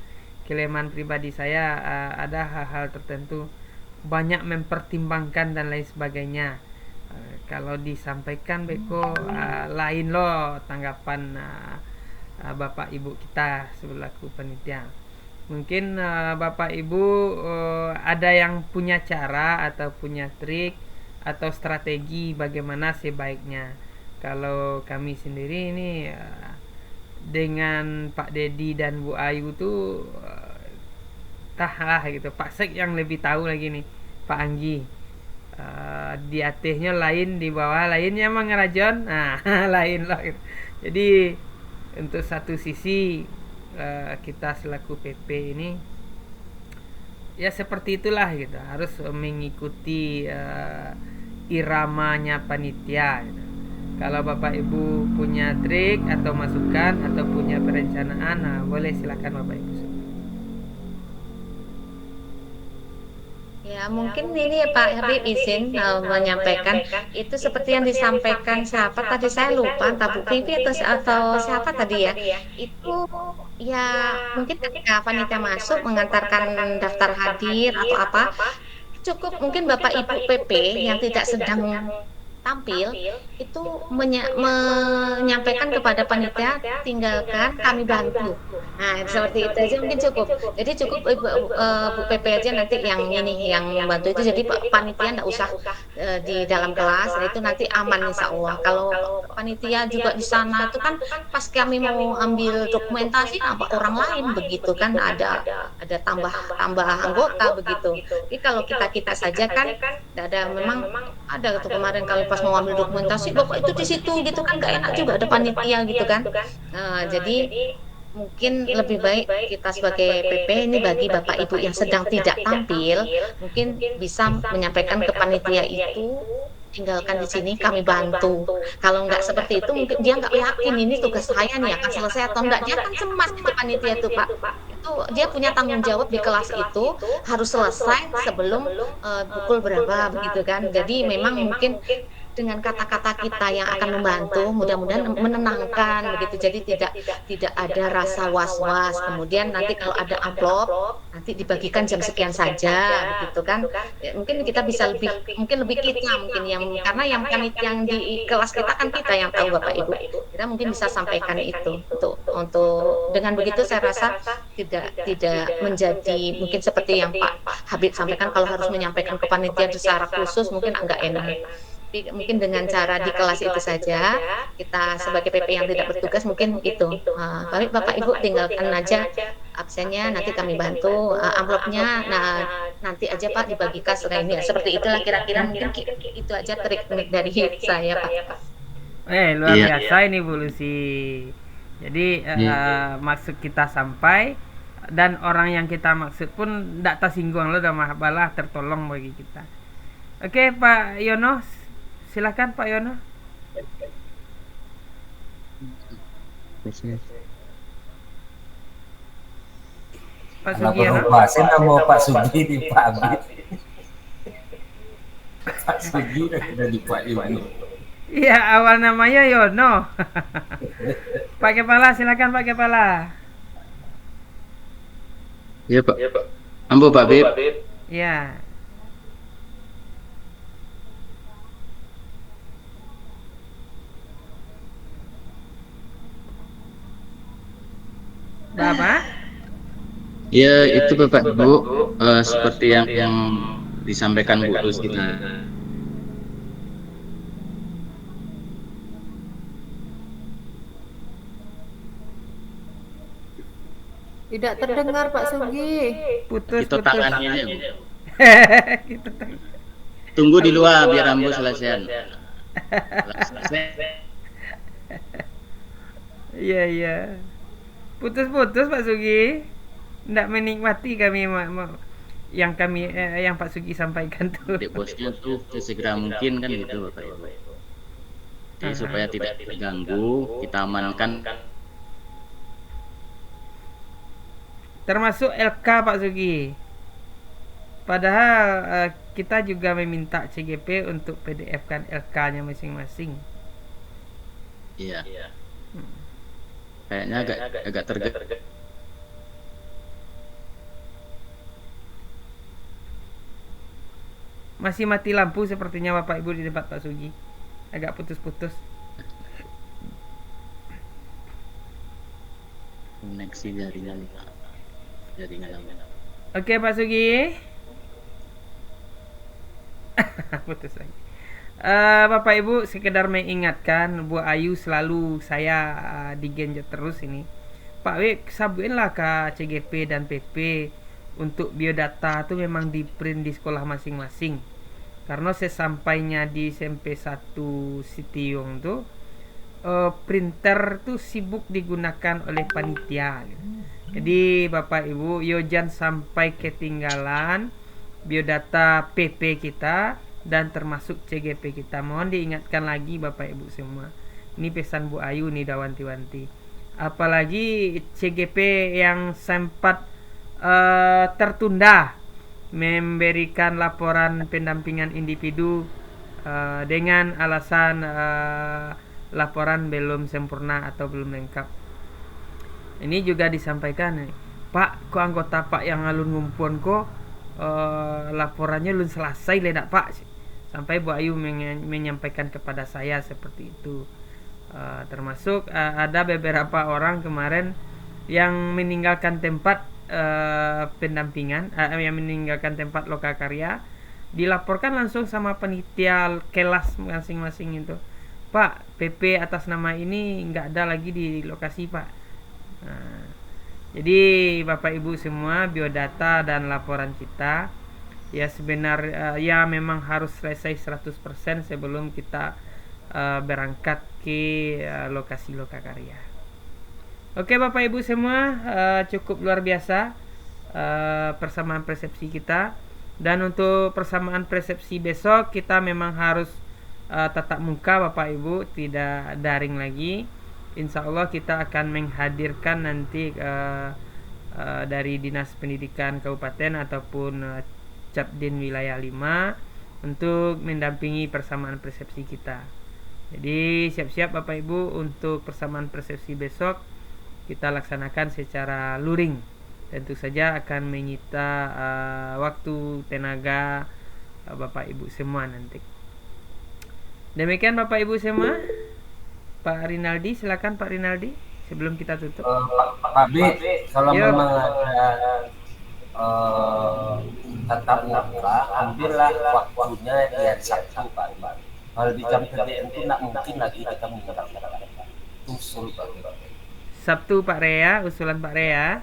kelemahan pribadi saya, ada hal-hal tertentu banyak mempertimbangkan dan lain sebagainya. Kalau disampaikan Beko lain loh tanggapan Bapak Ibu kita selaku panitia. Mungkin Bapak Ibu ada yang punya cara atau punya trik atau strategi bagaimana sebaiknya. Kalau kami sendiri ini dengan Pak Dedi dan Bu Ayu tuh lah gitu. Pak Sek yang lebih tahu lagi nih, Pak Anggi. Di atasnya lain, di bawah lainnya emang ngerajon. Nah, lain loh. Jadi untuk satu sisi kita selaku PP ini ya seperti itulah gitu, harus mengikuti iramanya panitia gitu. Kalau Bapak Ibu punya trik atau masukan atau punya perencanaan, nah boleh silakan Bapak Ibu. Ya, mungkin ini ya Pak Habib izin menyampaikan itu seperti yang disampaikan siapa tadi, saya lupa, entah Bu Vivi atau siapa tadi ya. Itu ya mungkin ketika panitia masuk mengantarkan daftar hadir atau apa, cukup mungkin Bapak Ibu PP yang tidak sedang tampil itu menyampaikan kepada panitia, tinggalkan kami bantu. Nah seperti itu aja mungkin cukup. Jadi cukup Bu PP aja nanti yang ini yang bantu itu. Jadi panitia nggak usah di dalam kelas. Nah, itu nanti aman insya Allah. Kalau panitia juga di sana itu kan pas kami mau ambil dokumentasi apa orang lain begitu kan, ada tambah anggota begitu. Jadi kalau kita saja kan tidak ada, memang ada tuh kemarin kalau pas mau ambil dokumentasi Bapak itu di situ gitu kan, gak enak juga ada panitia gitu kan. Jadi mungkin lebih baik kita sebagai PP ini bagi Bapak Ibu yang sedang tidak tampil mungkin bisa menyampaikan ke panitia itu, tinggalkan di sini kami bantu. Kalau nggak seperti itu mungkin dia nggak yakin ini tugas saya nih akan selesai atau enggak. Dia kan cemas itu panitia itu Pak. Itu dia punya tanggung jawab di kelas itu harus selesai sebelum pukul berapa begitu kan. Jadi memang mungkin dengan kata-kata kita yang akan membantu, mudah-mudahan menenangkan begitu. Jadi tidak ada rasa was-was. Kemudian nanti kalau ada amplop nanti dibagikan jam sekian saja begitu kan. Ya, mungkin kita bisa lebih kita mungkin yang karena yang di kelas kita kan kita yang tahu Bapak Ibu. Kita mungkin bisa sampaikan itu untuk dengan begitu saya rasa tidak menjadi mungkin seperti yang Pak Habib sampaikan kalau harus menyampaikan ke panitia secara khusus mungkin agak enak. Mungkin dengan cara di kelas itu saja kita sebagai PP yang tidak bertugas mungkin itu. Bapak Ibu tinggalkan aja absennya, nanti kami bantu amplopnya. Nah nanti aja Pak dibagikan setelah ini. Seperti itulah kira-kira mungkin itu aja trik dari saya Pak. Luar biasa ini Bu Lucy. Jadi maksud kita sampai dan orang yang kita maksud pun tidak tersinggung loh, dan malah tertolong bagi kita. Oke Pak Yono. Silakan Pak Yono. Pak Sugiono. Saya mau Pak Sugi di Pak Abid. Pak Sugi udah di Pak Yono. Iya, awal namanya Yono. Pak Kepala, silakan Pak Kepala. Iya Pak. Ambo Pak Bib. Iya. Bapak? Ya itu Bapak Ibu seperti yang disampaikan Bu Lucy. Tidak terdengar Pak Sugi. Putus. Tangannya ya Bu. Tunggu di luar biar Ambo selesai. Iya. Putus Pak Sugi. Tidak menikmati kami yang Pak Sugi sampaikan tuh. Bosnya tuh sesegera mungkin kan gitu Bapak Ibu. Jadi supaya tidak terganggu, kita amankan. Termasuk LK Pak Sugi. Padahal kita juga meminta CGP untuk PDF kan LK-nya masing-masing. Iya. Kayaknya agak terganggu. Masih mati lampu sepertinya Bapak Ibu di tempat Pak Sugi. Agak putus-putus. Koneksi jaringan. Oke Pak Sugi. Putus lagi. Bapak Ibu, sekedar mengingatkan Bu Ayu selalu saya digenjot terus ini. Pak W, sabuinlah ke CGP dan PP untuk biodata itu memang di print di sekolah masing-masing. Karena sesampainya di SMP 1 Sitiung tuh printer tuh sibuk digunakan oleh panitia. Jadi Bapak Ibu, yo jangan sampai ketinggalan biodata PP kita dan termasuk CGP kita. Mohon diingatkan lagi Bapak Ibu semua. Ini pesan Bu Ayu nih dawanti-wanti. Apalagi CGP yang sempat tertunda memberikan laporan pendampingan individu dengan alasan laporan belum sempurna atau belum lengkap. Ini juga disampaikan, Pak, kok anggota Pak yang alun ngumpul kok laporannya belum selesai ledak Pak. Sampai Bu Ayu menyampaikan kepada saya seperti itu. Termasuk ada beberapa orang kemarin yang meninggalkan tempat pendampingan, yang meninggalkan tempat lokakarya, dilaporkan langsung sama panitia kelas masing-masing itu, Pak, PP atas nama ini nggak ada lagi di lokasi Pak. Jadi Bapak Ibu semua, biodata dan laporan kita ya sebenarnya ya memang harus selesai 100% sebelum kita berangkat ke lokasi lokakarya. Oke Bapak Ibu semua, cukup luar biasa persamaan persepsi kita. Dan untuk persamaan persepsi besok kita memang harus tatap muka Bapak Ibu, tidak daring lagi. Insya Allah kita akan menghadirkan nanti dari Dinas Pendidikan Kabupaten ataupun Capdin Wilayah 5 untuk mendampingi persamaan persepsi kita. Jadi siap-siap Bapak Ibu untuk persamaan persepsi besok kita laksanakan secara luring. Tentu saja akan menyita waktu, tenaga Bapak Ibu semua nanti. Demikian Bapak Ibu semua. Pak Rinaldi, silakan Pak Rinaldi sebelum kita tutup. Pak B, kalau memang ada tatap muka, ambillah waktunya di hari Sabtu Pak B. Kalau di jam kerja itu tidak mungkin lagi kita menggunakan usul Pak B. Sabtu Pak Rea, usulan Pak Rea.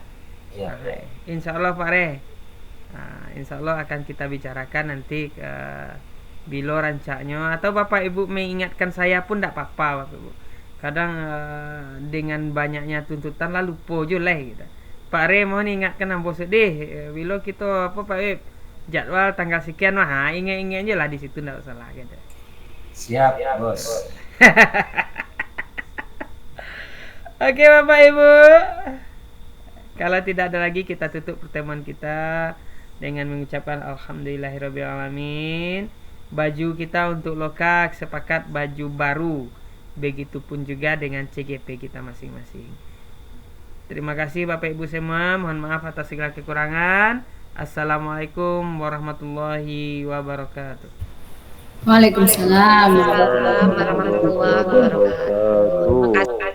Ya. Insya Allah Pak Re. Insya Allah akan kita bicarakan nanti bila rancaknya. Atau Bapak Ibu mengingatkan saya pun tidak apa-apa Bapak Ibu. Kadang dengan banyaknya tuntutan lalu lupa je lah gitu. Pak Re mohon ingatkan ambo sedih. Bila kita apa Pak Ibu jadwal tanggal sekian ingat-ingat je lah di situ tidak salah gitu. Siap Bos. Oke Bapak Ibu, kalau tidak ada lagi kita tutup pertemuan kita dengan mengucapkan alhamdulillahirrabbilalamin. Baju kita untuk lokak sepakat baju baru, begitupun juga dengan CGP kita masing-masing. Terima kasih Bapak Ibu semua, mohon maaf atas segala kekurangan. Assalamualaikum warahmatullahi wabarakatuh. Waalaikumsalam warahmatullahi wabarakatuh. Terima kasih.